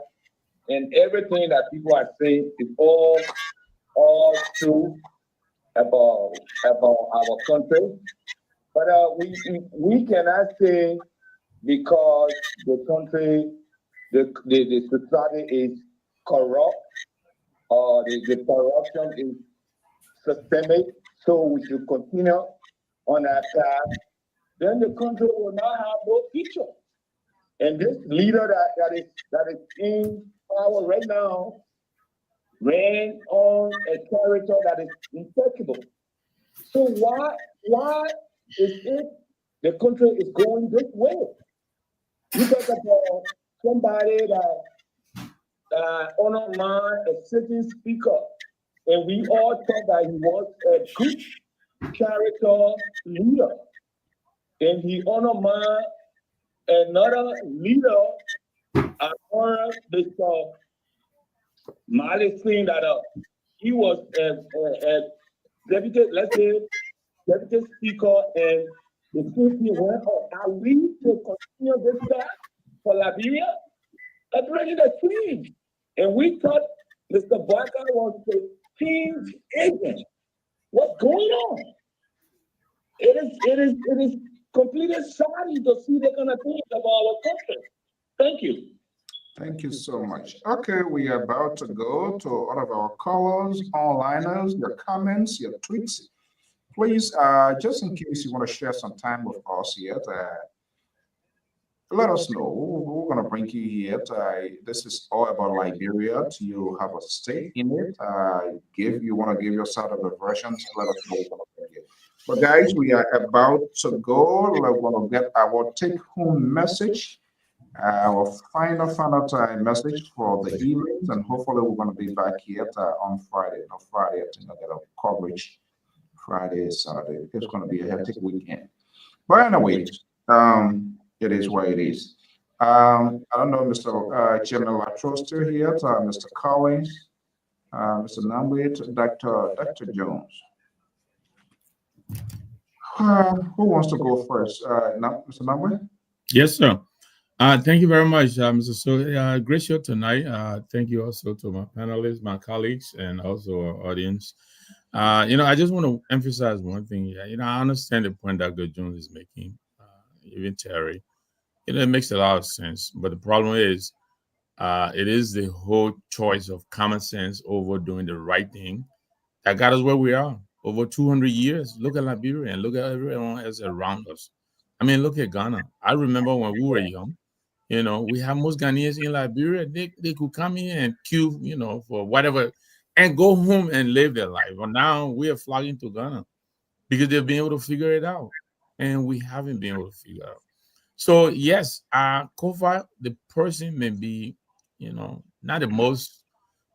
And everything that people are saying is all true about our country. But we cannot say because the country, the society is corrupt, or the corruption is systemic, so we should continue on that path. Then the country will not have no future. And this leader that is in power right now ran on a character that is impeccable. So why is it the country is going this way? You talk about somebody that honor a sitting speaker, and we all thought that he was a good character leader, and he honor another leader. I heard Mr. Mali saying that he was a deputy, let's say, deputy speaker, and the city went up. Are we to continue this path for Liberia? That's really the change. And we thought Mr. Biah was the king's agent. What's going on? It is completely sorry to see the kind of things about our country. Thank you. Thank you so much. Okay, we are about to go to all of our callers, onliners, your comments, your tweets. Please, just in case you want to share some time with us here, let us know. We're going to bring you here. This is all about Liberia. You have a stake in it. You want to give yourself a version, let us know. But guys, we are about to go. We're going to get our take-home message. Our final message for the evenings, and hopefully we're going to be back here on Friday. No, Friday, I think I'll get a coverage Friday, Saturday. It's going to be a hectic weekend. But anyway, it is what it is. I don't know, Mr. General Latro still here, Mr. Collins, Mr. Nambit, Dr. Jones. Who wants to go first? Mr. Nambit? Yes, sir. Thank you very much, Mr. So great show tonight. Thank you also to my panelists, my colleagues, and also our audience. I just want to emphasize one thing. I understand the point Dr. Jones is making, even Terry. It makes a lot of sense. But the problem is, it is the whole choice of common sense over doing the right thing that got us where we are. Over 200 years. Look at Liberia and look at everyone else around us. I mean, look at Ghana. I remember when we were young. We have most Ghanaians in Liberia. They could come in and queue, for whatever, and go home and live their life. But now we are flocking to Ghana because they've been able to figure it out, and we haven't been able to figure it out. So yes, Kofa, the person may be, not the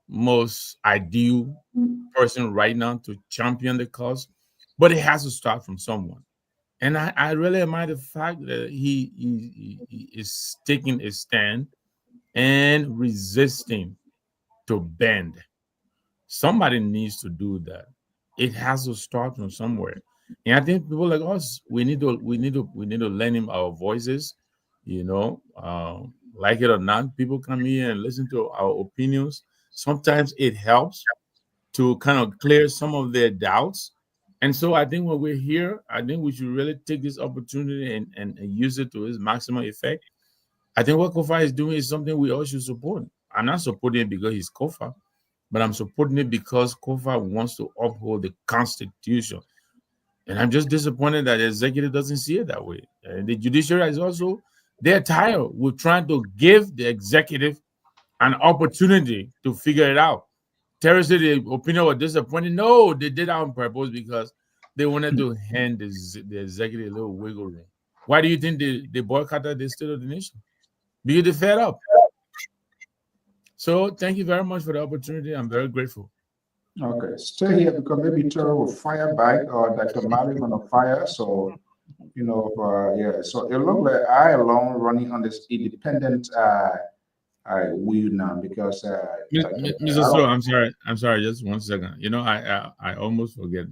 most ideal person right now to champion the cause, but it has to start from someone. And I really admire the fact that he is taking a stand and resisting to bend. Somebody needs to do that. It has to start from somewhere. And I think people like us, we need to lend him our voices. Like it or not, people come here and listen to our opinions. Sometimes it helps to kind of clear some of their doubts. And so I think when we're here, I think we should really take this opportunity and use it to its maximum effect. I think what Kofa is doing is something we all should support. I'm not supporting it because he's Kofa, but I'm supporting it because Kofa wants to uphold the Constitution. And I'm just disappointed that the executive doesn't see it that way. And the judiciary is also, they're tired. We're trying to give the executive an opportunity to figure it out. Terry said the opinion was disappointing. No, they did that on purpose because they wanted to hand the executive a little wiggle room. Why do you think they boycotted the State of the Nation? Because they fed up. So thank you very much for the opportunity. I'm very grateful. Okay, stay here because maybe Terry will fire back or Dr. Mali gonna fire. So, yeah. So it looks like I alone running on this independent I will now because Mr. So, I'm sorry. Just 1 second. You know, I almost forget.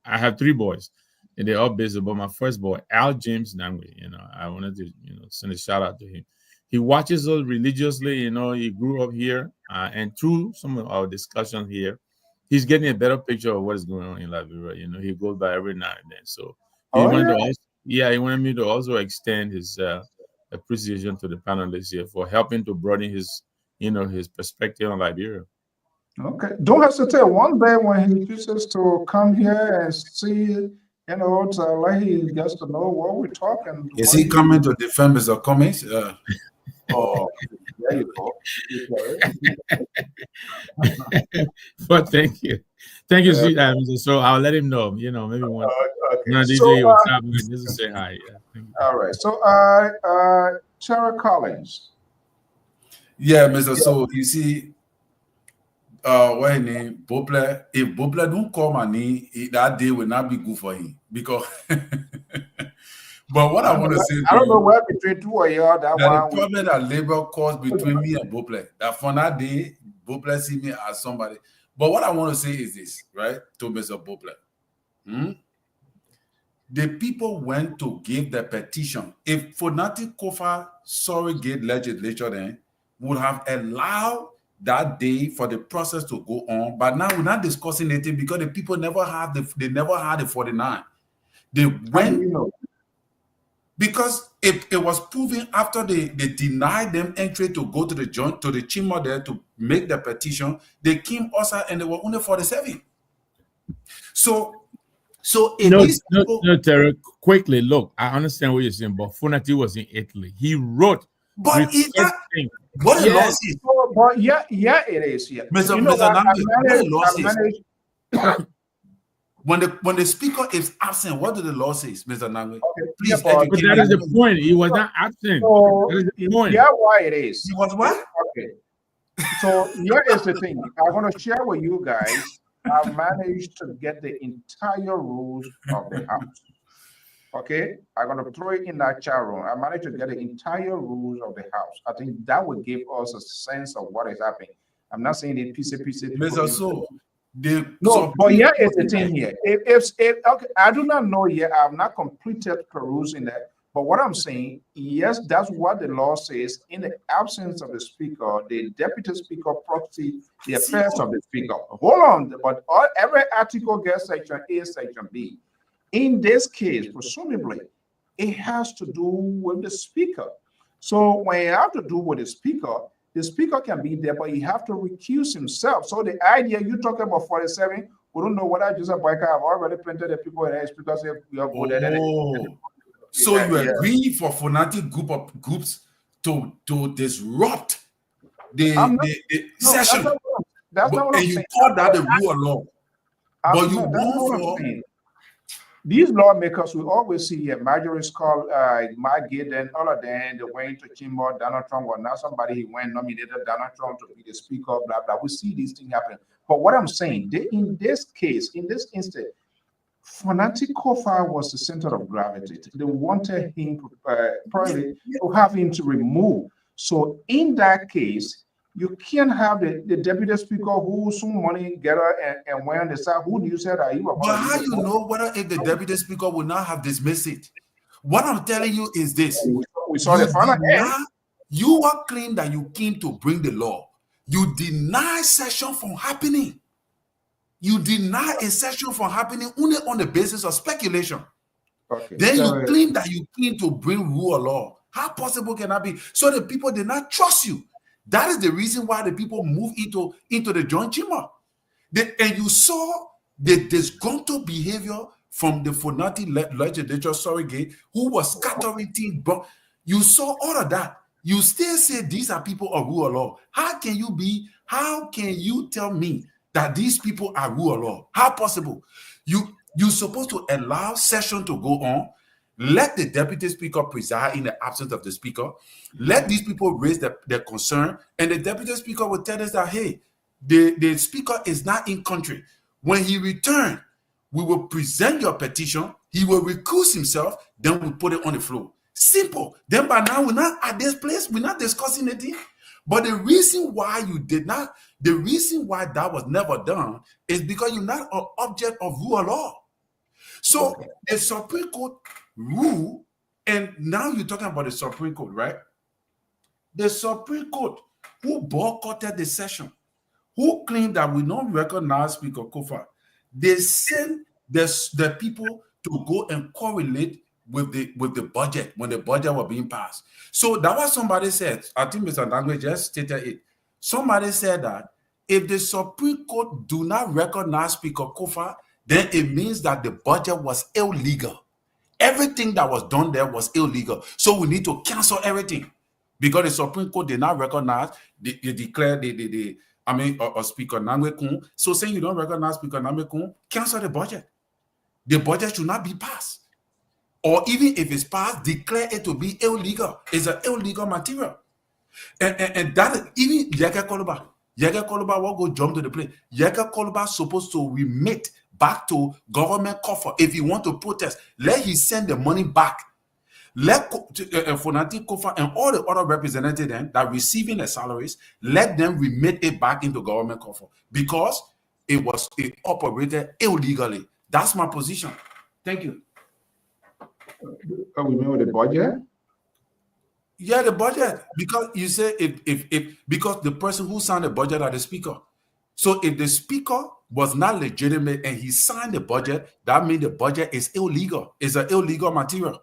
I have 3 boys, and they're all busy. But my first boy, Al James Nangwe, you know, I wanted to send a shout out to him. He watches us religiously. You know, he grew up here, and through some of our discussions here, he's getting a better picture of what is going on in Liberia. You know, he goes by every now and then. So he wanted me to also extend his appreciation to the panelists here for helping to broaden his perspective on Liberia. Okay, don't hesitate. One day when he chooses to come here and see, to let he gets to know what we're talking. Is he coming to defend Mr. Cummings? Oh, there you go. But thank you, sweet Mr. So I'll let him know. You know, maybe one. Okay. DJ will stop me just to say hi. Yeah. All right. So, Sarah Collins. Yeah, Mr. So you see, what his name? Bopler. If Bopler don't call my name, that day will not be good for him because. But what I want to say, I don't know where between two of y'all that the one. problem that labor caused between me and Bopler, that for that day, Bopler see me as somebody. But what I want to say is this, right, to Mr. Bopler. The people went to give the petition. If Fonati Kofa surrogate legislature then would have allowed that day for the process to go on, but now we're not discussing anything because the people never had the 49. They went. Because it was proven after they denied them entry to go to the chamber there to make the petition, they came outside and they were only 47. So if no, Terry, quickly look. I understand what you're saying, but Fonati was in Italy. He wrote. But is that what the law says? But yeah, it is. Yeah, Mr. When the speaker is absent, what do the law say, Mr. Nangwe? Okay. Please but that is the point. He was not absent. So, that is the point. Yeah, why it is. He was what? Okay. So here is the thing. I want to share with you guys. I managed to get the entire rules of the house. Okay, I'm going to throw it in that chat room. I managed to get the entire rules of the house. I think that would give us a sense of what is happening. I'm not saying it piece. Mr. So. But here is the thing here. If okay, I do not know yet. I have not completed perusing that. But what I'm saying, yes, that's what the law says. In the absence of the speaker, the deputy speaker proxy the affairs of the speaker. Hold on, but every article gets section A, section B. In this case, presumably, it has to do with the speaker. So when you have to do with the speaker can be there, but he have to recuse himself. So the idea you talk about 47, we don't know whether Joseph Biah have already printed the people in it because we have voted. So you agree for Fonati groups to disrupt the session. That's not what I'm saying. And you call that the rule of law. But you want for these lawmakers, we always see a majority called Magid and all of them, they went to chamber. Donald Trump was not somebody, he went nominated Donald Trump to be the speaker, blah, blah. We see these things happen. But what I'm saying, in this case, in this instance, Fonati Kofa was the center of gravity. They wanted him probably to have him to remove. So in that case, you can't have the deputy speaker who some money getter and when they start who you said that you were. But how you know whether if the deputy speaker would not have dismissed it? What I'm telling you is this: we saw the final end. You are claiming that you came to bring the law. You deny session from happening. You deny a session from happening only on the basis of speculation. Okay. Then you claim that you came to bring rule of law. How possible can that be? So the people did not trust you. That is the reason why the people move into the joint chamber. And you saw the disgruntled behavior from the Fonati legislature surrogate who was scattering things. You saw all of that. You still say these are people of rule of law. How can you tell me that these people are rule of law? How possible? You're supposed to allow session to go on. Let the deputy speaker preside in the absence of the speaker. Let these people raise their concern, and the deputy speaker will tell us that, hey, the speaker is not in country. When he returns, we will present your petition. He will recuse himself. Then we put it on the floor. Simple. Then by now we're not at this place, we're not discussing anything. But the reason why you did not, the reason why that was never done is because you're not an object of rule of law. So the Supreme Court rule, and now you're talking about the Supreme Court, right? The Supreme Court, who boycotted the session, who claimed that we don't recognize Speaker Kofa, they sent the people to go and correlate with the budget when the budget was being passed. So that was somebody said, I think Mr. Dangwe just stated it. Somebody said that if the Supreme Court do not recognize Speaker Kofa, then it means that the budget was illegal. Everything that was done there was illegal. So we need to cancel everything because the Supreme Court did not recognize, they declared Speaker Nangwe Kun. So saying you don't recognize Speaker Nangwe Kun, cancel the budget. The budget should not be passed. Or even if it's passed, declare it to be illegal. It's an illegal material. And that even Yaka Koluba will go jump to the plane. Yaka Koluba supposed to remit back to government coffers. If you want to protest, let him send the money back. Let Fonati Kofa and all the other representatives then that receiving the salaries, let them remit it back into government coffer because it operated illegally. That's my position. Thank you. We remember the budget? Yeah, the budget. Because you say because the person who signed the budget are the speaker. So if the speaker was not legitimate and he signed the budget, that means the budget is illegal. It's an illegal material.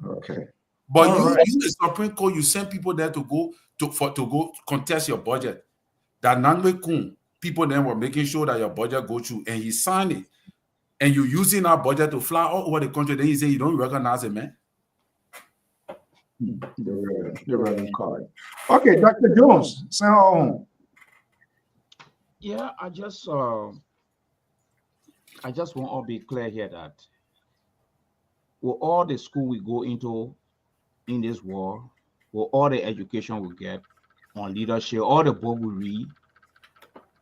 Okay. But you the Supreme Court, you send people there to go contest your budget. That Nangwe Kun, people then were making sure that your budget go through, and he signed it. And you're using our budget to fly all over the country. Then you say you don't recognize it, man. The relevant card. Okay, Dr. Jones, send her home. Yeah, I just want to be clear here that with all the school we go into in this war, with all the education we get on leadership, all the book we read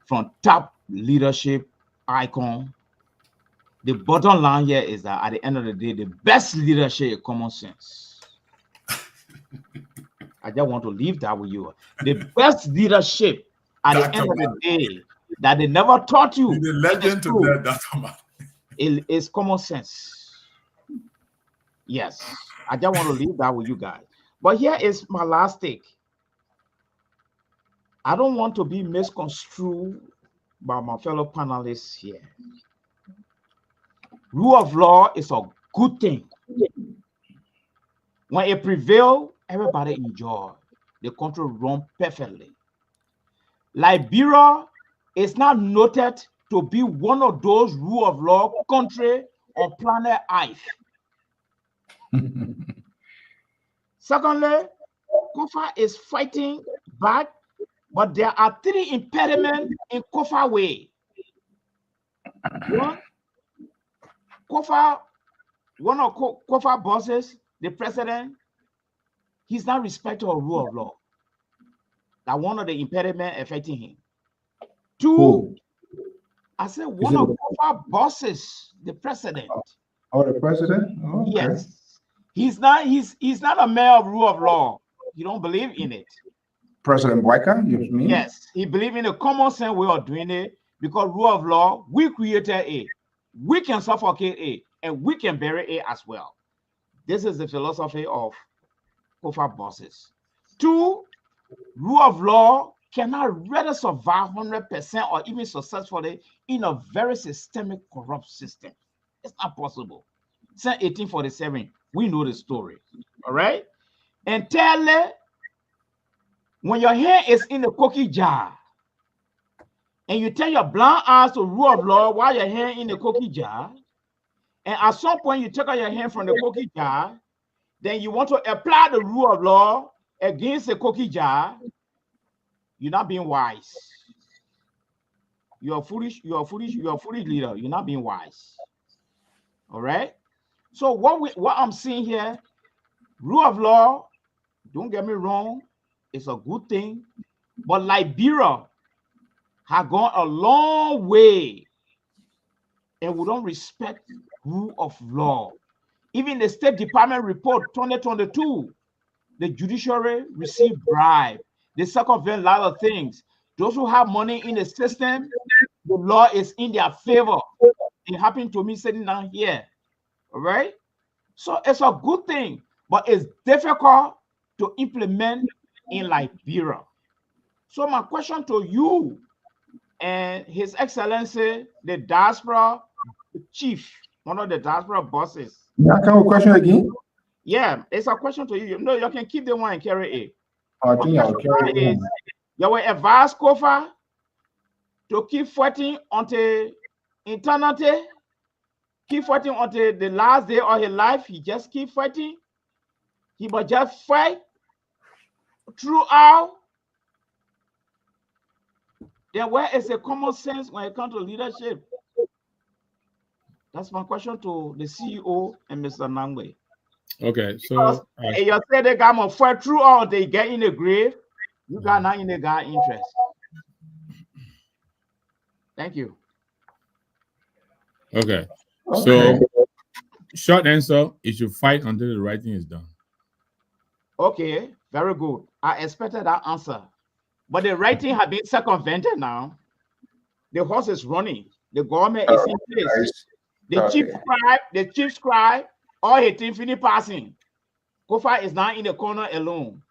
from top leadership icon, the bottom line here is that at the end of the day, the best leadership is common sense. I just want to leave that with you. The best leadership at the end of the day that they never taught you the legend to that is common sense. Yes, I just want to leave that with you guys. But here is my last take. I don't want to be misconstrued by my fellow panelists here. Rule of law is a good thing. When it prevails, everybody enjoy. The country runs perfectly. Liberia is not noted to be one of those rule of law countries on planet Earth. Secondly, Kofa is fighting back, but there are three impediments in Kofa way. One, Kofa, one of Kofa bosses, the president, he's not respecting the rule of law. That's one of the impediments affecting him. Two, I said one of Kofa bosses, the president. Oh, the president? Oh, okay. Yes. He's not a man of rule of law. He don't believe in it. President Biah, you mean? Yes, he believes in a common sense way of doing it because rule of law, we created it. We can suffocate it and we can bury it as well. This is the philosophy of Kofa bosses. Two, rule of law cannot rather survive 100% or even successfully in a very systemic, corrupt system. It's not possible. Since 1847, we know the story. All right? And thirdly, when your hand is in the cookie jar and you turn your blind eyes to rule of law while your hand in the cookie jar, and at some point you take out your hand from the cookie jar, then you want to apply the rule of law against the cookie jar, you're not being wise. You're foolish leader. You're not being wise. All right? So what I'm seeing here, rule of law, don't get me wrong, it's a good thing, but Liberia has gone a long way and we don't respect rule of law. Even the State Department report 2022, the judiciary received bribe. They circumvent a lot of things. Those who have money in the system, the law is in their favor. It happened to me sitting down here. All right. So it's a good thing, but it's difficult to implement in Liberia. So my question to you and His Excellency, the diaspora chief, one of the diaspora bosses. Yeah, can we question again? Yeah, it's a question to you. No, you can keep the one and carry it. I think I'll carry it. You will advise Kofa to keep fighting until eternity, keep fighting until the last day of his life. He just keep fighting. He must just fight throughout. Then where is the common sense when it comes to leadership? That's my question to the CEO and Mr. Nangwe. Okay, so you say the guy must fight throughout, they get in the grave. You got not in the guy interest. Thank you. Okay. So short answer, you should fight until the right thing is done. Okay, very good. I expected that answer. But the right thing has been circumvented now. The horse is running. The government is in place. The chief scribe, all his team finish passing. Kofa is now in the corner alone.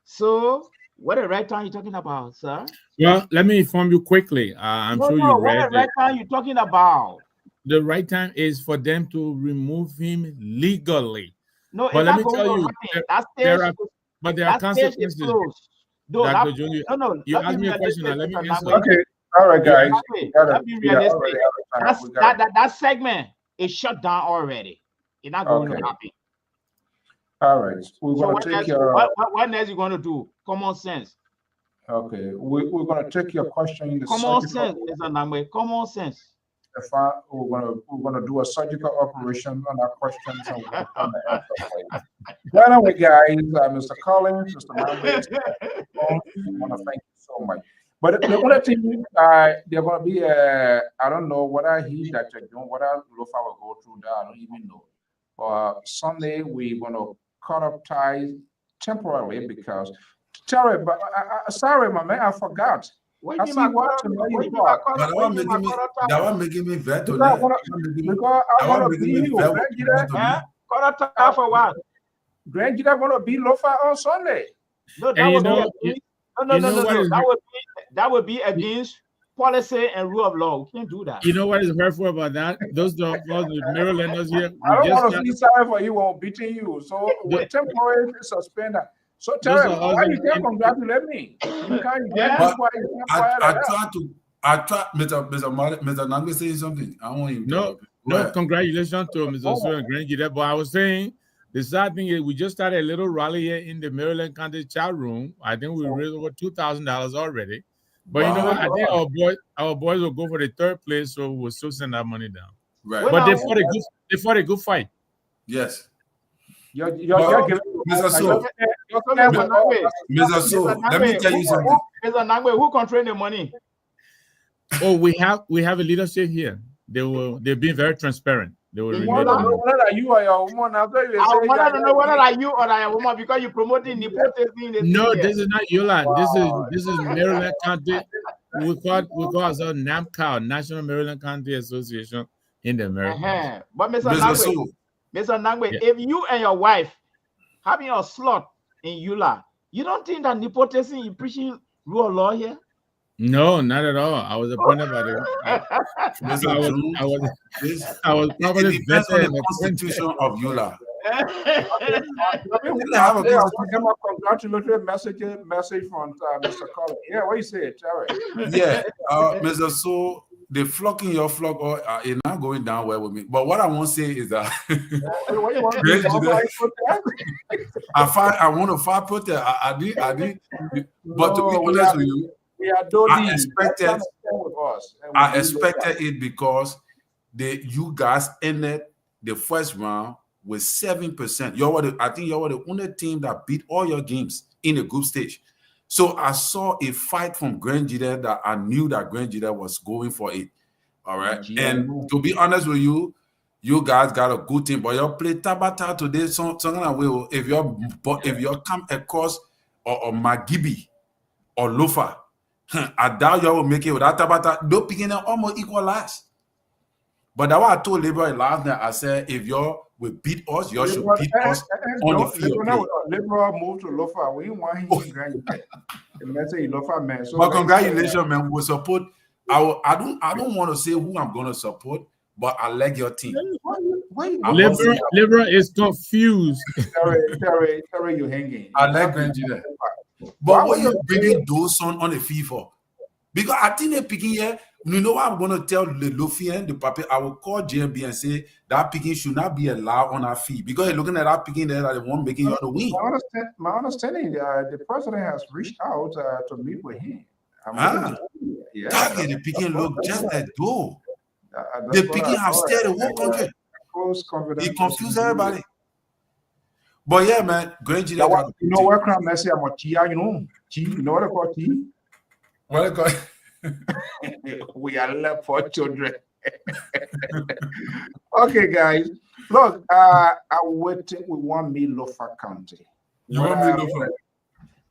So what the right time you talking about, sir? Well, let me inform you quickly. I'm sure you read what the right time you talking about? The right time is for them to remove him legally. No, but let me tell you, there are consequences. Dr. Junior, you asked me a question, and let me answer. Okay, all right, guys. That segment is shut down already. It's not going to happen. All right, we're going to take your. What next you going to do? Common sense. Okay, we're going to take your question in the common sense. Is a number. Common sense. We're gonna do a surgical operation on our questions. And we're gonna well, anyway, guys, Mr. Collins, Mr. Lambert, I want to thank you so much. But the other thing, they're gonna be I don't know what I hear Dr. John, what I will go through that, I don't even know. Sunday we're gonna cut up ties temporarily because Terry, but sorry, my man, I forgot. That one making me vet on that. For what? Grandjida gonna be Lofa on Sunday. No, that would be against policy and rule of law. We can't do that. You know what is hurtful about that? Those of us Marylanders here. I don't want to feel sorry for you on beating you. So we're temporarily suspend that. So Terry, why you can't congratulate me? You can't get I try, Mr. Nangwe saying something. I want you. No, congratulations to Mr. Osu and Grandjida. But I was saying the sad thing is we just started a little rally here in the Maryland County chat room. I think we raised over $2,000 already. But you know what? I think our boys will go for the third place, so we'll still send that money down. Right. But they fought a good fight. Yes. Mr. So, let me tell you something. Mr. Nangwe, who control the money? Oh, we have a leadership here. They've been very transparent. They will relate. You or your woman. I don't know whether are you or a woman because you're promoting nepotism. No, this is not Yola. Wow. This is Maryland County. We call ourselves NAMCA, National Maryland County Association in the Americas. But Mr. Nangwe, yeah. If you and your wife having a slot in Eula, you don't think that nepotism is preaching rule of law here? No, not at all. I was appointed by the. I was probably vetted in the Constitution of Eula. Congratulatory message from Mr. Collins. Yeah, what you say, Terry? Yeah, Mr. So. The flocking your flock is not going down well with me. But what I want to say is that I want to fight protest. I did. But to be honest with you, I expected it because you guys ended the first round with 7%. I think you were the only team that beat all your games in the group stage. So I saw a fight from Grandjida that I knew that Grandjida was going for it. All right. And to be honest with you, You guys got a good team, but you play Tabata today. Something away. If you come across or Magibi or Lofa, I doubt you will make it without Tabata. Don't begin to almost equalize. But that's what I told Lpr last night. I said, if you will beat us, you should beat us on the field. Lpr moved to Lofa. We want him to graduate. Lofa man. So but congratulations, man. We support. I don't want to say who I'm going to support, but I like your team. Lpr is confused. Terry, you hanging. I like Granjida. But what you bringing those on the fee for? Because I think they're picking here. You know what I'm going to tell the Lofian, the Pape, I will call JMB and say that picking should not be allowed on our fee. Because you're looking at that picking there, that they won't making you on the win. My understanding, the president has reached out to meet with him. Yeah. The picking look just like though. The picking have stayed the whole country. He confused everybody. But yeah, man, Granjida. You know what Crown Messi I'm a Tia, you know? You know what I call Tea? What I call we are left for children. Okay, guys. Look, I waiting. We want me Lofa County. You want me Lofa?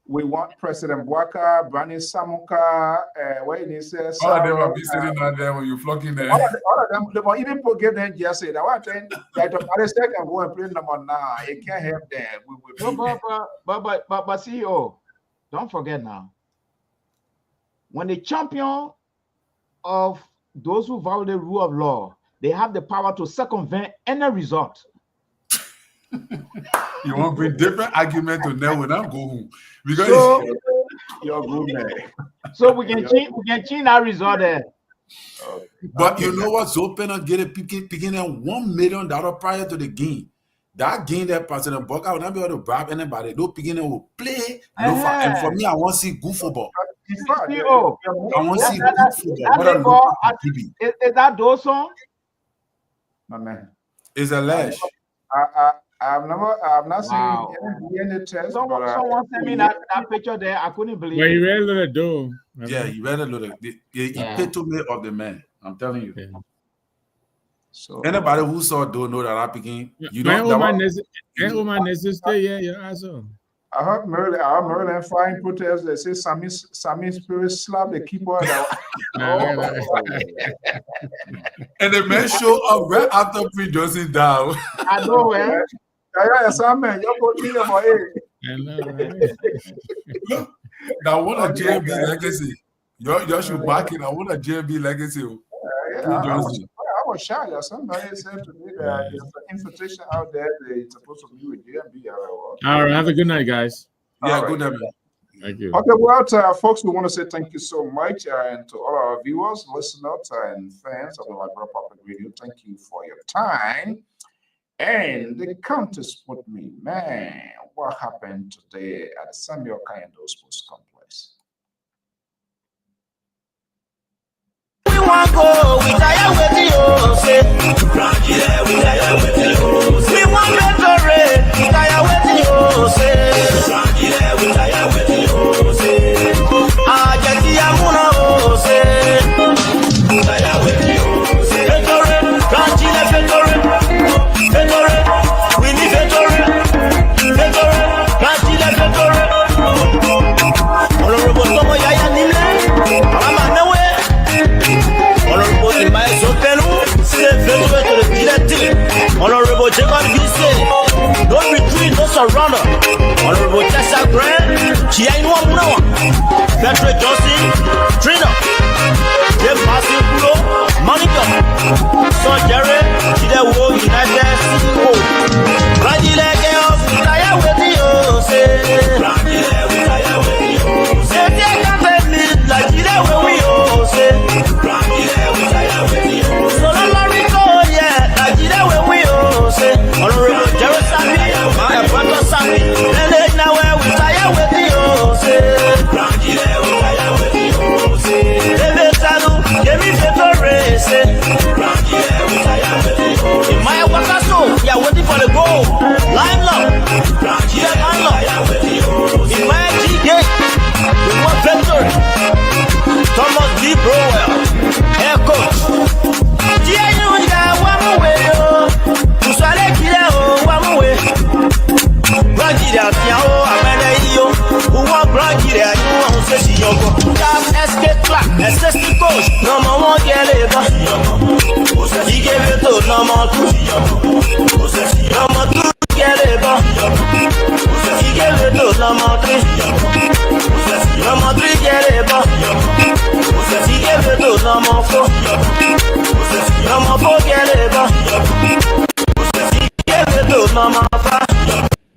We want President Bwaka, Brani Samuka, what it says. All of them will be sitting out there when you flocking there. All of them, they might even forget them just say that one thing that the Paris can go and play number 9. It can't help them. But CEO, don't forget now. When the champion of those who value the rule of law, they have the power to circumvent any result. You want to bring different argument to them when I go home. Because you're good, man. So we can change our result there. But you know what? Zopena get a picking $1 million prior to the game. That game that President Bwaka will not be able to bribe anybody. Those beginning will play. And for me, I want to see good football. I want to see good football. Is that Dawson? My man. It's a lash. I've not seen any test. Someone sent me that picture there. I couldn't believe it. You read the door. Yeah, you read the epitome of the man. I'm telling you. Yeah. So anybody who saw don't know that I'm picking. You don't. I heard Merlin flying protest. They say Sammy Spirit slap the keyboard. And the man show up right after Prince Johnson down. I know, man. Yeah, Sam, you're going to for it. Now, what a JB legacy. You should back it. I want a JB legacy. I was shy. Somebody said to me that there's an invitation out there. They're supposed to be with JB. All right, have a good night, guys. Yeah, good night. Thank you. Okay, well, folks, we want to say thank you so much, and to all our viewers, listeners, and fans of the Liberal Public Radio, thank you for your time. And the county sport me, man, what happened today at the Samuel Kayando Sports Complex? We want to go, we tire with you, say. We want victory, we tire with you, say. We tire with you, say. We tire with you, say. Victory, victory. We need victory. Honorable Tomo Yaya Nile, Ramanawe. Honorable Imae Sopelu, say victory to the directive. Honorable Jacob Gise, no retreat, no surrender. Honorable Tessa Grant, Chiainwa Munawa, Patrick Johnson, Trina, Jim Passing Pulo, Monica, Son Jerry, Chidewo United CEO. Rajile Chaos, Taya with you, say. Rajile, we tire with you, say. Take a baby, like Chidewo, we all say. Rajile, we tire with you. So no Larico, yeah, like Chidewo, we all say. Honorable Jerusalem, my brother Sammy, and now we tire with you, say. Rajile, we tire with you, say. Give me victory, say. Rajile, we tire.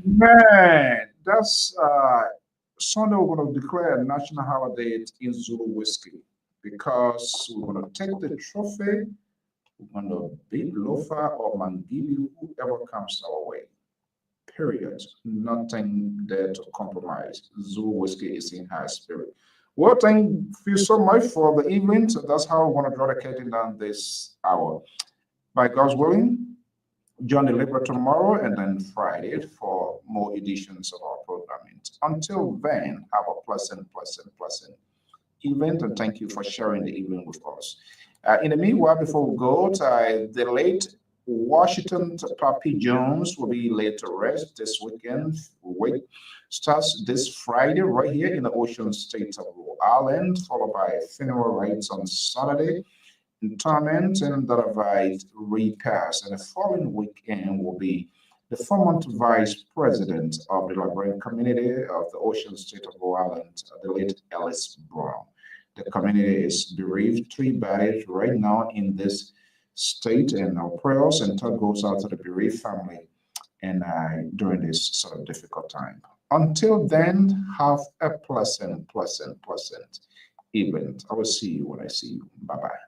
Man, that's Sunday we're going to declare a national holiday in Zulu whiskey because we're going to take the trophy. We're going to beat Lofa or Mangili, whoever comes our way. Period. Nothing there to compromise. Zulu whiskey is in high spirit. Well, thank you so much for the evening. So that's how we're going to draw the curtain down this hour. By God's willing, join the Lpr tomorrow and then Friday for more editions of our programming. Until then, have a pleasant event, and thank you for sharing the evening with us. In the meanwhile, before we go, the late Washington Papi Jones will be laid to rest this weekend. Starts this Friday right here in the Ocean State of Rhode Island, followed by funeral rites on Saturday, interment and that repast. And the following weekend will be the former vice president of the Liberian community of the Ocean State of Rhode Island, the late Ellis Brown. The community is bereaved 3 bodies right now in this state, and our prayers and thought goes out to the bereaved family and during this sort of difficult time. Until then, have a pleasant evening. I will see you when I see you. Bye-bye.